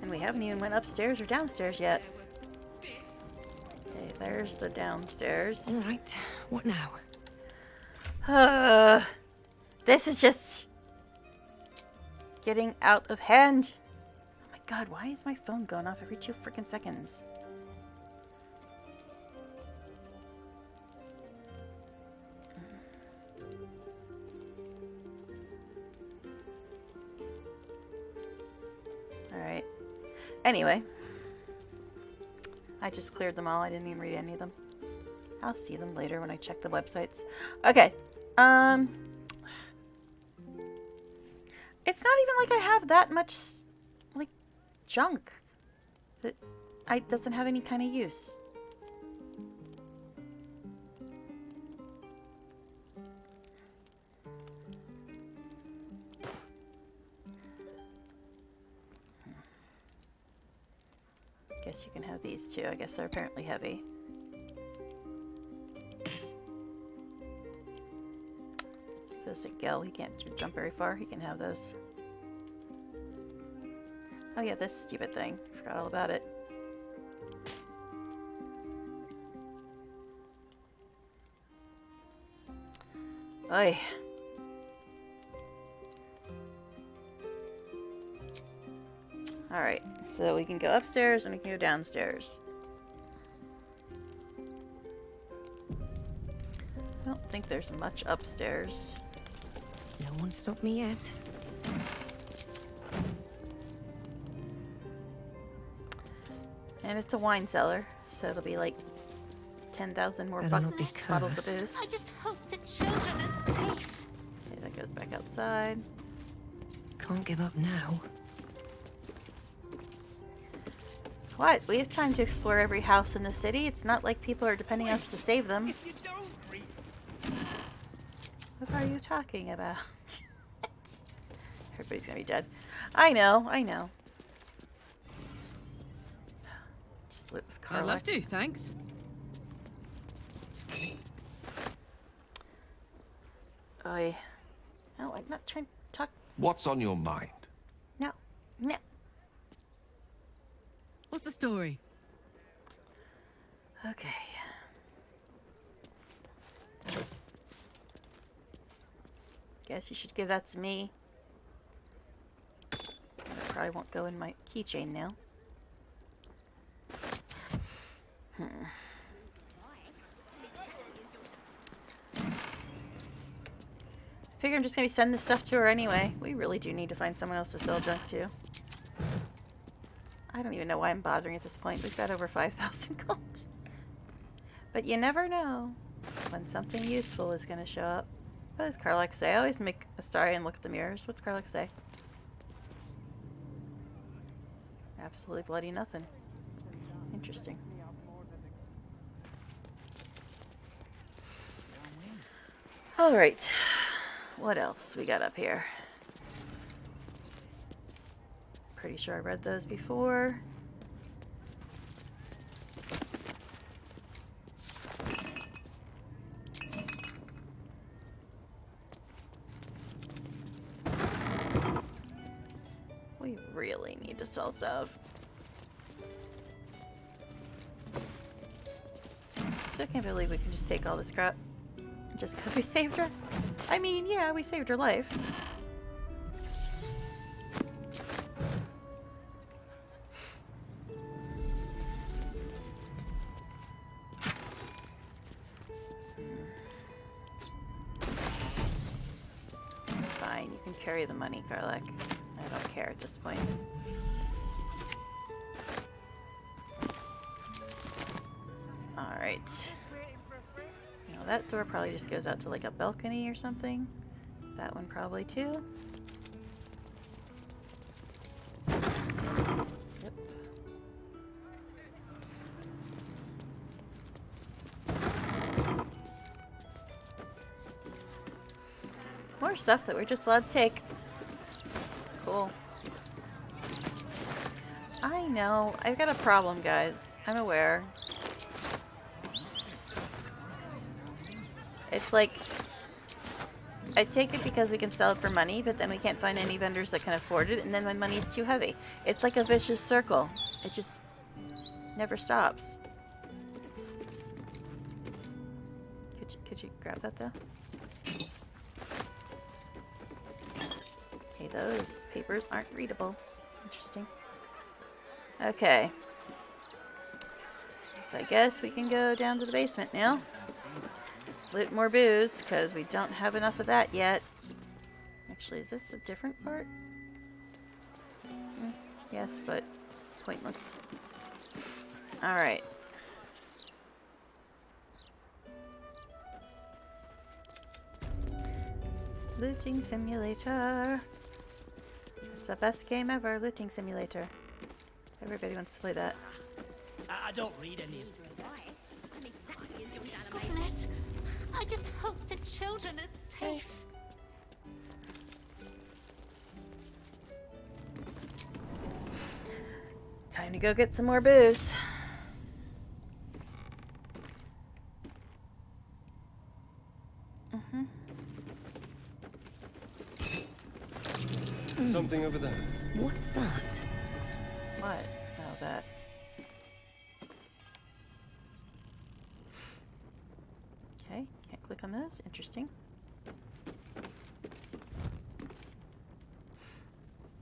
And we haven't even went upstairs or downstairs yet. Okay, there's the downstairs. All right, what now? This is just getting out of hand. Oh my god, why is my phone going off every 2 freaking seconds? Alright. Anyway. I just cleared them all. I didn't even read any of them. I'll see them later when I check the websites. Okay. It's not even like I have that much, like, junk that doesn't have any kind of use. Guess you can have these too. I guess they're apparently heavy. There's a Gel. He can't jump very far. He can have those. Oh yeah, this stupid thing. Forgot all about it. Oy. Alright, so we can go upstairs and we can go downstairs. don't think there's much upstairs. No one stopped me yet. And it's a wine cellar, so it'll be like 10,000 more bottles of booze. I just hope the children are safe. Okay, that goes back outside. Can't give up now. What? We have time to explore every house in the city. It's not like people are depending on us to save them. What are you talking about? Everybody's gonna be dead. I know, I know. Just loot with Carla. I'd love to, thanks. Oi. No, I'm not trying to talk. What's on your mind? No. No. What's the story? Okay. Guess you should give that to me. That probably won't go in my keychain now. Figure I'm just gonna be sending this stuff to her anyway. We really do need to find someone else to sell junk to. I don't even know why I'm bothering at this point. We've got over 5,000 gold. But you never know when something useful is gonna show up. What does Karlach say? I always make Astarion look at the mirrors. What's Karlach say? Absolutely bloody nothing. Interesting. Alright. What else we got up here? Pretty sure I read those before. We really need to sell stuff. Still can't believe we can just take all this crap just because we saved her. I mean, yeah, we saved her life. Fine, you can carry the money, Karlach. I don't care at this point. Alright. You know, that door probably just goes out to like a balcony or something. That one probably too. Yep. More stuff that we're just allowed to take. Cool. I know. I've got a problem, guys. I'm aware. It's like, I take it because we can sell it for money, but then we can't find any vendors that can afford it, and then my money's too heavy. It's like a vicious circle. It just never stops. Could you grab that though? Okay, those papers aren't readable. Interesting. Okay. So I guess we can go down to the basement now. Loot more booze, because we don't have enough of that yet. Actually, is this a different part? Yes, but pointless. Alright. Looting simulator. It's the best game ever, looting simulator. Everybody wants to play that. I don't read any of this. Goodness, I just hope the children are safe. Time to go get some more booze. Something over there. What's that? What? Oh, that. Okay, can't click on those. Interesting.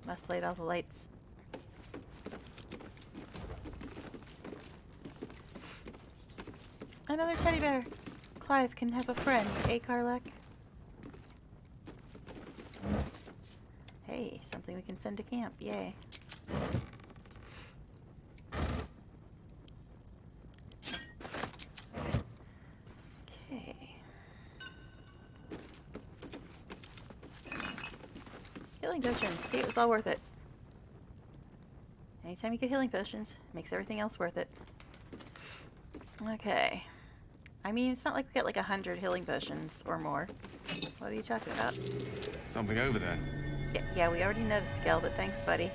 Must light all the lights. Another teddy bear. Clive can have a friend, eh, Karlak? Hey, something we can send to camp. Yay. Okay. Healing potions. See, it was all worth it. Anytime you get healing potions, it makes everything else worth it. Okay. I mean, it's not like we get like 100 healing potions or more. What are you talking about? Something over there. Yeah, we already noticed, Gel, but thanks, buddy.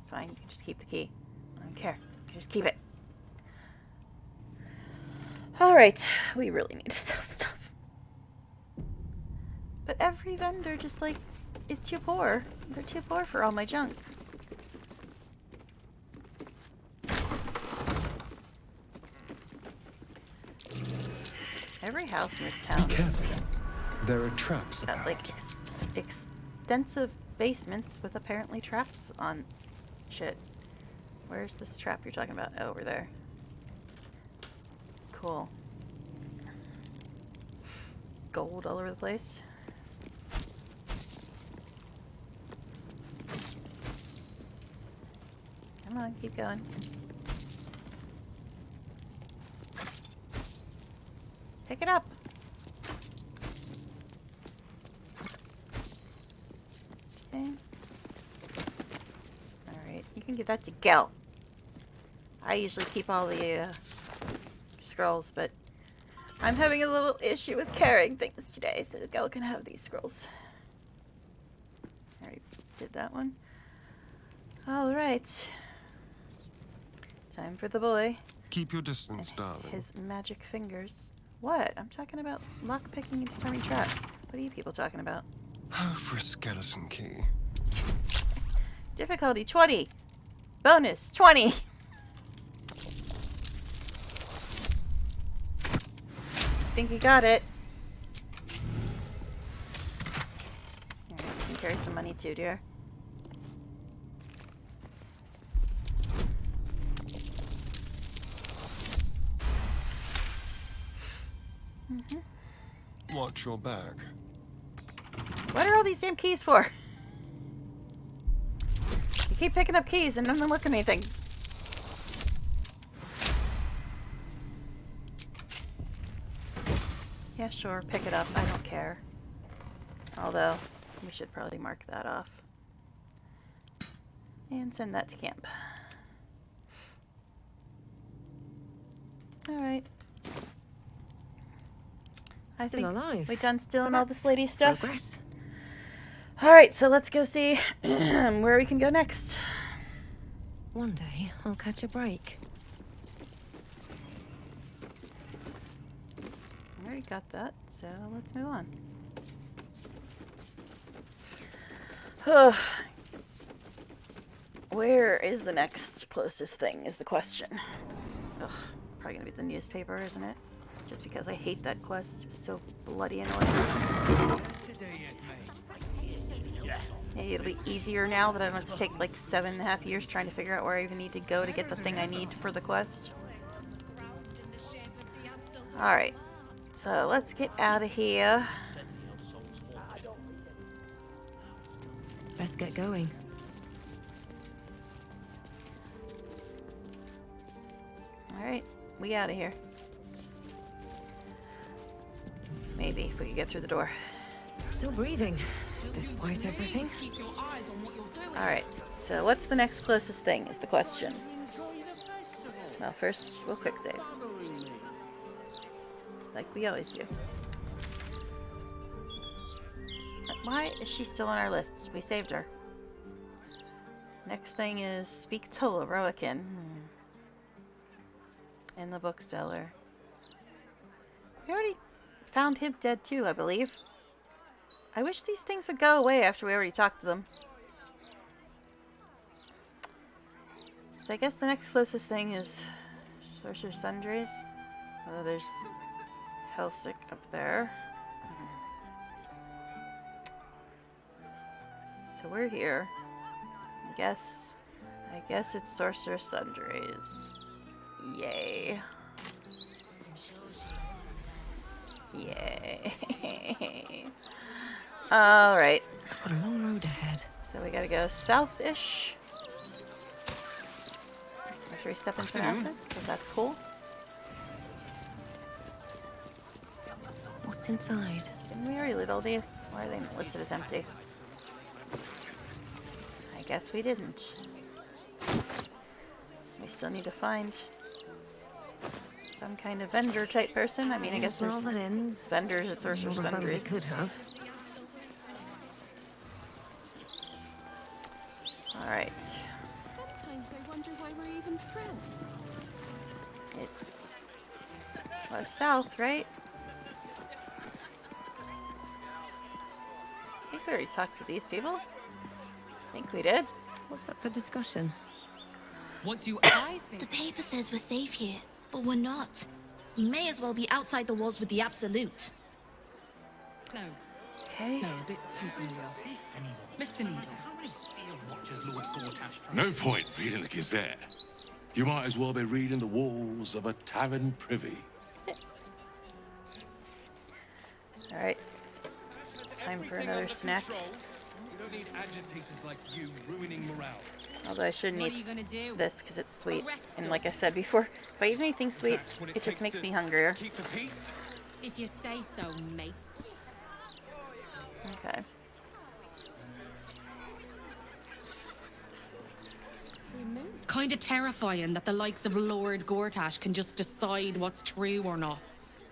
It's fine, you can just keep the key. I don't care. Just keep it. Alright, we really need to sell stuff. But every vendor just, like, is too poor. They're too poor for all my junk. Every house in this town. Be careful. There are traps Got, about. like, extensive basements with apparently traps on shit. Where's this trap you're talking about? Oh, over there. Cool. Gold all over the place. Come on, keep going. Pick it up. Okay. Alright, you can give that to Gel. I usually keep all the scrolls, but I'm having a little issue with carrying things today, so Gel can have these scrolls. Alright, did that one. Alright. Time for the boy. Keep your distance, darling. His magic fingers. What? I'm talking about lockpicking and disarming traps. What are you people talking about? Oh, for a skeleton key. Difficulty 20. Bonus 20. Think you got it. Alright, you can carry some money too, dear. Watch your back. What are all these damn keys for? You keep picking up keys and none of them look at anything. Yeah, sure, pick it up. I don't care. Although, we should probably mark that off. And send that to camp. Alright. I Still think alive. we done stealing So all this lady stuff. progress. Alright, so let's go see where we can go next. One day, I'll catch a break. I already got that, so let's move on. Where is the next closest thing is the question. Ugh, probably gonna be the newspaper, isn't it? Just because I hate that quest. It's so bloody annoying. Maybe it'll be easier now that I don't have to take like 7.5 years trying to figure out where I even need to go to get the thing I need for the quest. Alright, so let's get out of here. Let's get going. Alright, we out of here. Maybe, if we could get through the door. Still breathing, despite everything. Alright, so what's the next closest thing is the question. Well, first, we'll quick save. Like we always do. Why is she still on our list? We saved her. Next thing is speak to Loroakin. In the bookseller. We already found him dead too, I believe. I wish these things would go away after we already talked to them. So I guess the next closest thing is Sorcerer Sundries. Although there's Helsik up there. So we're here. I guess it's Sorceress Sundries. Yay. Yay. Alright. What a long road ahead. So we gotta go south-ish. Should we step into an acid? Because that's cool. What's inside? Didn't we already loot all these? Why are they listed as empty? I guess we didn't. We still need to find some kind of vendor type person. I mean, I guess there's vendors at Sorcerer's Sundries. Could have. Alright. Sometimes I wonder why we're even friends. It's south, right? I think we already talked to these people. I think we did. What's up for discussion? What do I think? The paper says we're safe here, but we're not. We may as well be outside the walls with the Absolute. No. Okay. No, a bit too familiar. Mr. Needle. No point reading the Gazette. You might as well be reading the walls of a tavern privy. Alright. Time for another snack. You don't need agitators like you ruining morale. Although I shouldn't What are you eat gonna do? this because it's sweet. Arrest And like I us. said before, if I eat anything sweet, it just makes me hungrier. Keep the peace. If you say so, mate. Okay. Kinda terrifying that the likes of Lord Gortash can just decide what's true or not.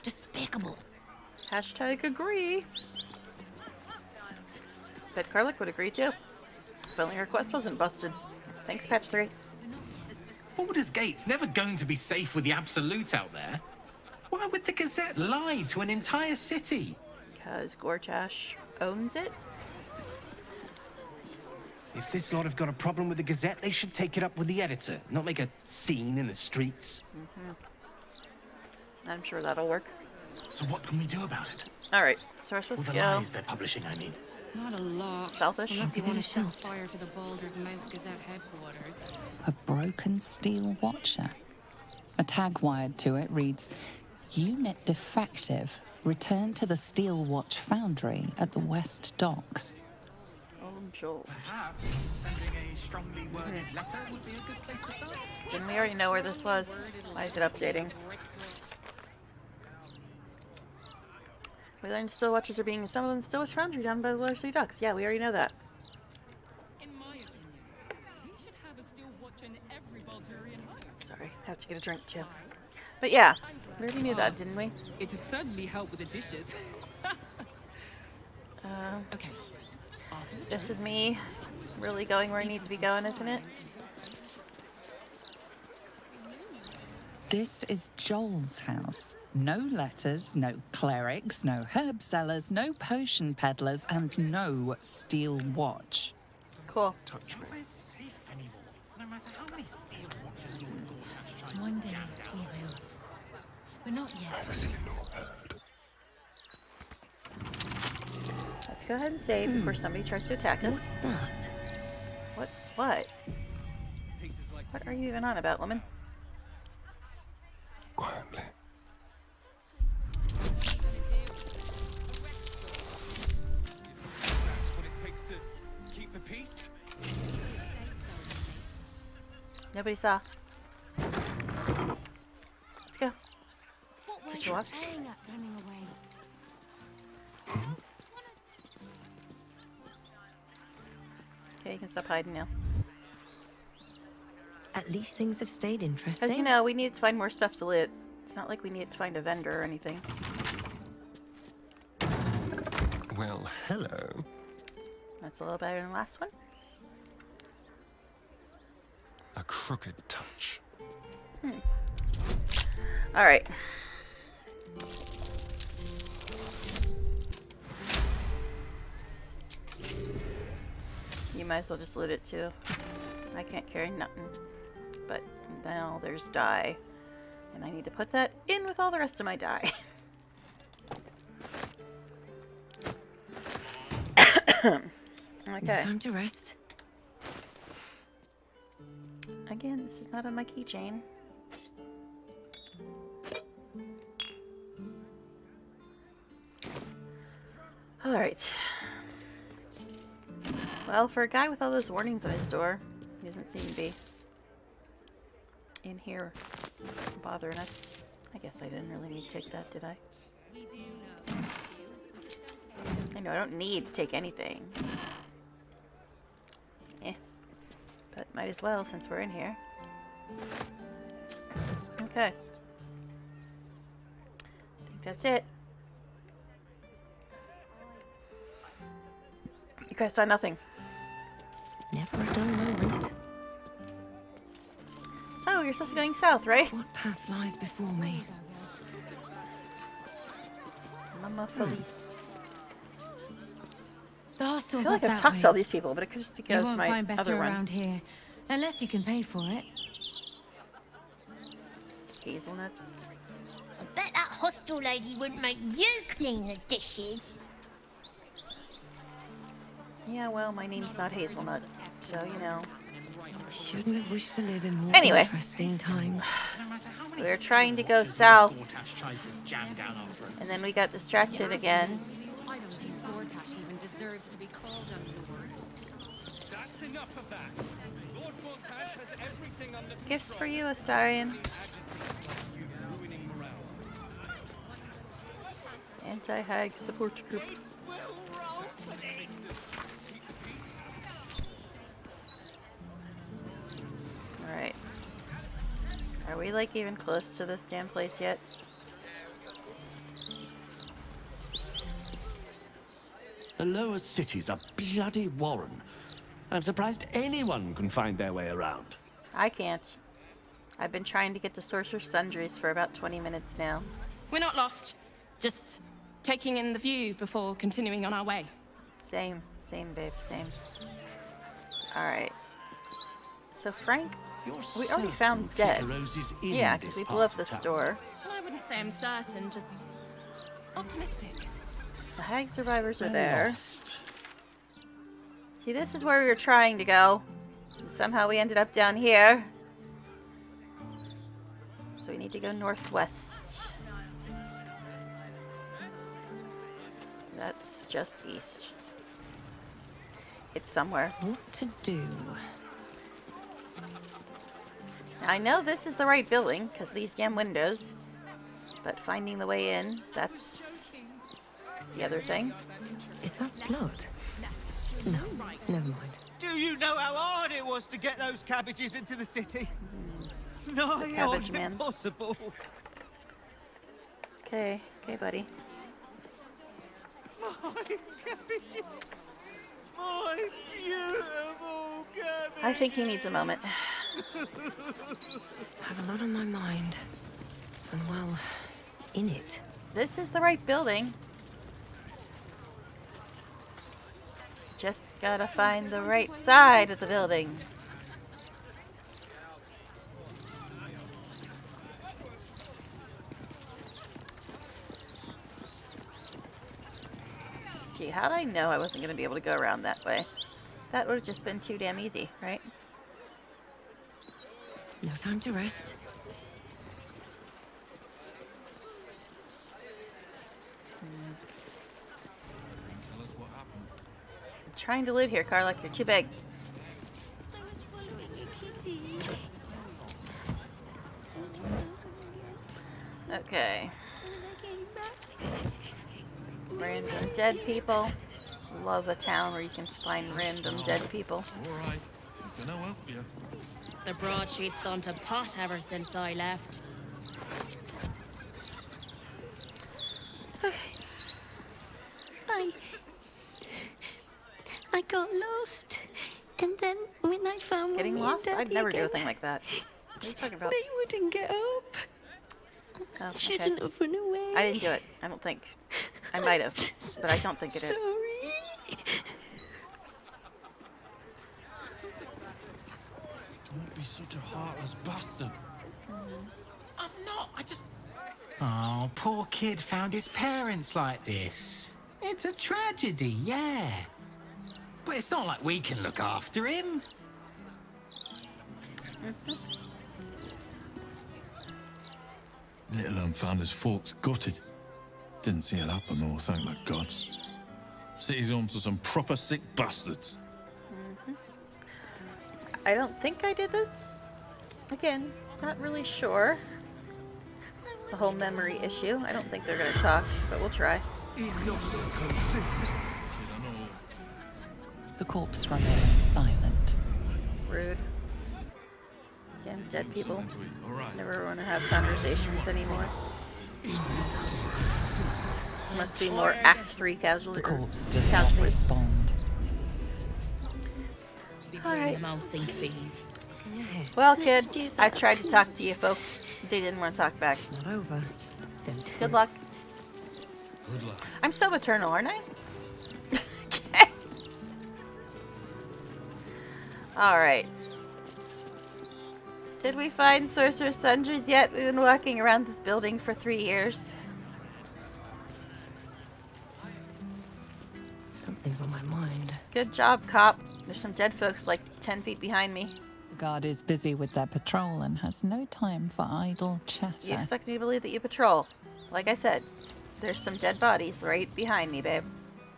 Despicable. Hashtag agree. Bet Carlick would agree too. If only her quest wasn't busted. Thanks, patch 3. Baldur's Gate's never going to be safe with the Absolute out there. Why would the Gazette lie to an entire city? Because Gortash owns it. If this lot have got a problem with the Gazette, they should take it up with the editor, not make a scene in the streets. I'm sure that'll work. So what can we do about it? Alright, so we're supposed All to the go lies they're publishing, I mean. Not a lot. Selfish. Unless you want to set fire to the Baldur's Mount Gazette headquarters. A broken steel watcher. A tag wired to it reads, Unit defective. Return to the Steel Watch Foundry at the West Docks. Oh, Joel. Perhaps sending a strongly worded letter would be a good place to start. Didn't we already know where this was? Why is it updating? We learned still watchers are being assembled in Stillwatch Foundry down by the Lower Sea Docks. Yeah, we already know that. In my opinion, we should have a steel watch in every Baldurian hut. Sorry, I have to get a drink too. But yeah, we already knew that, didn't we? It would certainly help with the dishes. Okay. This is me really going where I need to be going, isn't it? This is Joel's house. No letters, no clerics, no herb sellers, no potion peddlers, and no steel watch. Cool. Touch me. Nowhere's safe anymore. No matter how many steel watchers Lord Gortash tries to One day, drag we down. will. But not yet. Never seen nor heard. Let's go ahead and save before somebody tries to attack us. What's that? What? What are you even on about, woman? Quietly. That's what it takes to keep the peace. Nobody saw. Let's go. What were Did you you watch? playing at running away? Okay, you can stop hiding now. At least things have stayed Because, interesting. you know, we needed to find more stuff to loot. It's not like we needed to find a vendor or anything. Well, hello. That's a little better than the last one. A crooked touch. Alright. You might as well just loot it too. I can't carry nothing. But now there's dye. And I need to put that in with all the rest of my dye. Okay. Time to rest. Again, this is not on my keychain. Alright. Well, for a guy with all those warnings on his door, he doesn't seem to be in here bothering us. I guess I didn't really need to take that, did I? I know, I don't need to take anything. But might as well since we're in here. Okay. I think that's it. You guys saw nothing. Never a dull moment. So, you're supposed to be going south, right? What path lies before me? Mama Felice. The I hostel's feel like up I've that talked way. to all these people, but it could just You go won't my find better other one. around here, unless you can pay for it. Hazelnut. I bet that hostel lady wouldn't make you clean the dishes. Yeah, well, my name's not Hazelnut, so you know. Shouldn't have wished to live in more Anyway. interesting times. We're trying to go south, Gortash tries to jam down after him. and then we got distracted again. I don't think Gortash even deserves to be called a lord. That's enough of that. Lord Gortash has everything under Gifts for you, Astarion. ruining morale. Anti-hag support group. Alright. Are we like even close to this damn place yet? The lower city's a bloody warren. I'm surprised anyone can find their way around. I can't. I've been trying to get to Sorcerer's Sundries for about 20 minutes now. We're not lost. Just taking in the view before continuing on our way. Same, babe, same. Alright. So Frank, we already found dead. Yeah, because we blew up the store. Well, I wouldn't say I'm certain, just optimistic. The hag survivors are there. See, this is where we were trying to go. And somehow we ended up down here. So we need to go northwest. That's just east. It's somewhere. What to do? I know this is the right building, because of these damn windows. But finding the way in, that's the other thing. Is that blood? No, never mind. Do you know how hard it was to get those cabbages into the city? No, The cabbage man. impossible. Okay, buddy. My cabbages. My beautiful cabbages. I think he needs a moment. I have a lot on my mind. And well, in it. This is the right building. Just gotta find the right side of the building. Gee, how'd I know I wasn't gonna be able to go around that way? That would have just been too damn easy, right? No time to rest. Tell us what happened. I'm trying to loot here, Carla. You're too big. Okay. Random dead people. Love a town where you can find random dead people. All right, I'm gonna help you. The broadsheet's gone to pot ever since I left. I got lost, and then when I found Getting Mommy and lost? I'd Daddy never do a again, thing like that. What are you talking about? They wouldn't get up. Oh, I shouldn't have run away. I didn't do it. I don't think. I might have, but I don't think it is. Sorry. Don't be such a heartless bastard. I'm not. I just. Oh, poor kid found his parents like this. It's a tragedy, yeah. But it's not like we can look after him. Little un found his forks gutted. Didn't see it happen, or thank the gods. City's home to some proper sick bastards. I don't think I did this. Again, not really sure. The whole memory issue. I don't think they're gonna talk, but we'll try. The corpse remains silent. Rude. Damn dead people. Never want to have conversations anymore. Must be more Act 3 casualty. The corpse does not respond. Alright. Announcing fees. Well, kid, I tried to talk to you folks. They didn't want to talk back. Not over. Good luck. Good luck. I'm so eternal, aren't I? Alright. Did we find Sorcerer Sundries yet? We've been walking around this building for 3 years. Something's on my mind. Good job, cop. There's some dead folks like 10 feet behind me. The guard is busy with their patrol and has no time for idle chatter. You expect me to believe that you patrol. Like I said, there's some dead bodies right behind me, babe.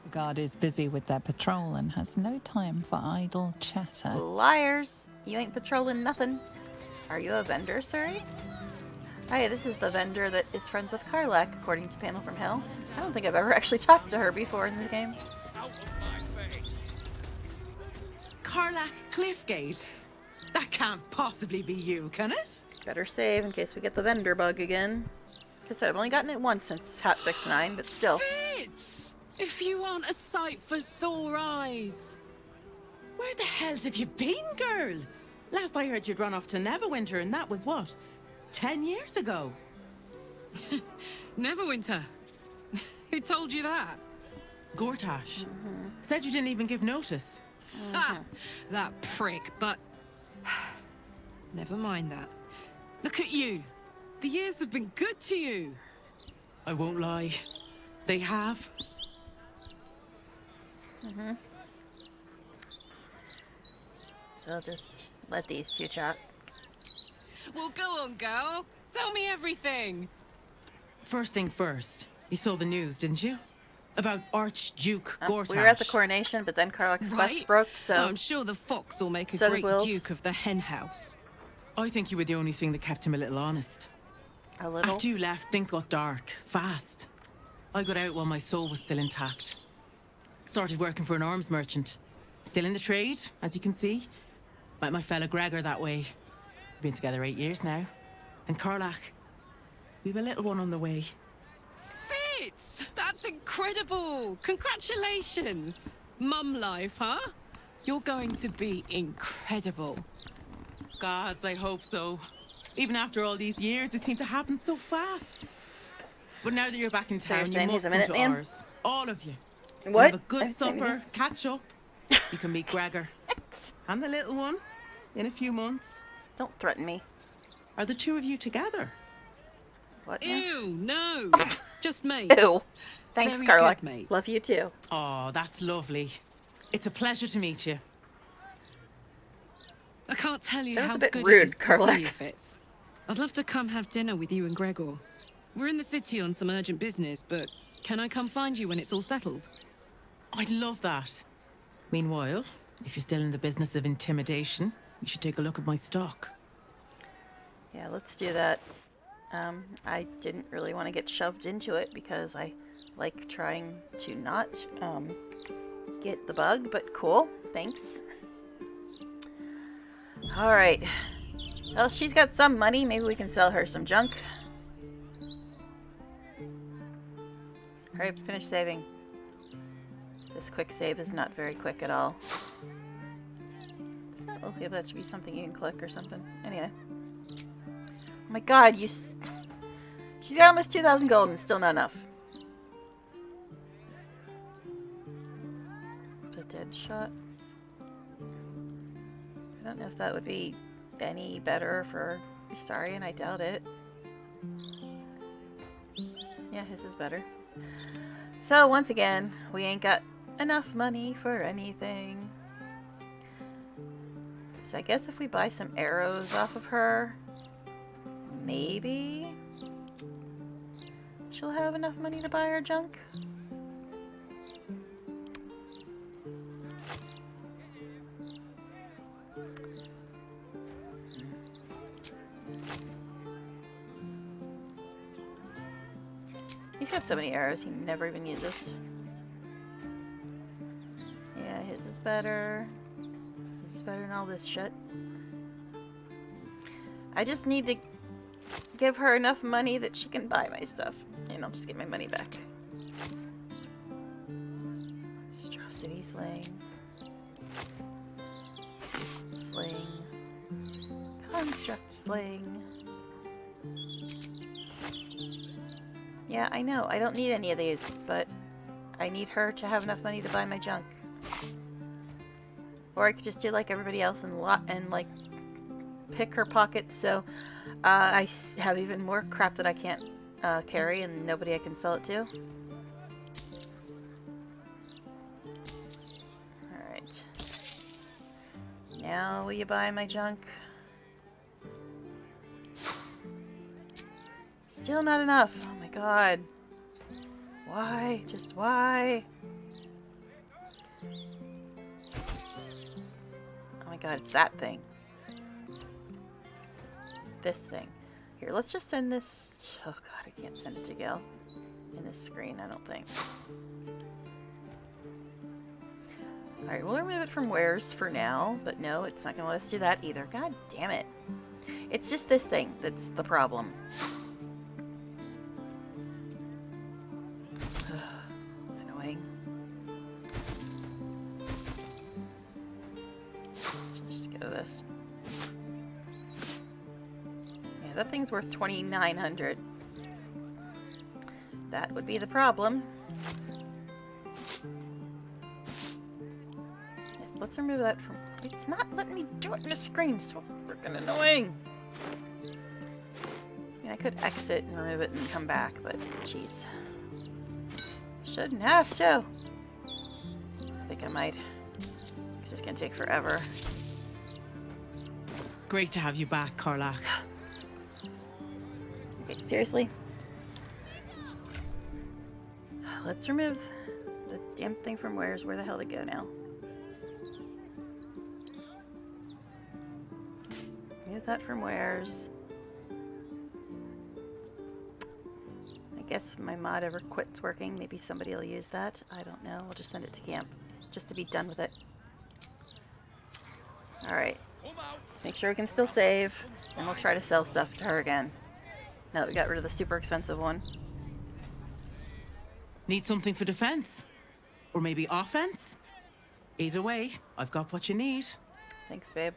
The guard is busy with their patrol and has no time for idle chatter. Liars! You ain't patrolling nothing. Are you a vendor, sir? Hey, this is the vendor that is friends with Karlak, according to Panel from Hell. I don't think I've ever actually talked to her before in the game. Karlak Cliffgate? That can't possibly be you, can it? Better save in case we get the vendor bug again. Like I said, I've only gotten it once since Hotfix 9, but still. Fitz! If you aren't a sight for sore eyes. Where the hells have you been, girl? Last I heard you'd run off to Neverwinter, and that was what? 10 years ago? Neverwinter? Who told you that? Gortash. Said you didn't even give notice. Ha! That prick, but... Never mind that. Look at you. The years have been good to you. I won't lie. They have. We'll just let these two chat. Well, go on, girl. Tell me everything. First thing first. You saw the news, didn't you? About Archduke Gortash. We were at the coronation, but then Karlak's bus broke, so... I'm sure the fox will make a So did great Will's. duke of the hen house. I think you were the only thing that kept him a little honest. A little? After you left, things got dark, fast. I got out while my soul was still intact. Started working for an arms merchant. Still in the trade, as you can see. Met my fella Gregor that way. Been together 8 years now. And Karlak, we've a little one on the way. Fitz! That's incredible! Congratulations! Mum life, huh? You're going to be incredible. Gods, I hope so. Even after all these years, it seemed to happen so fast. But now that you're back in So you're town, you saying must he's a come to Minuteman? ours. All of you. We'll What? have a good I didn't say anything. supper, catch up. You can meet Gregor. And the little one. In a few months. Don't threaten me. Are the two of you together? What now? Ew, no. Just mates. Ew. Thanks, Very Karlak. good mates. Love you too. Oh, that's lovely. It's a pleasure to meet you. I can't tell you That was how a bit good rude, it is to Karlak. see you, Fitz. I'd love to come have dinner with you and Gregor. We're in the city on some urgent business, but can I come find you when it's all settled? I'd love that. Meanwhile, if you're still in the business of intimidation, you should take a look at my stock. Yeah, let's do that. I didn't really want to get shoved into it because I like trying to not get the bug, but cool. Thanks. Alright. Well, she's got some money. Maybe we can sell her some junk. Alright, finish saving. This quick save is not very quick at all. It's not okay, that should be something you can click or something. Anyway. Oh my god, she's got almost 2,000 gold and still not enough. The dead shot. I don't know if that would be any better for Astarion. I doubt it. Yeah, his is better. So once again, we ain't got enough money for anything. So I guess if we buy some arrows off of her, maybe she'll have enough money to buy her junk. He's got so many arrows he never even uses. Yeah, his is better. His is better than all this shit. I just need to give her enough money that she can buy my stuff. And I'll just get my money back. Monstrosity slaying. Slaying. Construct slaying. Yeah, I know. I don't need any of these, but I need her to have enough money to buy my junk. Or I could just do like everybody else and like pick her pockets so I have even more crap that I can't carry and nobody I can sell it to. Alright. Now will you buy my junk? Still not enough. Oh my god. Why? Just why? Oh my god, it's that thing. This thing. Here, let's just send this... Oh god, I can't send it to Gil in this screen, I don't think. Alright, we'll remove it from wares for now, but no, it's not going to let us do that either. God damn it. It's just this thing that's the problem. Annoying. Just go to this. Yeah, that thing's worth 2,900. That would be the problem. Yes, let's remove that from... It's not letting me do it in the screen. It's so freaking annoying. I mean, I could exit and remove it and come back, but jeez. Shouldn't have to. I think I might. This is gonna take forever. Great to have you back, Karlach. Okay, seriously? Let's remove the damn thing from wares. Where the hell to go now? Remove that from wares. I guess if my mod ever quits working, maybe somebody will use that. I don't know. I'll just send it to camp. Just to be done with it. Alright. Let's make sure we can still save. And we'll try to sell stuff to her again. Now that we got rid of the super expensive one. Need something for defense? Or maybe offense? Either way, I've got what you need. Thanks, babe.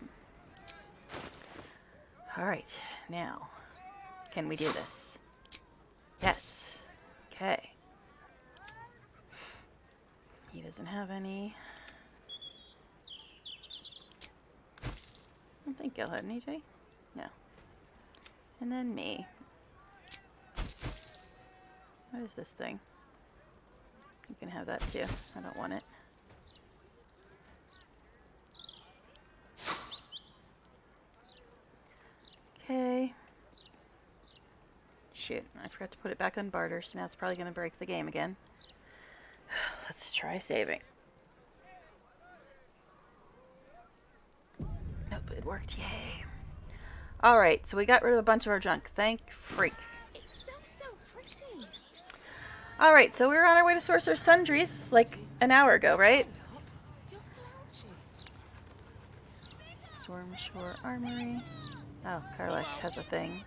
Alright, now, can we do this? Yes. Okay. He doesn't have any. I don't think Gil had any, did he? No. And then me. What is this thing? You can have that too. I don't want it. Okay. Shoot, I forgot to put it back on barter, so now it's probably going to break the game again. Let's try saving. Nope, it worked. Yay. Alright, so we got rid of a bunch of our junk. Thank freak. It's so pretty. Alright, so we were on our way to Sorcerer's Sundries like an hour ago, right? You're slouchy. Storm Shore Armory. Oh, Karlach has a thing.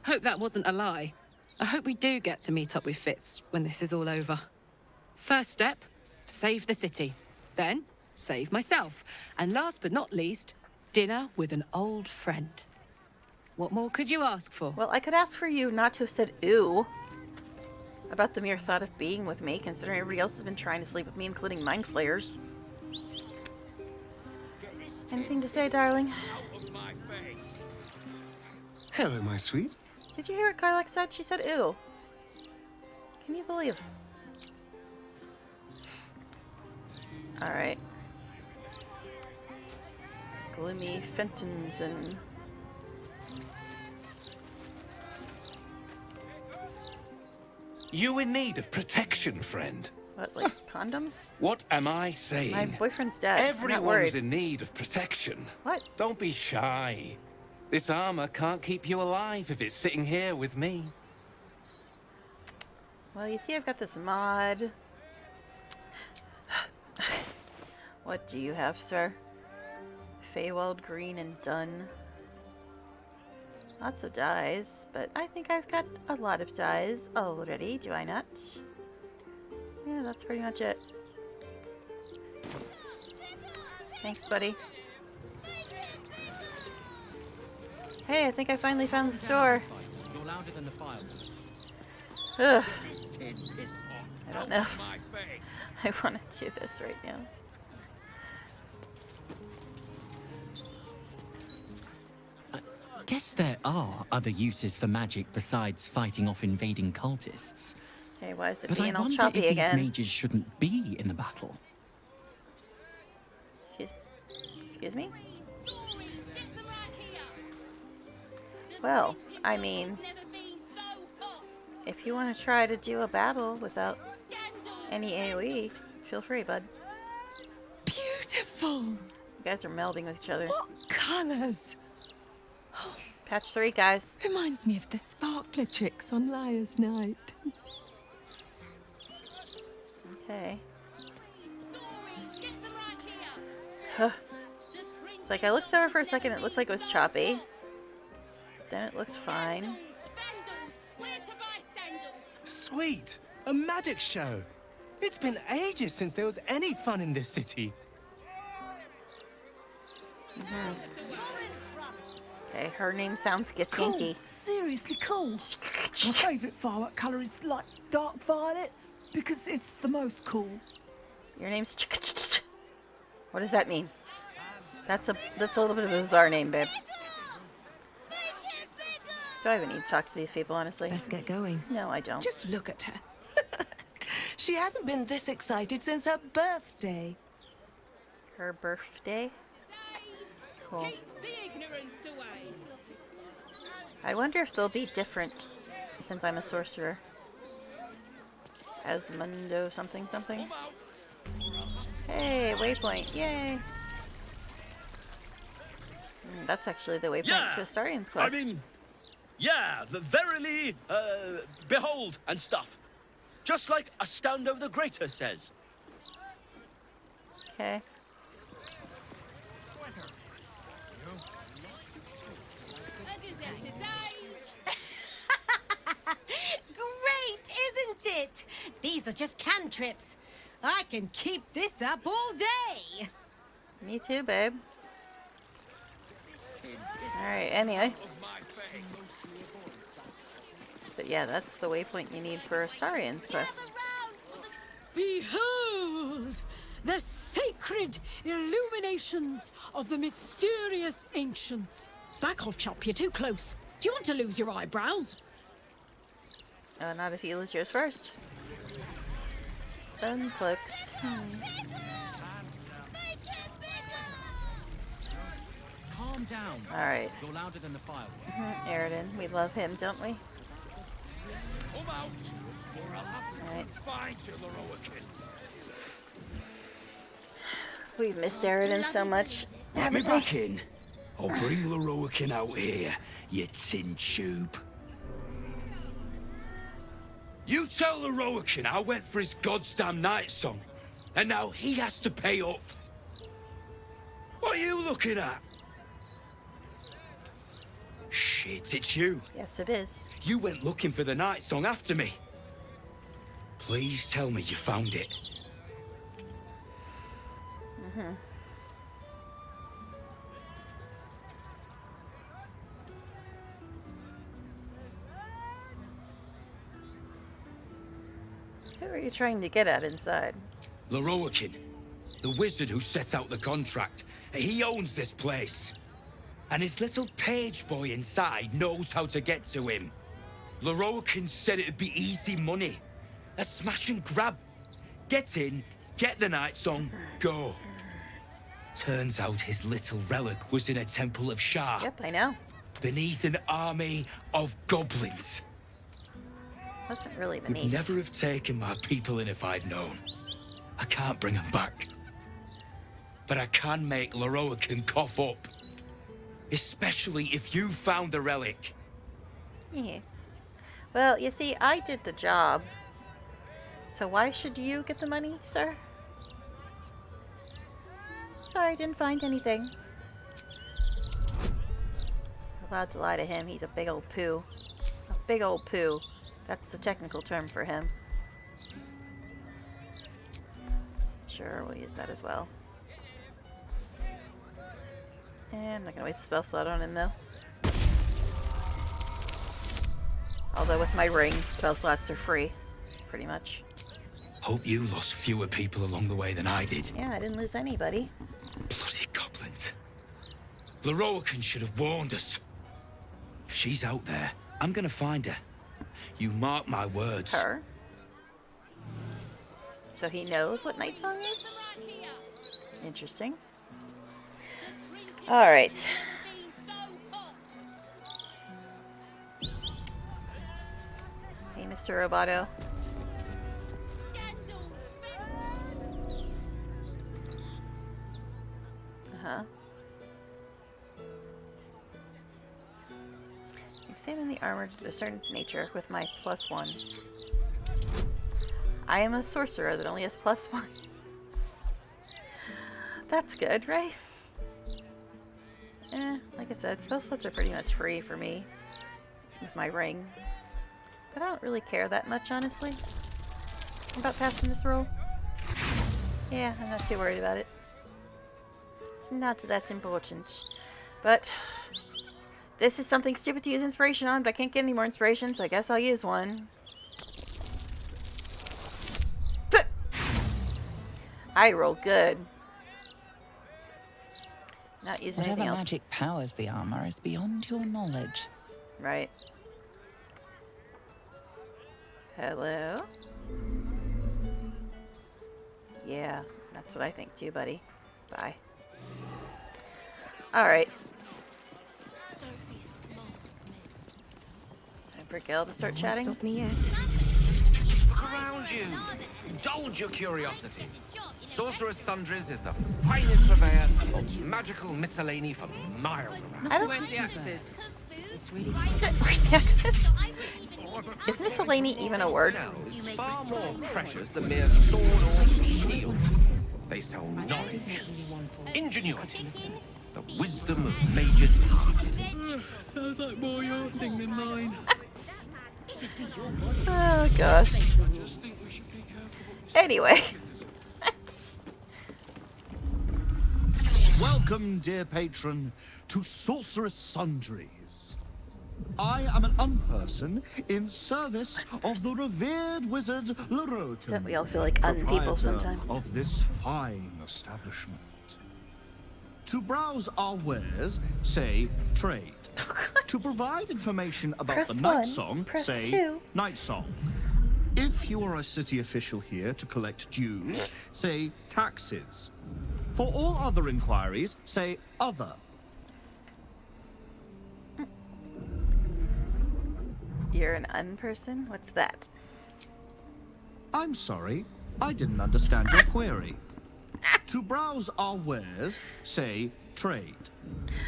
Hope that wasn't a lie. I hope we do get to meet up with Fitz when this is all over. First step, save the city. Then, save myself. And last but not least, dinner with an old friend. What more could you ask for? Well, I could ask for you not to have said ooh about the mere thought of being with me, considering everybody else has been trying to sleep with me, including mind flayers. Anything to say, darling? Hello, my sweet. Did you hear what Karlach said? She said ooh. Can you believe? Alright. Gloomy Fentons and... You in need of protection, friend? What, like condoms? What am I saying? My boyfriend's dead. I'm not Everyone's worried. in need of protection. What? Don't be shy. This armor can't keep you alive if it's sitting here with me. Well, you see I've got this mod. What do you have, sir? Feywild Green and Dun. Lots of dyes, but I think I've got a lot of dyes already, do I not? Yeah, that's pretty much it. Thanks, buddy. Hey, I think I finally found the store. You're louder than the fireworks. Ugh. I don't know. I want to do this right now. Guess there are other uses for magic besides fighting off invading cultists. Okay, why is it But I being all wonder choppy if again? these mages shouldn't be in the battle. Excuse me? Well, I mean, if you want to try to do a battle without any AoE, feel free, bud. Beautiful! You guys are melding with each other. What colours? Patch 3, guys. Reminds me of the sparkler tricks on Liar's Night. Okay. Huh. It's like I looked over for a second, it looked like it was choppy. Then it looks fine. Sweet! A magic show! It's been ages since there was any fun in this city. Okay, her name sounds Cool. gettinky. Seriously cool. My favourite firework colour is like dark violet because it's the most cool. Your name's What does that mean? That's a little bit of a bizarre name, babe. Do I even need to talk to these people, honestly? Let's get going. No, I don't. Just look at her. She hasn't been this excited since her birthday. Her birthday? Cool. I wonder if they'll be different since I'm a sorcerer. Asmundo something something. Hey, waypoint, yay! That's actually the waypoint to Astarion's quest. I mean, yeah, the verily, behold and stuff. Just like Astondo the Greater says. Okay. Great, isn't it? These are just cantrips. I can keep this up all day. Me too, babe. Alright, anyway. But yeah, that's the waypoint you need for Astarion's quest. Behold! The sacred illuminations of the mysterious ancients. Back off, Chop, you're too close. Do you want to lose your eyebrows? Not if you lose yours first. Sun cloaks. Calm down. Alright. You're louder than the fireworks. Aridin, we love him, don't we? Alright. We've missed Aridin so much. Let me haven't we? back in. I'll bring Leroican out here, you tin tube. You tell Leroican I went for his goddamn night song, and now he has to pay up. What are you looking at? Shit, it's you. Yes, it is. You went looking for the night song after me. Please tell me you found it. Who are you trying to get at inside? Leroican, the wizard who set out the contract. He owns this place. And his little page boy inside knows how to get to him. Leroican said it'd be easy money. A smash and grab. Get in, Get the night song, go. Turns out his little relic was in a temple of Shah. Yep, I know. Beneath an army of goblins. Wasn't really Would beneath. never have taken my people in if I'd known. I can't bring them back. But I can make Loroakan cough up. Especially if you found the relic. Yeah. Well, you see, I did the job. So why should you get the money, sir? Sorry, didn't find anything. Allowed to lie to him. He's a big old poo. A big old poo. That's the technical term for him. Sure, we'll use that as well. I'm not gonna waste a spell slot on him though. Although with my ring, spell slots are free, pretty much. Hope you lost fewer people along the way than I did. Yeah, I didn't lose anybody. Bloody goblins. Loroakan should have warned us. If she's out there, I'm gonna find her. You mark my words. Her? So he knows what Night Song is? Interesting. Alright. Hey, Mr. Roboto. Uh-huh. Examine the armor to discern its nature with my +1. I am a sorcerer that only has +1. That's good, right? Like I said, spell slots are pretty much free for me with my ring. But I don't really care that much, honestly, about passing this roll. Yeah, I'm not too worried about it. It's not that important. But this is something stupid to use inspiration on, but I can't get any more inspiration, so I guess I'll use one. I rolled good. Not using Whatever anything else. magic powers the armor is beyond your knowledge. Right. Hello? Yeah, that's what I think too, buddy. Bye. Alright. Time for Gil to start chatting. Stop me yet. Look around you. Indulge your curiosity. Sorcerer's Sundries is the finest purveyor of magical miscellany for miles around. Where's the axes? Where's the axes? Is miscellany even a word? Is far more precious than mere sword or shield. They sell knowledge, ingenuity, the wisdom of mages past. Sounds like more your thing than mine. Oh gosh. Anyway. Welcome, dear patron, to Sorcerer's Sundries. I am an unperson in service of the revered wizard Loroakan. Don't we all feel like un-people proprietor sometimes? Of this fine establishment. To browse our wares, say trade. To provide information about Press the night 1, song, press say 2. night song. If you are a city official here to collect dues, say taxes. For all other inquiries, say other. You're an unperson? What's that? I'm sorry, I didn't understand your query. To browse our wares, say trade.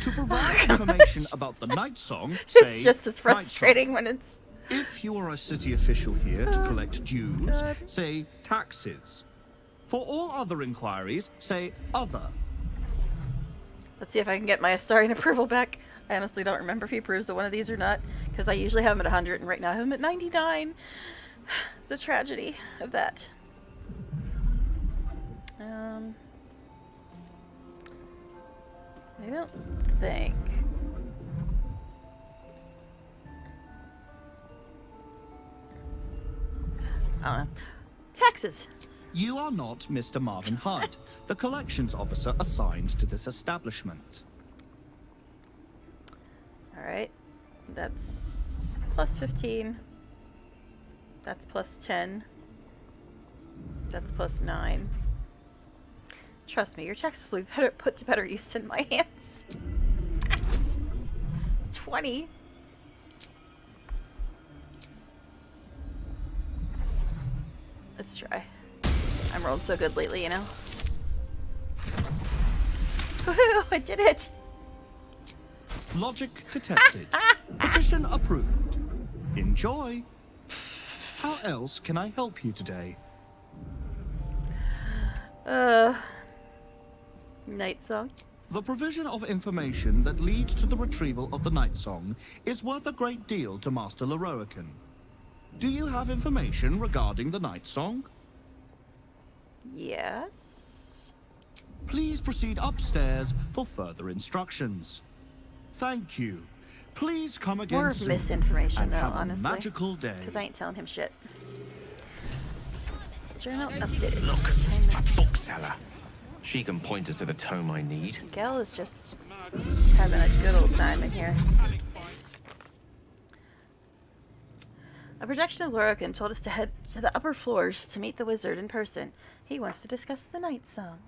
To provide information about the night song, say It's just as frustrating when it's... If you are a city official here to collect dues, God. say taxes. For all other inquiries, say other. Let's see if I can get my Astarion approval back. I honestly don't remember if he approves of one of these or not, because I usually have him at 100, and right now I have him at 99. The tragedy of that. I don't think. Taxes. You are not Mr. Marvin Hyde, the collections officer assigned to this establishment. Alright. That's plus 15. That's plus 10. That's plus 9. Trust me, your taxes will be better put to better use in my hands. 20. Let's try. I'm rolling so good lately, you know? Woohoo! I did it! Logic detected. Petition approved. Enjoy. How else can I help you today? Night Song. The provision of information that leads to the retrieval of the Night Song is worth a great deal to Master Leroican. Do you have information regarding the Night Song? Yes. Please proceed upstairs for further instructions. Thank you. Please come again More soon misinformation, and though, have honestly. a magical day. Because I ain't telling him shit. Journal updated. Look, a bookseller. She can point us to the tome I need. Gal is just having a good old time in here. A projection of Lorokin told us to head to the upper floors to meet the wizard in person. He wants to discuss the Night Song.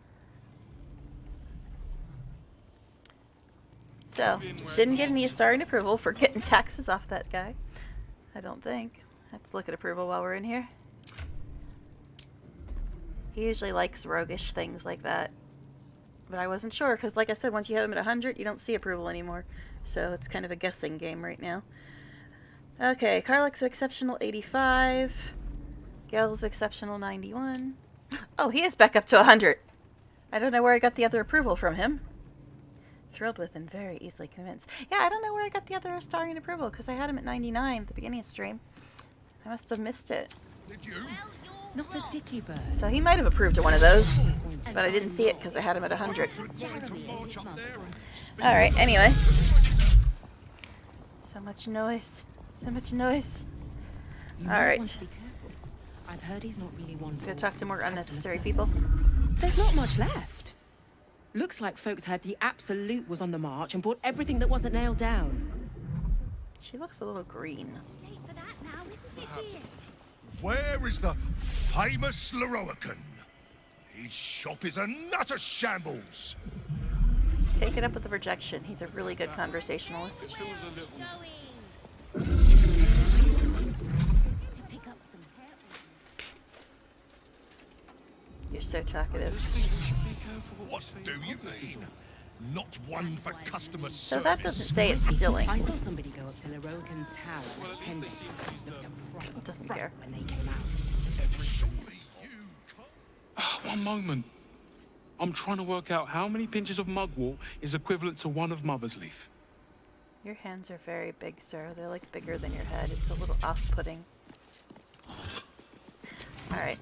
So, didn't get any Astarion approval for getting taxes off that guy. I don't think. Let's look at approval while we're in here. He usually likes roguish things like that. But I wasn't sure, because like I said, once you have him at 100, you don't see approval anymore. So it's kind of a guessing game right now. Okay, Karlach's exceptional 85. Gel's exceptional 91. Oh, he is back up to 100. I don't know where I got the other approval from him. Thrilled with and very easily convinced. Yeah, I don't know where I got the other Astarion approval, because I had him at 99 at the beginning of the stream. I must have missed it. Did you? Not a dicky bird. So he might have approved of one of those, but I didn't see it because I had him at 100. Alright, anyway. So much noise. So much noise. Alright. I've heard he's not really one. Let's go talk to more unnecessary people. There's not much left. Looks like folks heard the Absolute was on the march and bought everything that wasn't nailed down. She looks a little green. Where is the famous Leroican? His shop is a nutter shambles. Take it up with the projection. He's a really good conversationalist. You're so talkative. What do you mean? Not one for customer service. So that doesn't say it's stealing. I saw somebody go up to Leroican's tower as tender. Looked a proper Doesn't front care. when they came out. One moment. I'm trying to work out how many pinches of mugwort is equivalent to one of Mother's Leaf. Your hands are very big, sir. They're like bigger than your head. It's a little off-putting. Alright.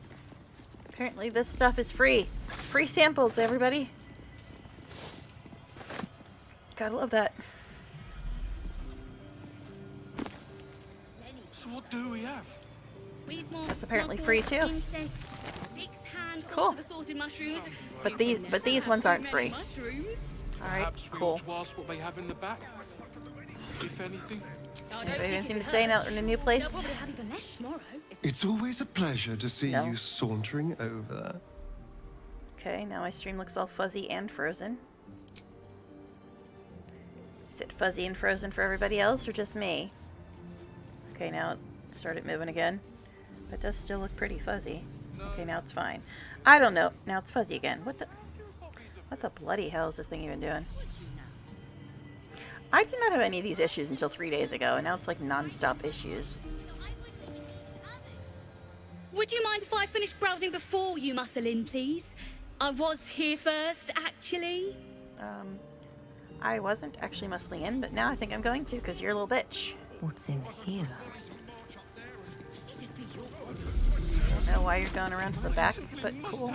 Apparently this stuff is free. Free samples, everybody. Gotta love that. So what do we have? That's apparently free too. Cool. But these ones aren't free. Alright, cool. To ask what they have in the back, if anything. Anybody have anything to say now in a new place? It's always a pleasure to see you sauntering over. Okay, now my stream looks all fuzzy and frozen. Is it fuzzy and frozen for everybody else or just me? Okay, now it started moving again. But it does still look pretty fuzzy. Okay, now it's fine. I don't know. Now it's fuzzy again. What the bloody hell is this thing even doing? I did not have any of these issues until 3 days ago, and now it's like non-stop issues. Would you mind if I finished browsing before you muscle in, please? I was here first, actually. I wasn't actually muscling in, but now I think I'm going to, because you're a little bitch. What's in here? I don't know why you're going around to the back, but cool.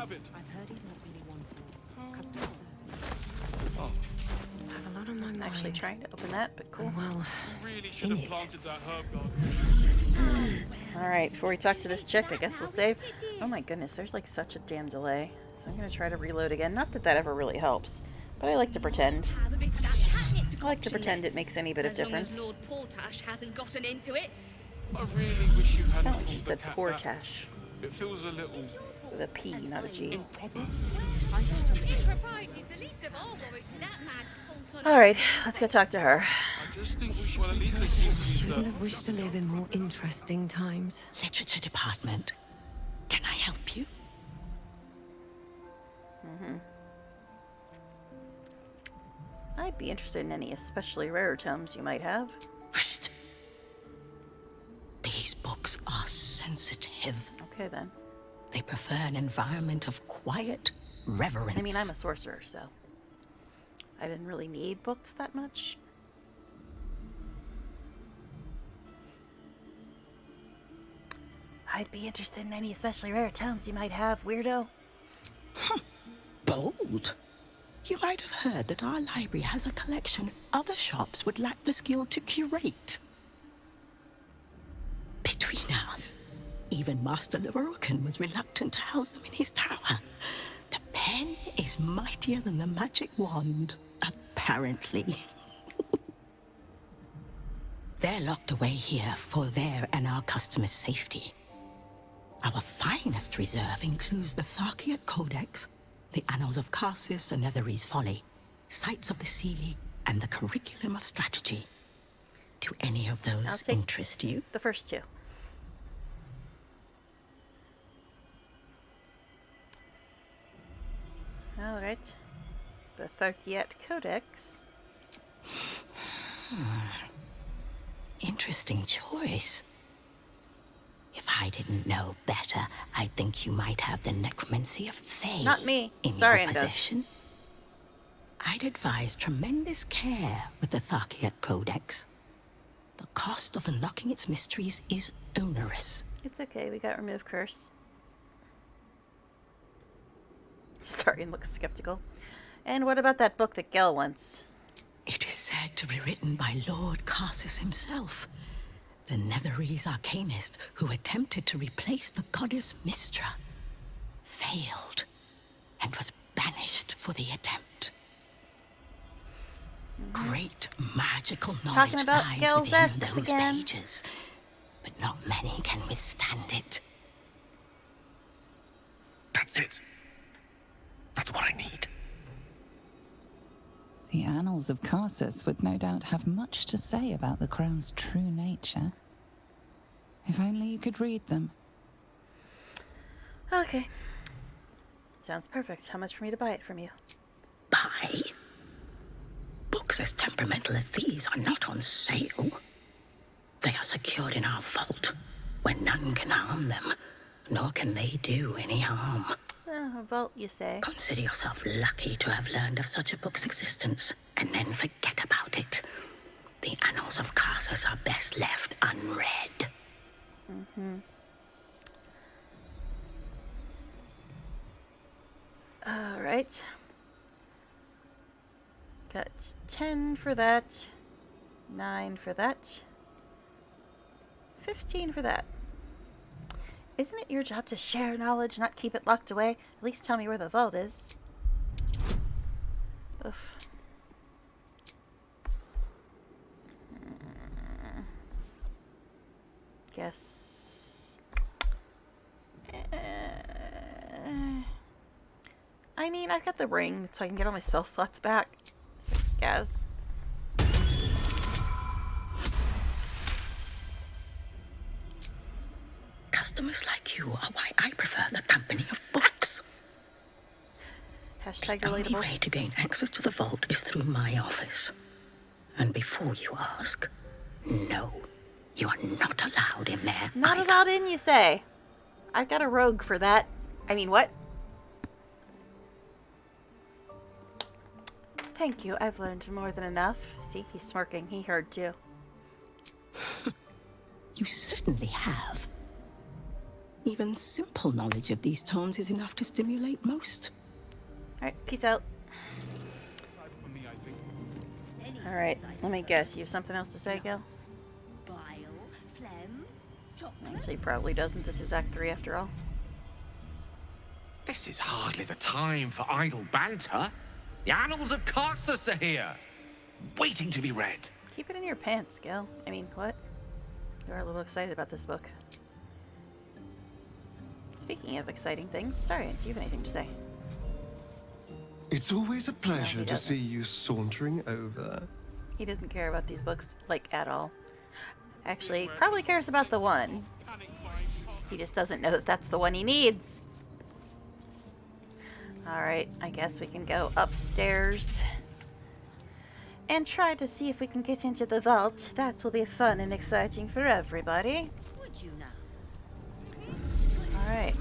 I'm actually trying to open that, but cool. Well, Really should have planted that herb garden. Alright, before we talk to this chick, I guess we'll save. Oh my goodness, there's like such a damn delay. So I'm going to try to reload again. Not that that ever really helps, but I like to pretend. I like to pretend it makes any bit of difference. As long as Lord Portash hasn't gotten into it. I really wish you It's hadn't not like she pulled the said cat poor back. Tash. It feels a little... With a P, not a G. Improper? Impropriety's the least of all worries with that mad cult on Alright, let's go talk to her. I just think we should... Well, at least they seem to be... Shouldn't have wished to live in more interesting times. Literature department. Can I help you? I'd be interested in any especially rare tomes you might have. These books are sensitive. Okay, then. They prefer an environment of quiet reverence. I mean, I'm a sorcerer, so I didn't really need books that much. I'd be interested in any especially rare tomes you might have, weirdo. Bold. You might have heard that our library has a collection other shops would lack the skill to curate. Between us, even Master Lerocan was reluctant to house them in his tower. The pen is mightier than the magic wand, apparently. They're locked away here for their and our customers' safety. Our finest reserve includes the Tharkiot Codex, the Annals of Karsus and Netherese Folly, Sights of the Seelie, and the Curriculum of Strategy. Do any of those interest you? The first two. Alright. The Tharkiot Codex. Interesting choice. If I didn't know better, I'd think you might have the necromancy of Thay Not me. in Sorry, your possession. I'd advise tremendous care with the Tharkiot Codex. The cost of unlocking its mysteries is onerous. It's okay, we got remove curse. Starion looks skeptical. And what about that book that Gel wants? It is said to be written by Lord Karsus himself, the Netherese arcanist who attempted to replace the goddess Mystra, failed, and was banished for the attempt. Great magical knowledge lies Gel's within X those again. pages, but not many can withstand it. That's it. That's what I need. The Annals of Karsus would no doubt have much to say about the crown's true nature. If only you could read them. Okay. Sounds perfect. How much for me to buy it from you? Buy? Books as temperamental as these are not on sale. They are secured in our vault, where none can harm them, nor can they do any harm. A vault, you say? Consider yourself lucky to have learned of such a book's existence, and then forget about it. The Annals of Karsus are best left unread. Alright. Got 10 for that. 9 for that. 15 for that. Isn't it your job to share knowledge, not keep it locked away? At least tell me where the vault is. Oof. Guess. I mean, I've got the ring, so I can get all my spell slots back. So I guess. Customers like you are why I prefer the company of books. Hashtag the only relatable. way to gain access to the vault is through my office. And before you ask, no, you are not allowed in there. Not allowed in, you say? I've got a rogue for that. I mean, what? Thank you. I've learned more than enough. See, he's smirking. He heard too. You certainly have. Even simple knowledge of these tones is enough to stimulate most. Alright, peace out. Alright, let me guess. You have something else to say, Gil? Actually, probably doesn't. This is Act 3 after all. This is hardly the time for idle banter. The Annals of Karsus are here, waiting to be read. Keep it in your pants, Gil. I mean, what? You are a little excited about this book. Speaking of exciting things, sorry, do you have anything to say? It's always a pleasure to doesn't. see you sauntering over. He doesn't care about these books, like, at all. Actually, probably cares about the one. He just doesn't know that that's the one he needs. Alright, I guess we can go upstairs and try to see if we can get into the vault. That will be fun and exciting for everybody. Alright.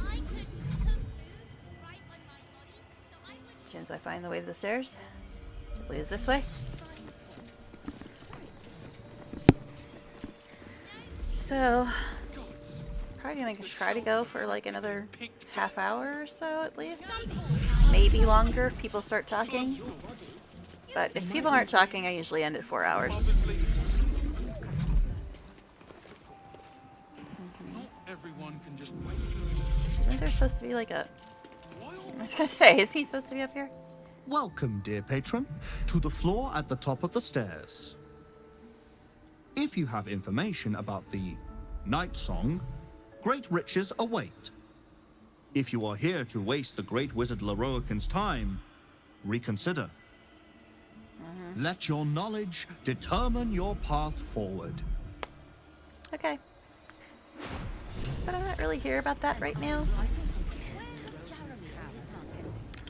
As soon as I find the way to the stairs, it leads this way. So, probably gonna try to go for like another half hour or so at least. Maybe longer if people start talking. But if people aren't talking, I usually end at 4 hours. Everyone can just... Isn't there supposed to be like a... I was gonna say, is he supposed to be up here? Welcome, dear patron, to the floor at the top of the stairs. If you have information about the Night Song, great riches await. If you are here to waste the great wizard Leroican's time, reconsider. Let your knowledge determine your path forward. Okay. But I'm not really here about that right now.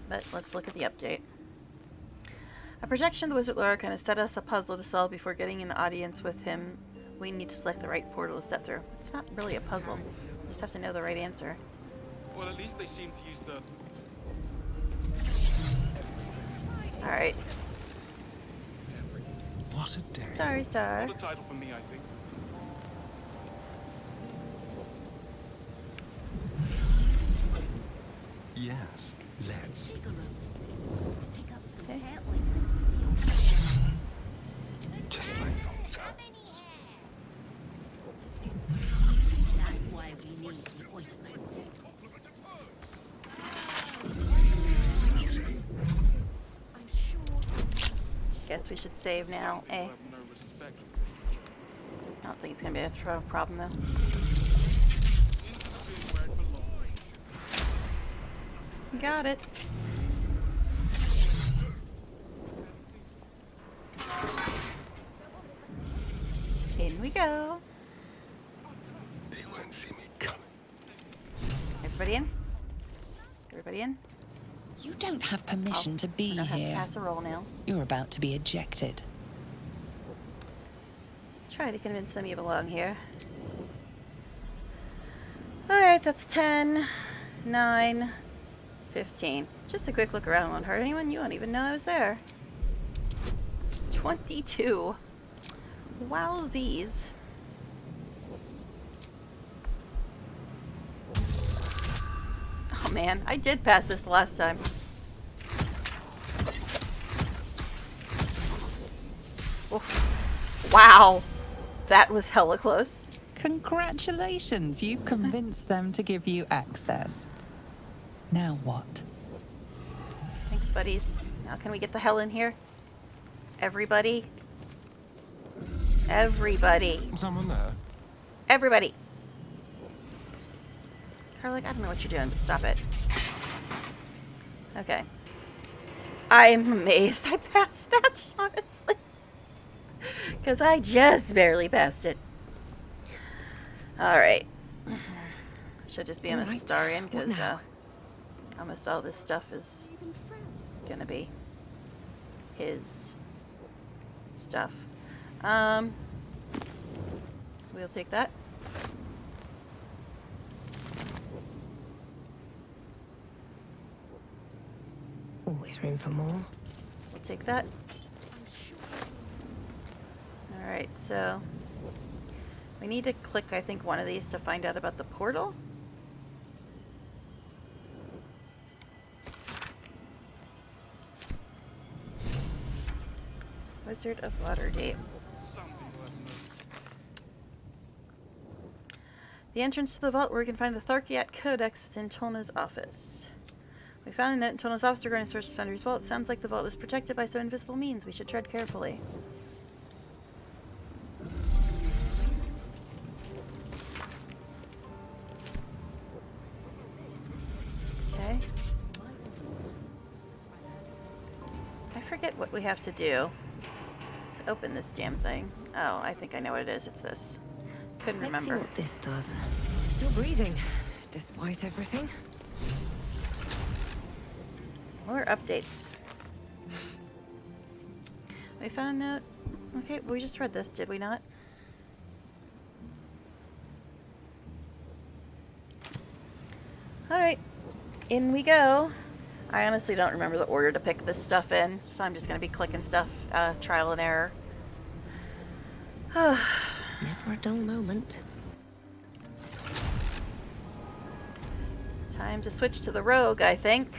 But let's look at the update. A projection of the wizard Leroican has set us a puzzle to solve before getting an audience with him. We need to select the right portal to step through. It's not really a puzzle. You just have to know the right answer. Well, at least they seem to use the... Alright. What a day. Starry Star. Not a title for me, I think. Yes, let's. Okay. Just like old times. That's why we need the ointment. Guess we should save now, eh? I don't think it's gonna be a problem though. Got it. In we go. They won't see me coming. Everybody in? Everybody in? You don't have permission to be I have to here. pass a roll now. You're about to be ejected. Try to convince them you belong here. Alright, that's 10, 9, 15. Just a quick look around. Won't hurt anyone. You won't even know I was there. 22. Wowsies. Oh man, I did pass this the last time. Oof. Wow. That was hella close. Congratulations, you've convinced them to give you access. Now what? Thanks, buddies. Now can we get the hell in here? Everybody? Everybody. Someone there? Everybody. Carlick, I don't know what you're doing, but stop it. Okay. I'm amazed I passed that, honestly. Because I just barely passed it. Alright. Should just be an Astarion, because almost all this stuff is gonna be his stuff. We'll take that. Always room for more. We'll take that. Alright, so we need to click, I think, one of these to find out about the portal. Wizard of Waterdeep. The entrance to the vault where we can find the Tharkiat Codex is in Tolna's office. We found a note in Tolna's office regarding Source of Sundry's vault. It sounds like the vault is protected by some invisible means. We should tread carefully. I forget what we have to do to open this damn thing. Oh, I think I know what it is. It's this. Couldn't Let's see remember. what this does. Still breathing, despite everything. More updates. We found out. Okay, we just read this, did we not? Alright, in we go. I honestly don't remember the order to pick this stuff in, so I'm just going to be clicking stuff, trial and error. Never a dull moment. Time to switch to the rogue, I think.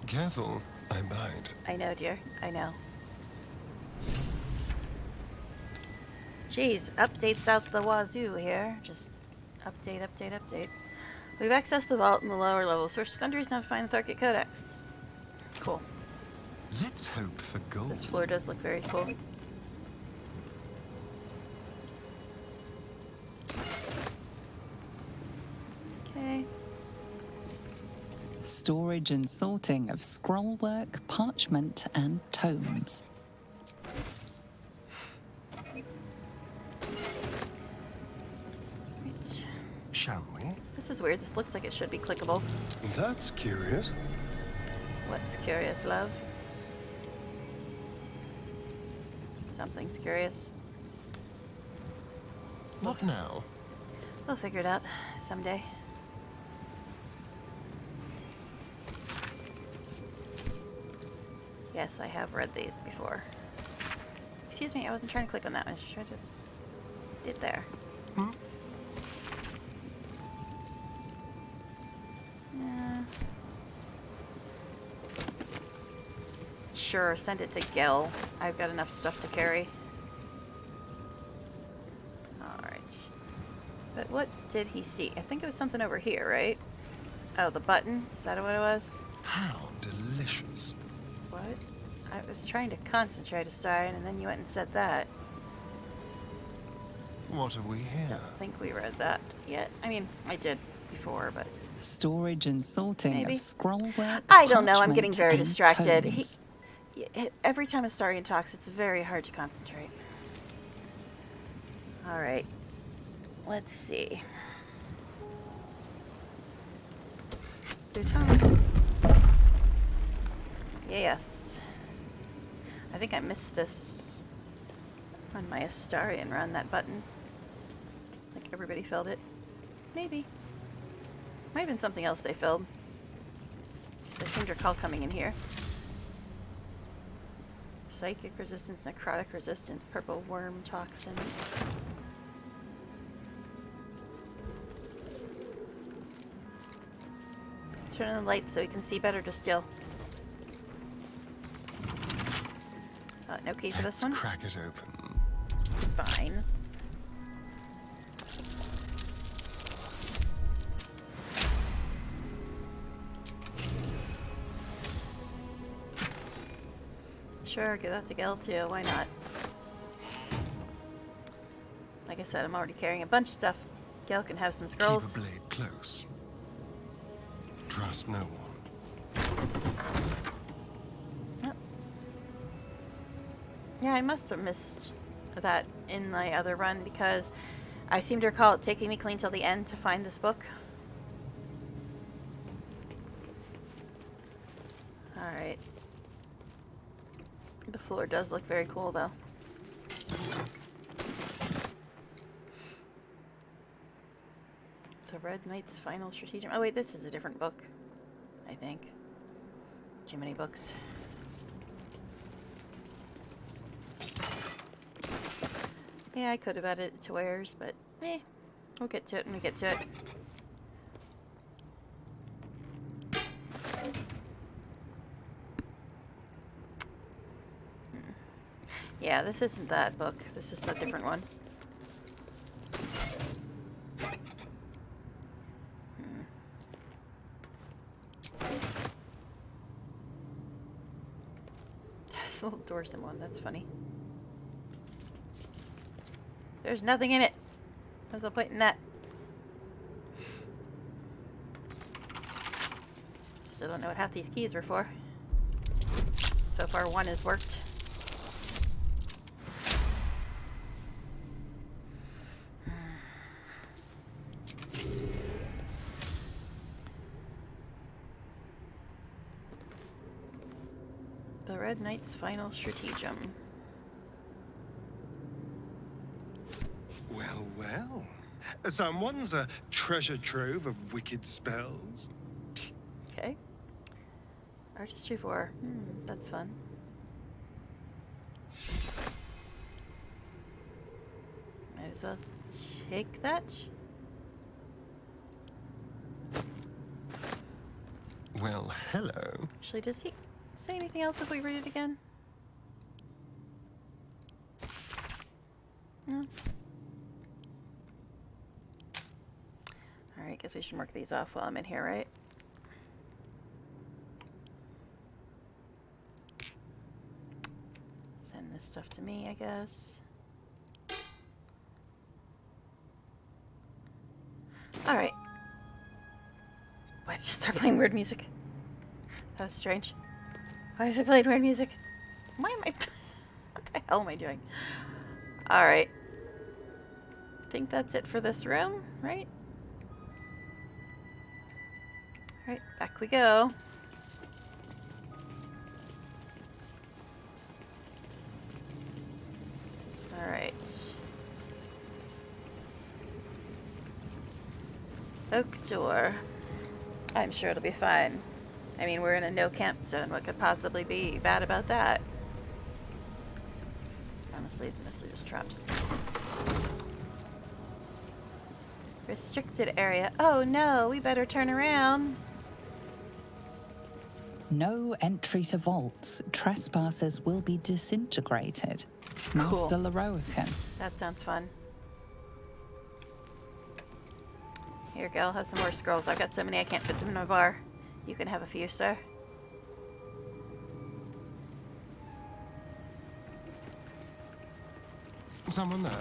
Careful, I bite. I know, dear. I know. Jeez, updates out the wazoo here. Just update, update, update. We've accessed the vault in the lower level. Search sundries now to find the Tharket Codex. Cool. Let's hope for gold. This floor does look very cool. Okay. Storage and sorting of scrollwork, parchment, and tomes. Shall we? This is weird. This looks like it should be clickable. That's curious. What's curious, love? Something's curious. What now? We'll figure it out someday. Yes, I have read these before. Excuse me, I wasn't trying to click on that. I was just trying to... Did there. Sure, send it to Gel. I've got enough stuff to carry. Alright. But what did he see? I think it was something over here, right? Oh, the button? Is that what it was? How delicious. What? I was trying to concentrate, Astarion, and then you went and said that. What have we here? Don't think we read that yet. I mean, I did before, but... Storage and sorting Maybe. of scrollwork, I don't know, I'm getting parchment, very and distracted. tomes. Every time Astarion talks, it's very hard to concentrate. Alright. Let's see. Plutonic. Yes. I think I missed this on my Astarion run, that button. Like everybody filled it. Maybe. Might have been something else they filled. I seem to recall coming in here. Psychic resistance, necrotic resistance, purple worm toxin. Turn on the light so we can see better to still. No key for this one? Let's crack it open. Fine. Sure, give that to Gel too. Why not? Like I said, I'm already carrying a bunch of stuff. Gel can have some scrolls. Keep a blade close. Trust no one. Yep. Yeah, I must have missed that in my other run because I seem to recall it taking me clean till the end to find this book. Alright. The floor does look very cool, though. The Red Knight's Final Strategic... Oh, wait, this is a different book. I think. Too many books. Yeah, I could have added it to wares, but we'll get to it when we get to it. Yeah, this isn't that book. This is a different one. There's a little doors in one. That's funny. There's nothing in it. What's the point in that? Still don't know what half these keys were for. So far, one has worked. The Red Knight's final stratagem. Well, well. Someone's a treasure trove of wicked spells. Okay. Artistry 4. That's fun. Might as well take that. Well, hello. Actually, does he say anything else if we read it again? Alright, guess we should mark these off while I'm in here, right? Send this stuff to me, I guess. Alright. Why did you start playing weird music? That was strange. Why is it playing weird music? Why am I... What the hell am I doing? Alright. I think that's it for this room, right? Alright, back we go. Alright. Oak door. I'm sure it'll be fine. I mean, we're in a no-camp zone. What could possibly be bad about that? Honestly, it's mostly just traps. Restricted area. Oh no, we better turn around. No entry to vaults. Trespassers will be disintegrated. Master Leroican. That sounds fun. Here, go. I'll have some more scrolls. I've got so many I can't fit them in my bar. You can have a few, sir. Someone there.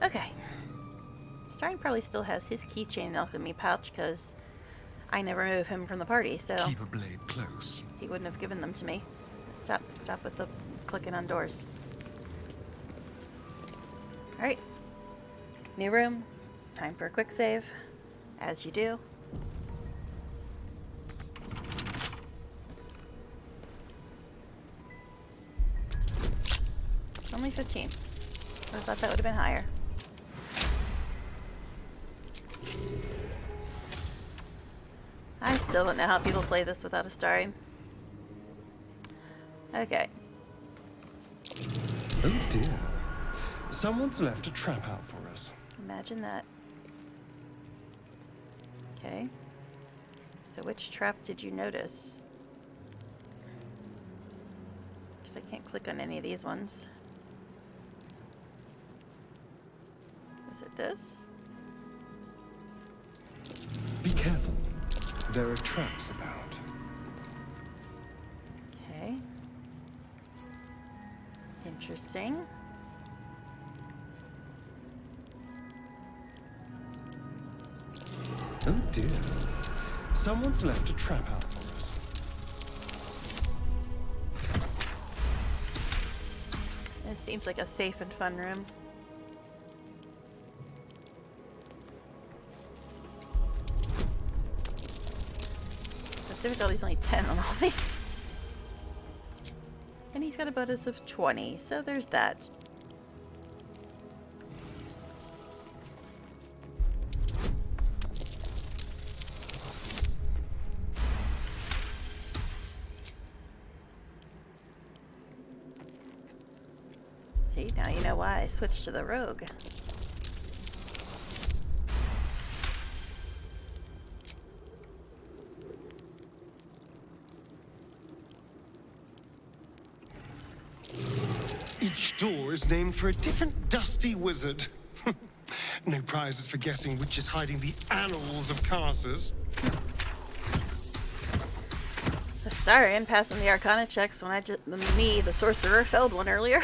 Okay. Starring probably still has his keychain in the alchemy pouch because I never move him from the party, so Keep a blade close. he wouldn't have given them to me. Stop with the clicking on doors. Alright. New room. Time for a quick save. As you do. Only 15. I thought that would have been higher. I still don't know how people play this without a starring. Okay. Oh dear. Someone's left a trap out for us. Imagine that. Okay. So which trap did you notice? Because I can't click on any of these ones. Is it this? Be careful. There are traps about. Okay. Interesting. Oh dear. Someone's left a trap out for us. This seems like a safe and fun room. The difficulty's only 10 on all these. And he's got a bonus of 20, so there's that. See, now you know why I switched to the rogue. Each door is named for a different dusty wizard. No prizes for guessing which is hiding the annals of Carsus. DurgeXastarion passing the Arcana checks when me, the sorcerer, failed one earlier.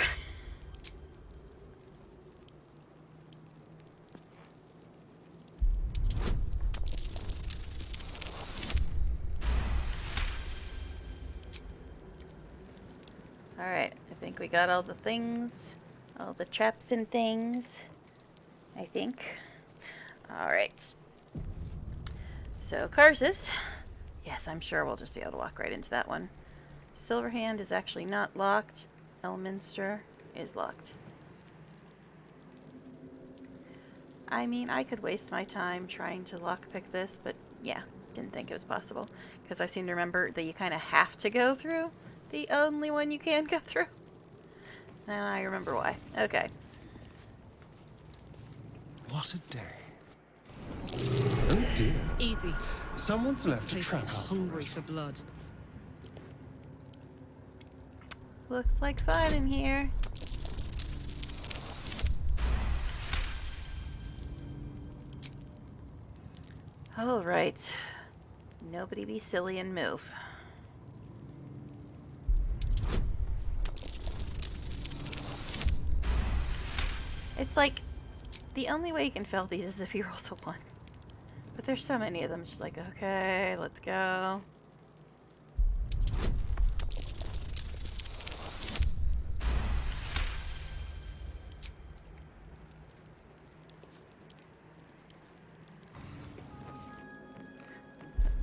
Alright, I think we got all the things. All the traps and things. I think. Alright. So, Karsus. Yes, I'm sure we'll just be able to walk right into that one. Silverhand is actually not locked. Elminster is locked. I mean, I could waste my time trying to lockpick this, but yeah, didn't think it was possible. Because I seem to remember that you kind of have to go through the only one you can go through. Now I remember why. Okay. What a day. Oh dear. Easy. Someone's This left a place trap is out. hungry for blood. Looks like fun in here. All right. Nobody be silly and move. It's like, the only way you can fail these is if you roll a 1. But there's so many of them, it's just like, okay, let's go.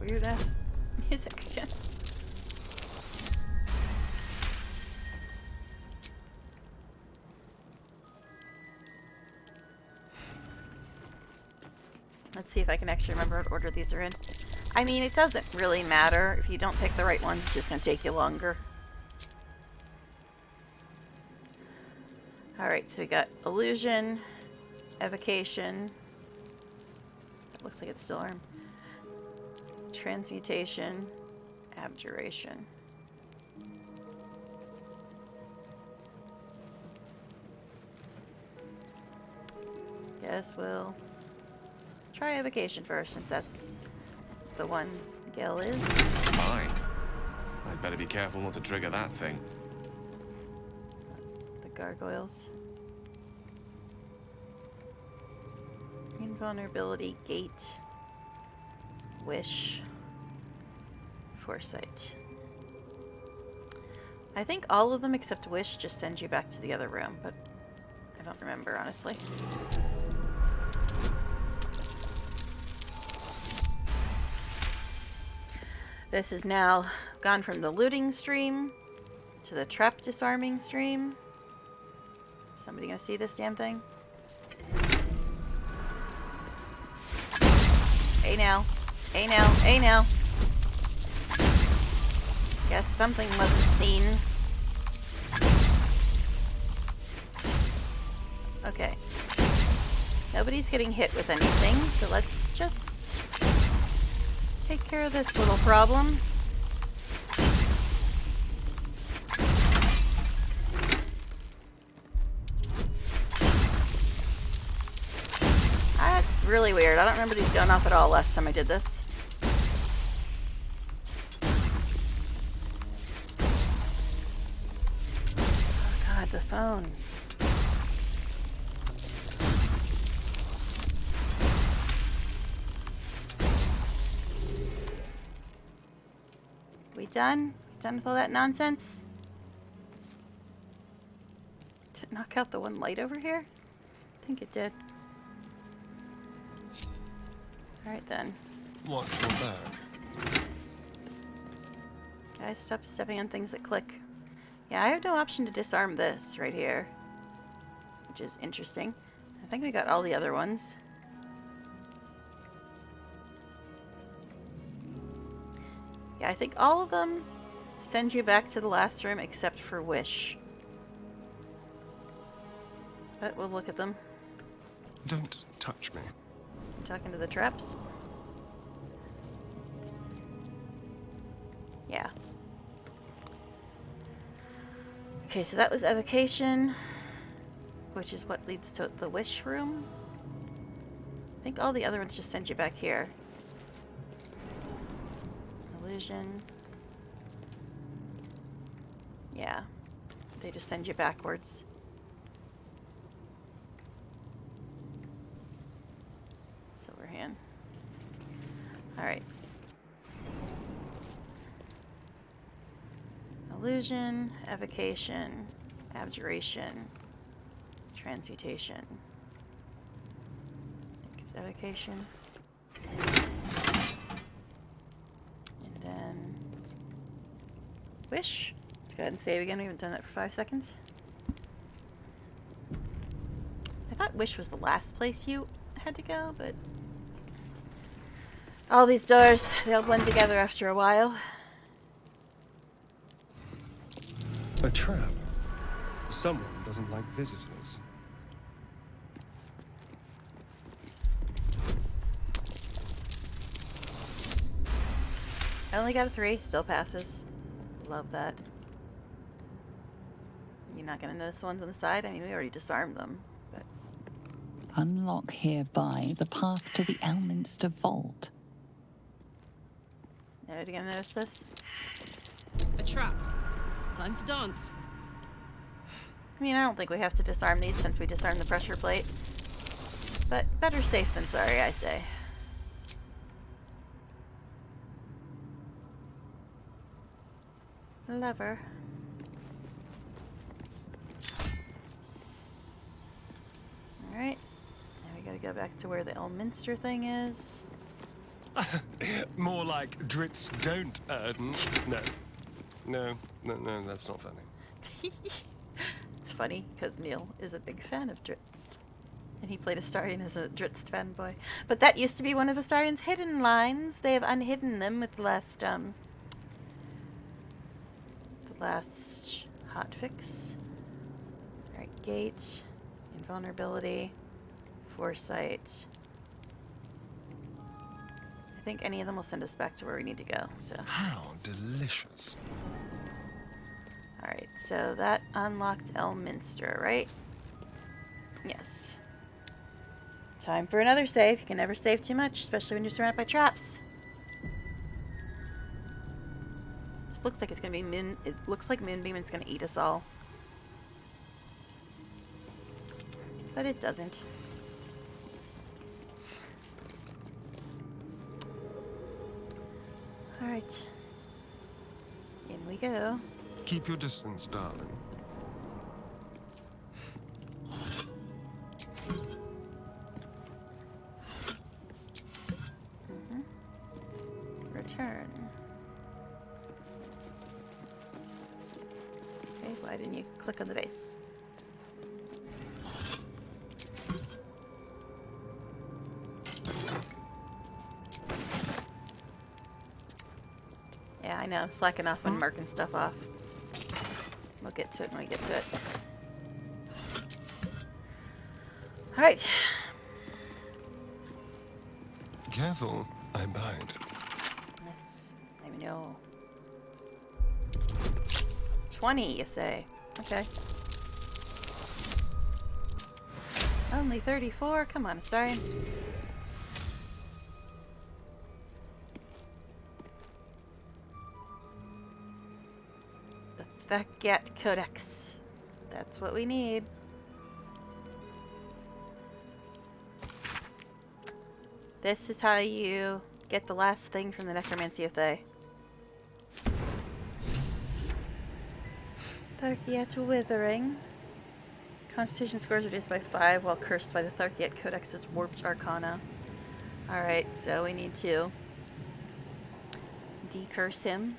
Weird ass music again. Let's see if I can actually remember what order these are in. I mean, it doesn't really matter. If you don't pick the right ones, it's just going to take you longer. Alright, so we got Illusion, Evocation. It looks like it's still armed. Transmutation, Abjuration. Guess we'll try Evocation first, since that's the one Gil is. Fine. I'd better be careful not to trigger that thing. The gargoyles. Invulnerability, Gate, Wish, Foresight. I think all of them except Wish just send you back to the other room, but I don't remember, honestly. This has now gone from the looting stream to the trap disarming stream. Somebody gonna see this damn thing? Hey now. Hey now. Hey now. Guess something wasn't seen. Okay. Nobody's getting hit with anything, so let's just take care of this little problem. That's really weird. I don't remember these going off at all last time I did this. Oh god, the phone. We done? Done with all that nonsense? Did it knock out the one light over here? I think it did. Alright then. Watch your back. Guys, stop stepping on things that click. Yeah, I have no option to disarm this right here. Which is interesting. I think we got all the other ones. Yeah, I think all of them send you back to the last room except for Wish. But we'll look at them. Don't touch me. Talking to the traps? Yeah. Okay, so that was Evocation, which is what leads to the Wish room. I think all the other ones just send you back here. Illusion. Yeah. They just send you backwards. Silverhand. Alright. Illusion, evocation, abjuration, transmutation. I think it's evocation. And then wish. Let's go ahead and save again. We haven't done that for 5 seconds. I thought wish was the last place you had to go, but all these doors, they'll blend together after a while. A trap. Someone doesn't like visitors. I only got a 3, still passes. Love that. You're not gonna notice the ones on the side? I mean, we already disarmed them, but... Unlock hereby the path to the Elminster Vault. Nobody gonna notice this? A trap. Time to dance. I mean, I don't think we have to disarm these since we disarmed the pressure plate. But better safe than sorry, I say. Lever. Alright. Now we gotta go back to where the Elminster thing is. More like Drits don't earn. No, that's not funny. It's funny because Neil is a big fan of Dritz. And he played Astarion as a Dritz fanboy. But that used to be one of Astarion's hidden lines. They have unhidden them with the last hotfix. Alright, gate, invulnerability, foresight. I think any of them will send us back to where we need to go, so. How delicious. Alright, so that unlocked Elminster, right? Yes. Time for another save. You can never save too much, especially when you're surrounded by traps. This looks like it's gonna be Moon. It looks like Moonbeam is gonna eat us all. But it doesn't. Alright. In we go. Keep your distance, darling. Return. Okay, why didn't you click on the base? Yeah, I know. Slacking off when marking stuff off. We'll get to it when we get to it. Alright. Careful, I bite. Yes, I know. 20, you say? Okay. Only 34? Come on, Astarion. The Tharkiat Codex. That's what we need. This is how you get the last thing from the Necromancy of Thay. Tharkiat Withering. Constitution scores reduced by 5 while cursed by the Tharkiat Codex's Warped Arcana. Alright, so we need to decurse him.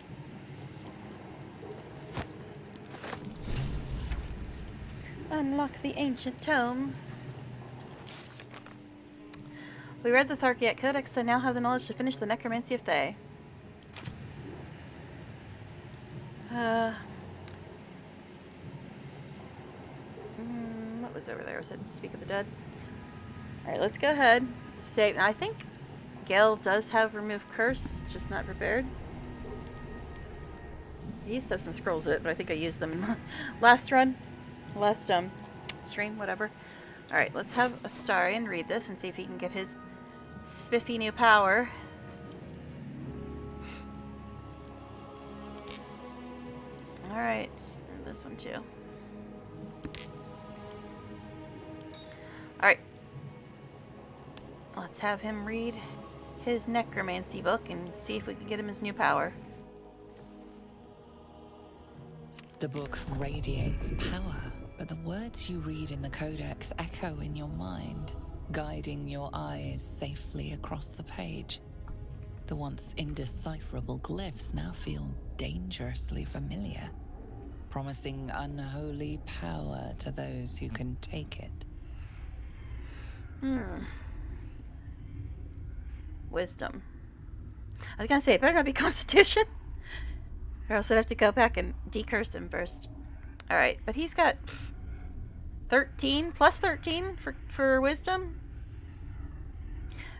Unlock the ancient tome. We read the Tharkiat Codex, so now have the knowledge to finish the Necromancy of Thay. What was over there? Was it Speak of the Dead? Alright, let's go ahead. Save. Now, I think Gale does have Remove Curse, it's just not prepared. I used to have some scrolls of it, but I think I used them in my last run. Last stream, whatever. Alright, let's have Astarion read this and see if he can get his spiffy new power. Alright, this one too. Alright. Let's have him read his necromancy book and see if we can get him his new power. The book radiates power, but the words you read in the codex echo in your mind, guiding your eyes safely across the page. The once indecipherable glyphs now feel dangerously familiar, promising unholy power to those who can take it. Wisdom. I was gonna say, it better not be Constitution, or else I'd have to go back and decurse him first. Alright, but he's got 13, plus 13 for wisdom.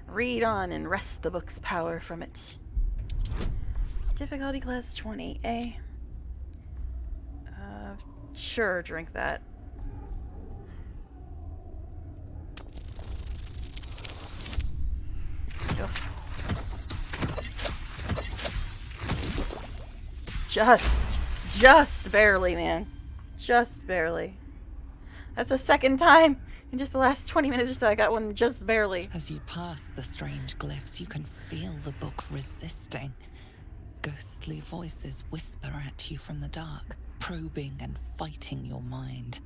Read on and wrest the book's power from it. Difficulty class 20, eh? Sure, drink that. Just barely, man. Just barely. That's the second time in just the last 20 minutes or so I got one just barely. As you pass the strange glyphs, you can feel the book resisting. Ghostly voices whisper at you from the dark, probing and fighting your mind.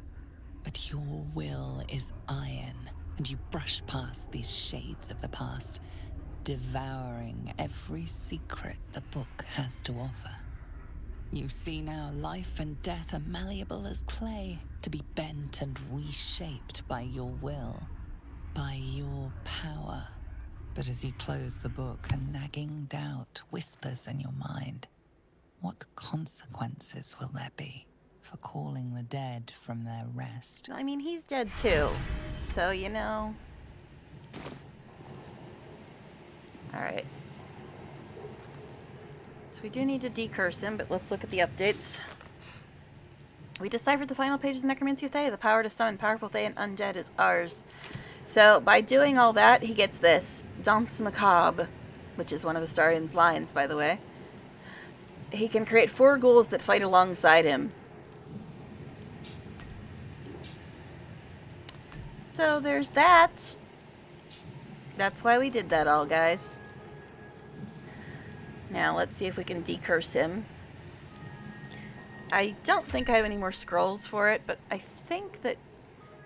But your will is iron, and you brush past these shades of the past, devouring every secret the book has to offer. You see now life and death are malleable as clay, to be bent and reshaped by your will, by your power. But as you close the book, a nagging doubt whispers in your mind. What consequences will there be for calling the dead from their rest? I mean, he's dead too, so you know. Alright. So we do need to decurse him, but let's look at the updates. We deciphered the final pages of Necromancy of Thay. The power to summon powerful Thay and undead is ours. So by doing all that, he gets this. Danse Macabre, which is one of Astarion's lines, by the way. He can create 4 ghouls that fight alongside him. So there's that. That's why we did that all, guys. Now let's see if we can decurse him. I don't think I have any more scrolls for it, but I think that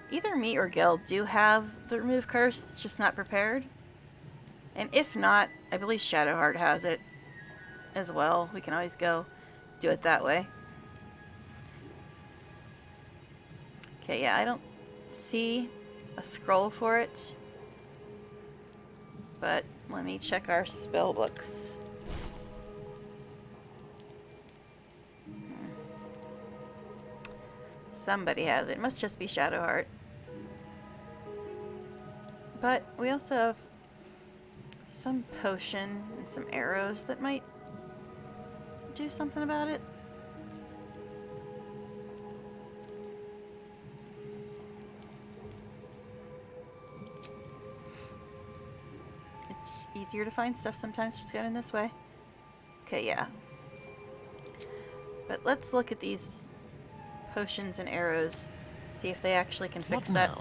either me or Gil do have the remove curse, just not prepared. And if not, I believe Shadowheart has it as well. We can always go do it that way. Okay, yeah, I don't see a scroll for it. But let me check our spell books. Somebody has it. It must just be Shadowheart. But we also have some potion and some arrows that might do something about it. It's easier to find stuff sometimes just going in this way. Okay, yeah. But let's look at these potions and arrows, see if they actually can fix that.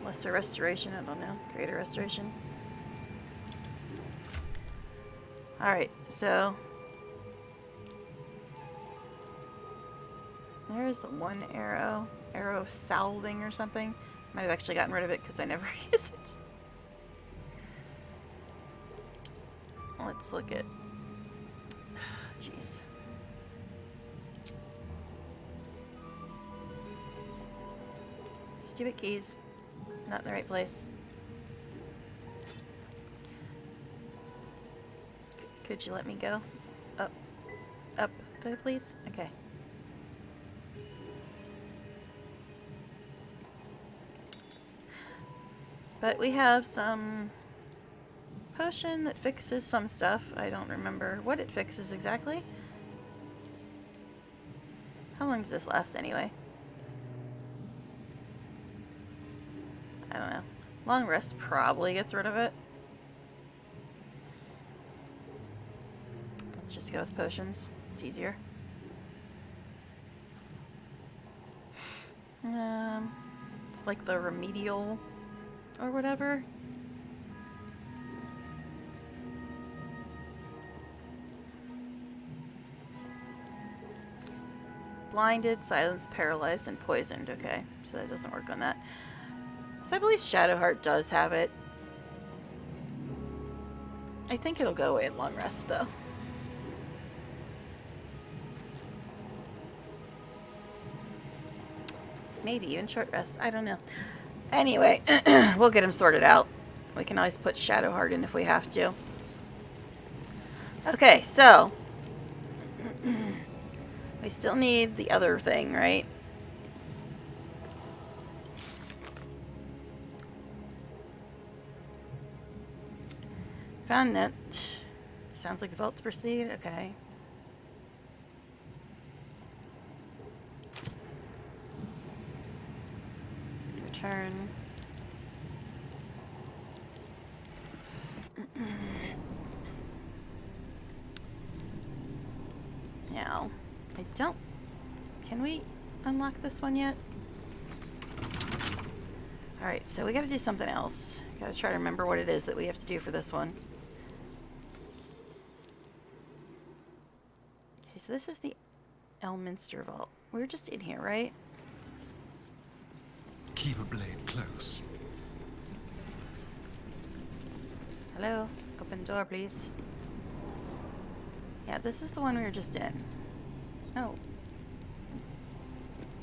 Lesser restoration, I don't know. Greater restoration. Alright, so there's one arrow. Arrow of salving or something. Might have actually gotten rid of it because I never use it. Let's look at... Jeez. Stupid keys. Not in the right place. Could you let me go? Up. Up, please? Okay. But we have some potion that fixes some stuff. I don't remember what it fixes exactly. How long does this last anyway? I don't know. Long rest probably gets rid of it. Let's just go with potions. It's easier. It's like the remedial or whatever. Blinded, silenced, paralyzed, and poisoned. Okay, so that doesn't work on that. So I believe Shadowheart does have it. I think it'll go away at long rest, though. Maybe even short rest. I don't know. Anyway, we'll get him sorted out. We can always put Shadowheart in if we have to. Okay, so we still need the other thing, right? Found it. Sounds like the vaults proceed. Okay. Return. Now, I don't... Can we unlock this one yet? Alright, so we gotta do something else. Gotta try to remember what it is that we have to do for this one. Okay, so this is the Elminster Vault. We were just in here, right? Keep a blade close. Hello? Open the door, please. Yeah, this is the one we were just in. Oh.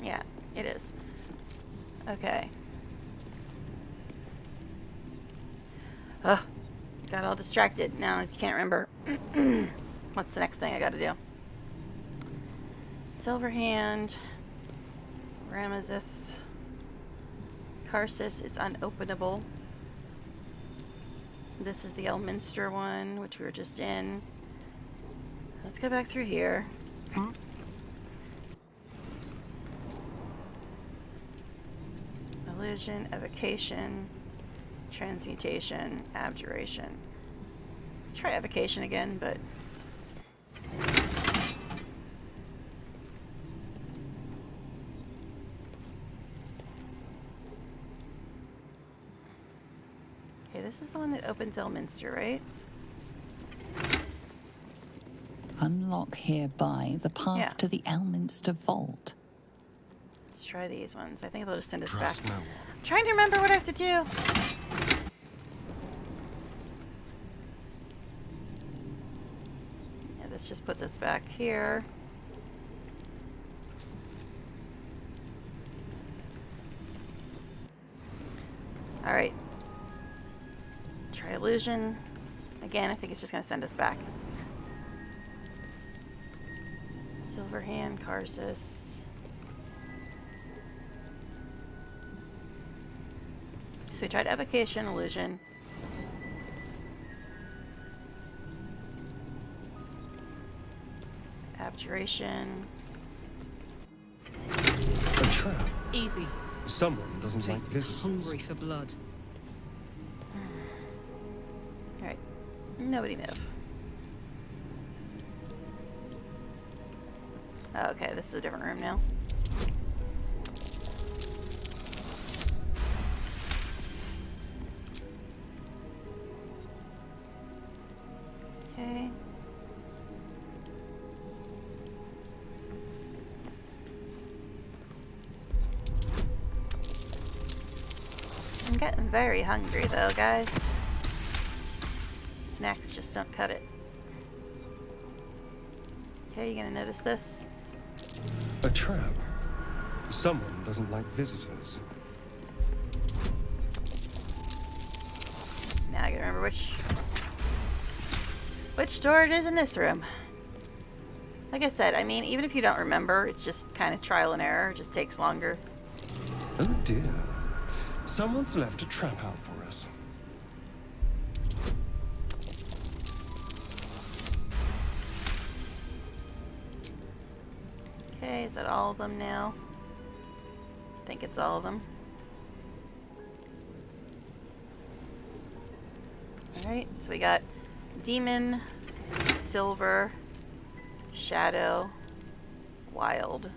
Yeah, it is. Okay. Ugh. Got all distracted. Now I can't remember. What's the next thing I gotta do? Silverhand. Ramazith. Karsus is unopenable. This is the Elminster one, which we were just in. Let's go back through here. Illusion, evocation, transmutation, abjuration. Try evocation again, but... Okay, this is the one that opens Elminster, right? Unlock hereby the path to the Elminster Vault. Let's try these ones. I think they'll just send us Trust back. no one. I'm trying to remember what I have to do. Yeah, this just puts us back here. Alright. Try illusion. Again, I think it's just going to send us back. Silverhand, Karsus. So we tried evocation, illusion. Abjuration. A trap. Easy. Someone This doesn't like place is visitors. hungry for blood. Alright. Nobody move. Oh, okay, this is a different room now. Okay. I'm getting very hungry though, guys. Snacks just don't cut it. Okay, you gonna notice this? A trap. Someone doesn't like visitors. Now I gotta remember which door it is in this room. Like I said, I mean, even if you don't remember, it's just kind of trial and error. It just takes longer. Oh dear. Someone's left a trap out for us. Okay, is that all of them now? I think it's all of them. Alright, so we got Demon, Silver, Shadow, Wild.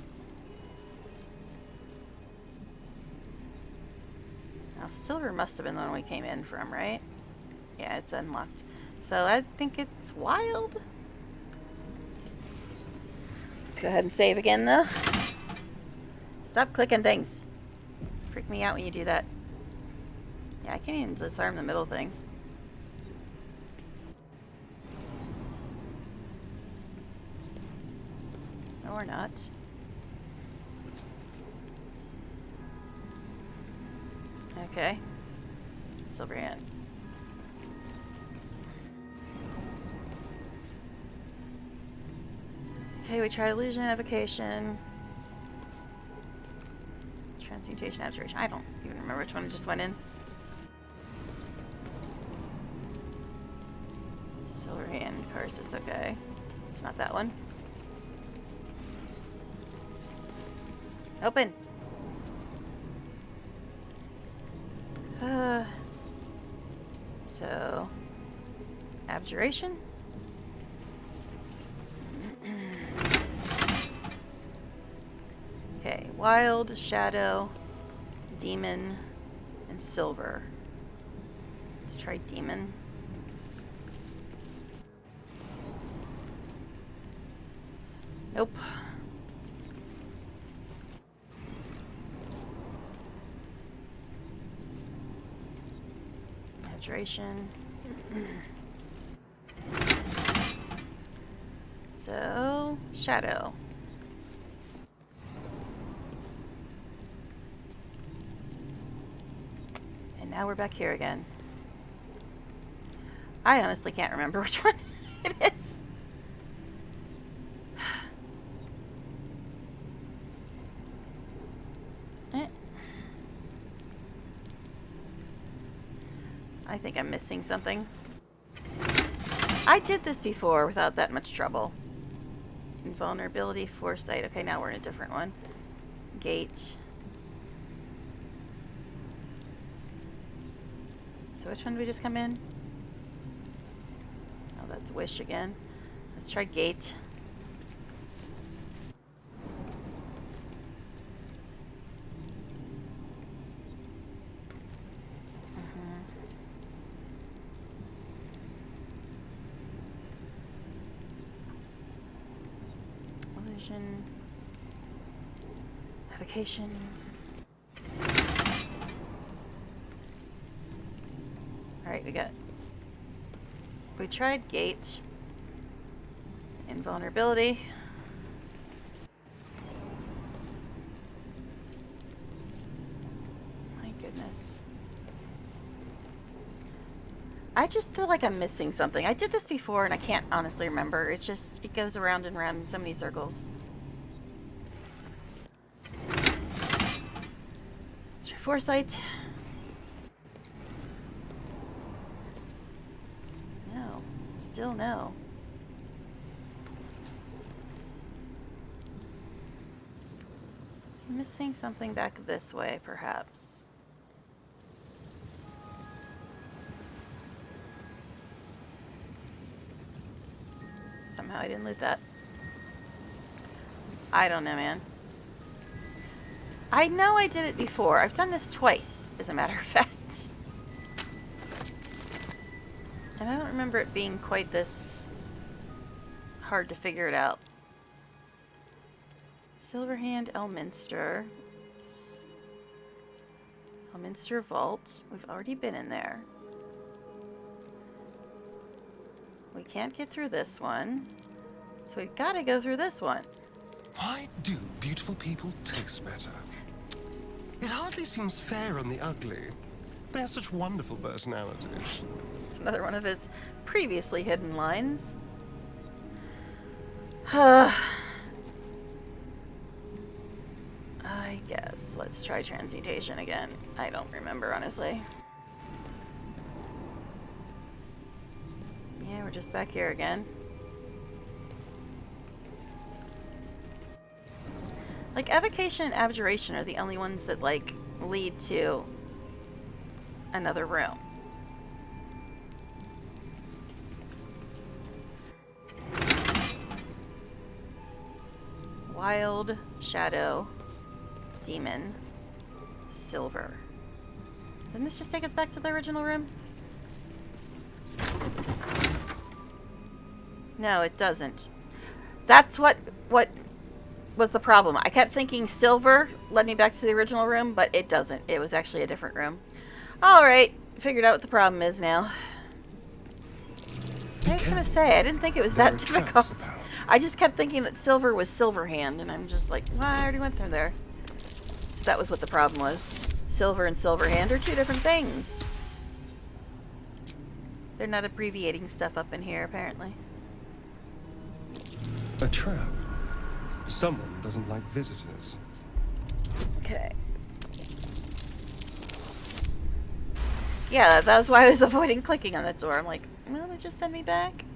Silver must have been the one we came in from, right? Yeah, it's unlocked. So I think it's wild. Let's go ahead and save again, though. Stop clicking things. Freak me out when you do that. Yeah, I can't even disarm the middle thing. No, we're not. Okay. Silver hand. Okay, we tried illusion, evocation, transmutation, abjuration. I don't even remember which one just went in. Silver hand, Karsus, okay. It's not that one. Open! So, abjuration? Okay, wild, shadow, demon, and silver. Let's try demon. Nope. Abjuration. So, shadow. And now we're back here again. I honestly can't remember which one it is. I think I'm missing something. I did this before without that much trouble. Invulnerability, foresight. Okay, now we're in a different one. Gate. So which one did we just come in? Oh, that's wish again. Let's try gate. Illusion. Evocation. Alright, we tried gate. Invulnerability. My goodness. I just feel like I'm missing something. I did this before and I can't honestly remember. It's just, it goes around and around in so many circles. Let's try foresight. No. Still no. I'm missing something back this way, perhaps. Somehow I didn't loot that. I don't know, man. I know I did it before. I've done this twice, as a matter of fact. And I don't remember it being quite this hard to figure it out. Silverhand, Elminster. Elminster Vault. We've already been in there. We can't get through this one. So we've got to go through this one. Why do beautiful people taste better? It hardly seems fair on the ugly. They have such wonderful personalities. It's another one of his previously hidden lines. I guess. Let's try transmutation again. I don't remember, honestly. Yeah, we're just back here again. Like, evocation and abjuration are the only ones that, like, lead to another room. Wild, shadow, demon, silver. Didn't this just take us back to the original room? No, it doesn't. That's what was the problem. I kept thinking silver led me back to the original room, but it doesn't. It was actually a different room. Alright, figured out what the problem is now. I was gonna say, I didn't think it was that difficult. I just kept thinking that silver was Silverhand, and I'm just like, well, I already went through there. So that was what the problem was. Silver and Silverhand are two different things. They're not abbreviating stuff up in here, apparently. A trap. Someone doesn't like visitors. Okay. Yeah, that was why I was avoiding clicking on that door. I'm like, well, it just send me back.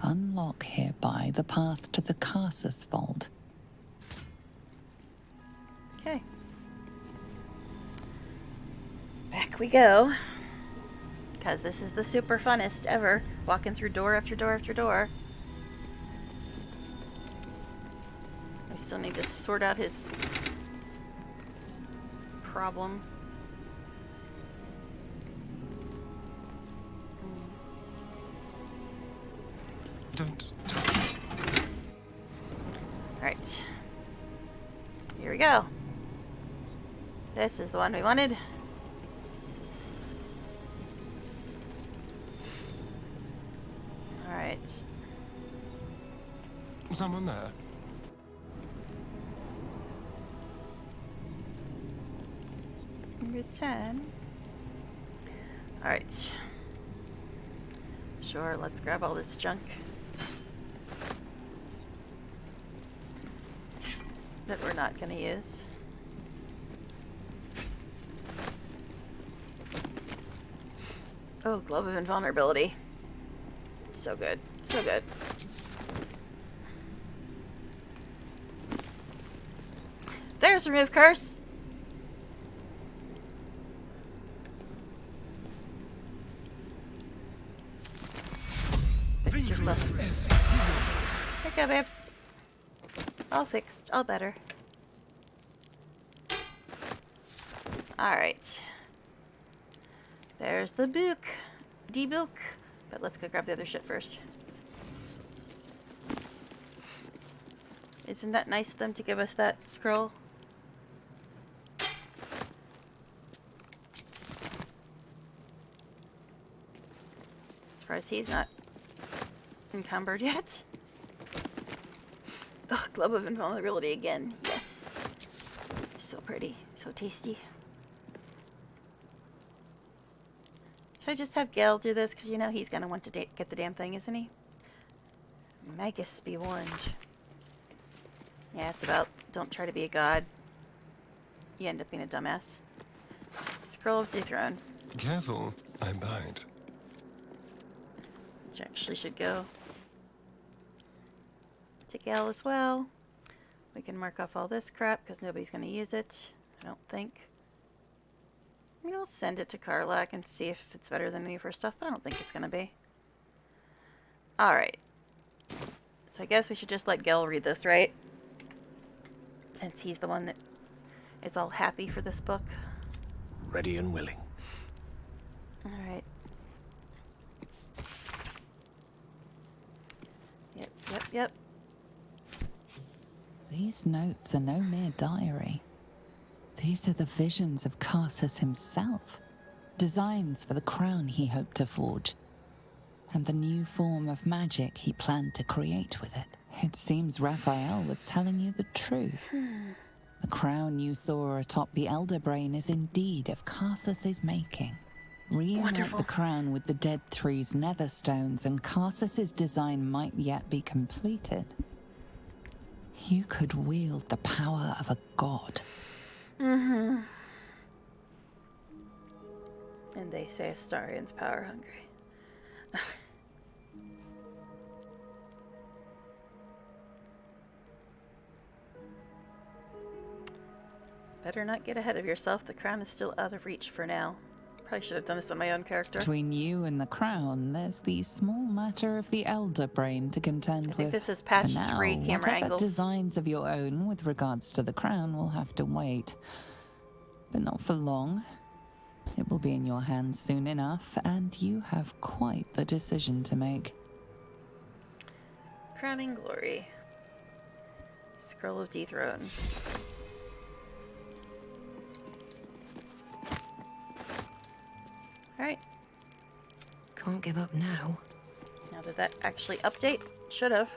Unlock hereby the path to the Carsus Vault. Okay. Back we go. Because this is the super funnest ever. Walking through door after door after door. I still need to sort out his problem. Don't. Alright. Here we go. This is the one we wanted. Alright. Someone there? Number 10. Alright. Sure, let's grab all this junk that we're not going to use. Oh, Glove of Invulnerability. So good. So good. There's Remove Curse! Fix your stuff. Here you go, babes. All fixed. All better. Alright. There's the book. D-book. But let's go grab the other shit first. Isn't that nice of them to give us that scroll? Surprised he's not encumbered yet. Ugh, Glove of Invulnerability again. Yes. So pretty. So tasty. Should I just have Gale do this? Because you know he's going to want to get the damn thing, isn't he? Magus be warned. Yeah, it's about don't try to be a god. You end up being a dumbass. Scroll of Dethrone. Careful, I bite. Which actually should go to Gale as well. We can mark off all this crap because nobody's going to use it. I don't think. I mean, I'll send it to Karlach and see if it's better than any of her stuff, but I don't think it's going to be. Alright. So I guess we should just let Gale read this, right? Since he's the one that is all happy for this book. Ready and willing. Alright. Yep. These notes are no mere diary. These are the visions of Carsus himself. Designs for the crown he hoped to forge. And the new form of magic he planned to create with it. It seems Raphael was telling you the truth. The crown you saw atop the Elder Brain is indeed of Carsus's making. Reunite the crown with the Dead Three's netherstones and Carsus's design might yet be completed. You could wield the power of a god. Mm-hmm. And they say Astarion's power hungry. Better not get ahead of yourself. The crown is still out of reach for now. Probably should have done this on my own character. Between you and the crown, there's the small matter of the Elder Brain to contend with. I think this is patch 3 camera whatever angles. designs of your own with regards to the crown will have to wait. but not for long. It will be in your hands soon enough, and you have quite the decision to make. Crowning Glory. Scroll of Dethrone. Alright. Can't give up now. Now did that actually update? Should have.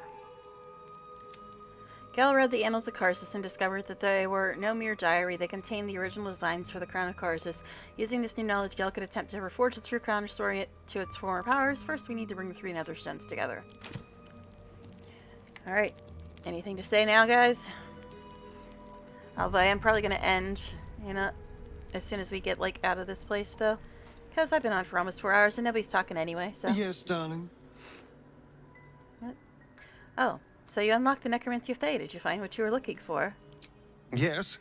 Gal read the Annals of Karsus and discovered that they were no mere diary. They contained the original designs for the Crown of Karsus. Using this new knowledge, Gal could attempt to reforge the true crown, restoring it to its former powers. First, we need to bring the 3 nether stones together. Alright. Anything to say now, guys? Although I am probably going to end, you know, as soon as we get, like, out of this place, though. Because I've been on for almost 4 hours and nobody's talking anyway, so... Yes, darling. What? Oh, so you unlocked the Necromancy of Thay. Did you find what you were looking for? Yes.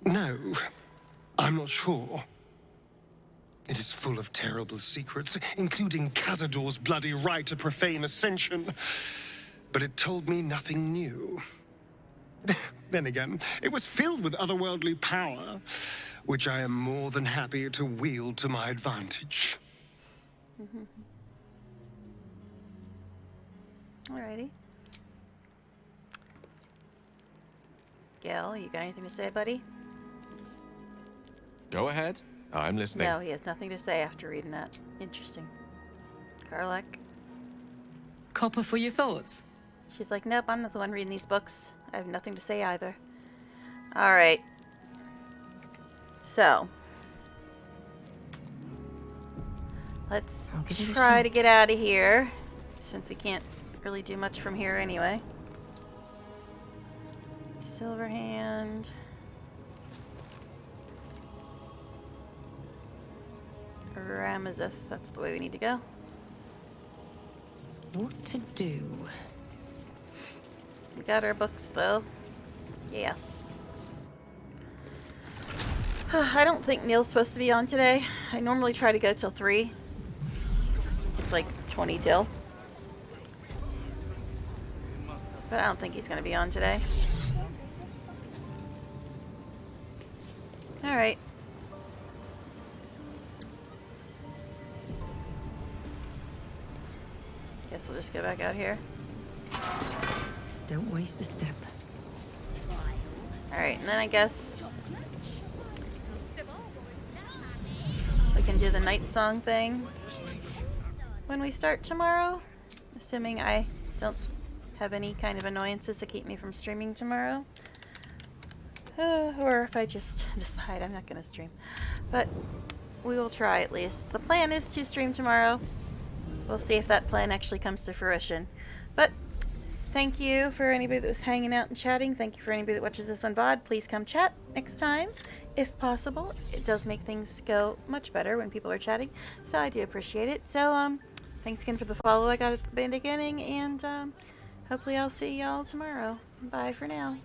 No. I'm not sure. It is full of terrible secrets, including Cazador's bloody right to profane ascension. But it told me nothing new. Then again, it was filled with otherworldly power, which I am more than happy to wield to my advantage. Alrighty. Gil, you got anything to say, buddy? Go ahead. I'm listening. No, he has nothing to say after reading that. Interesting. Karlak? Copper for your thoughts? She's like, nope, I'm not the one reading these books. I have nothing to say either. Alright. So. Let's try to get out of here, since we can't really do much from here anyway. Silverhand. Ramazeth, that's the way we need to go. What to do? We got our books, though. Yes. I don't think Neil's supposed to be on today. I normally try to go till 3. It's like 20 till. But I don't think he's going to be on today. Alright. Guess we'll just go back out here. Don't waste a step. Alright, and then I guess we can do the night song thing when we start tomorrow. Assuming I don't have any kind of annoyances that keep me from streaming tomorrow. Or if I just decide I'm not going to stream. But we will try at least. The plan is to stream tomorrow. We'll see if that plan actually comes to fruition. But thank you for anybody that was hanging out and chatting. Thank you for anybody that watches this on VOD. Please come chat next time, if possible. It does make things go much better when people are chatting, so I do appreciate it. So, thanks again for the follow I got at the beginning, and hopefully I'll see y'all tomorrow. Bye for now.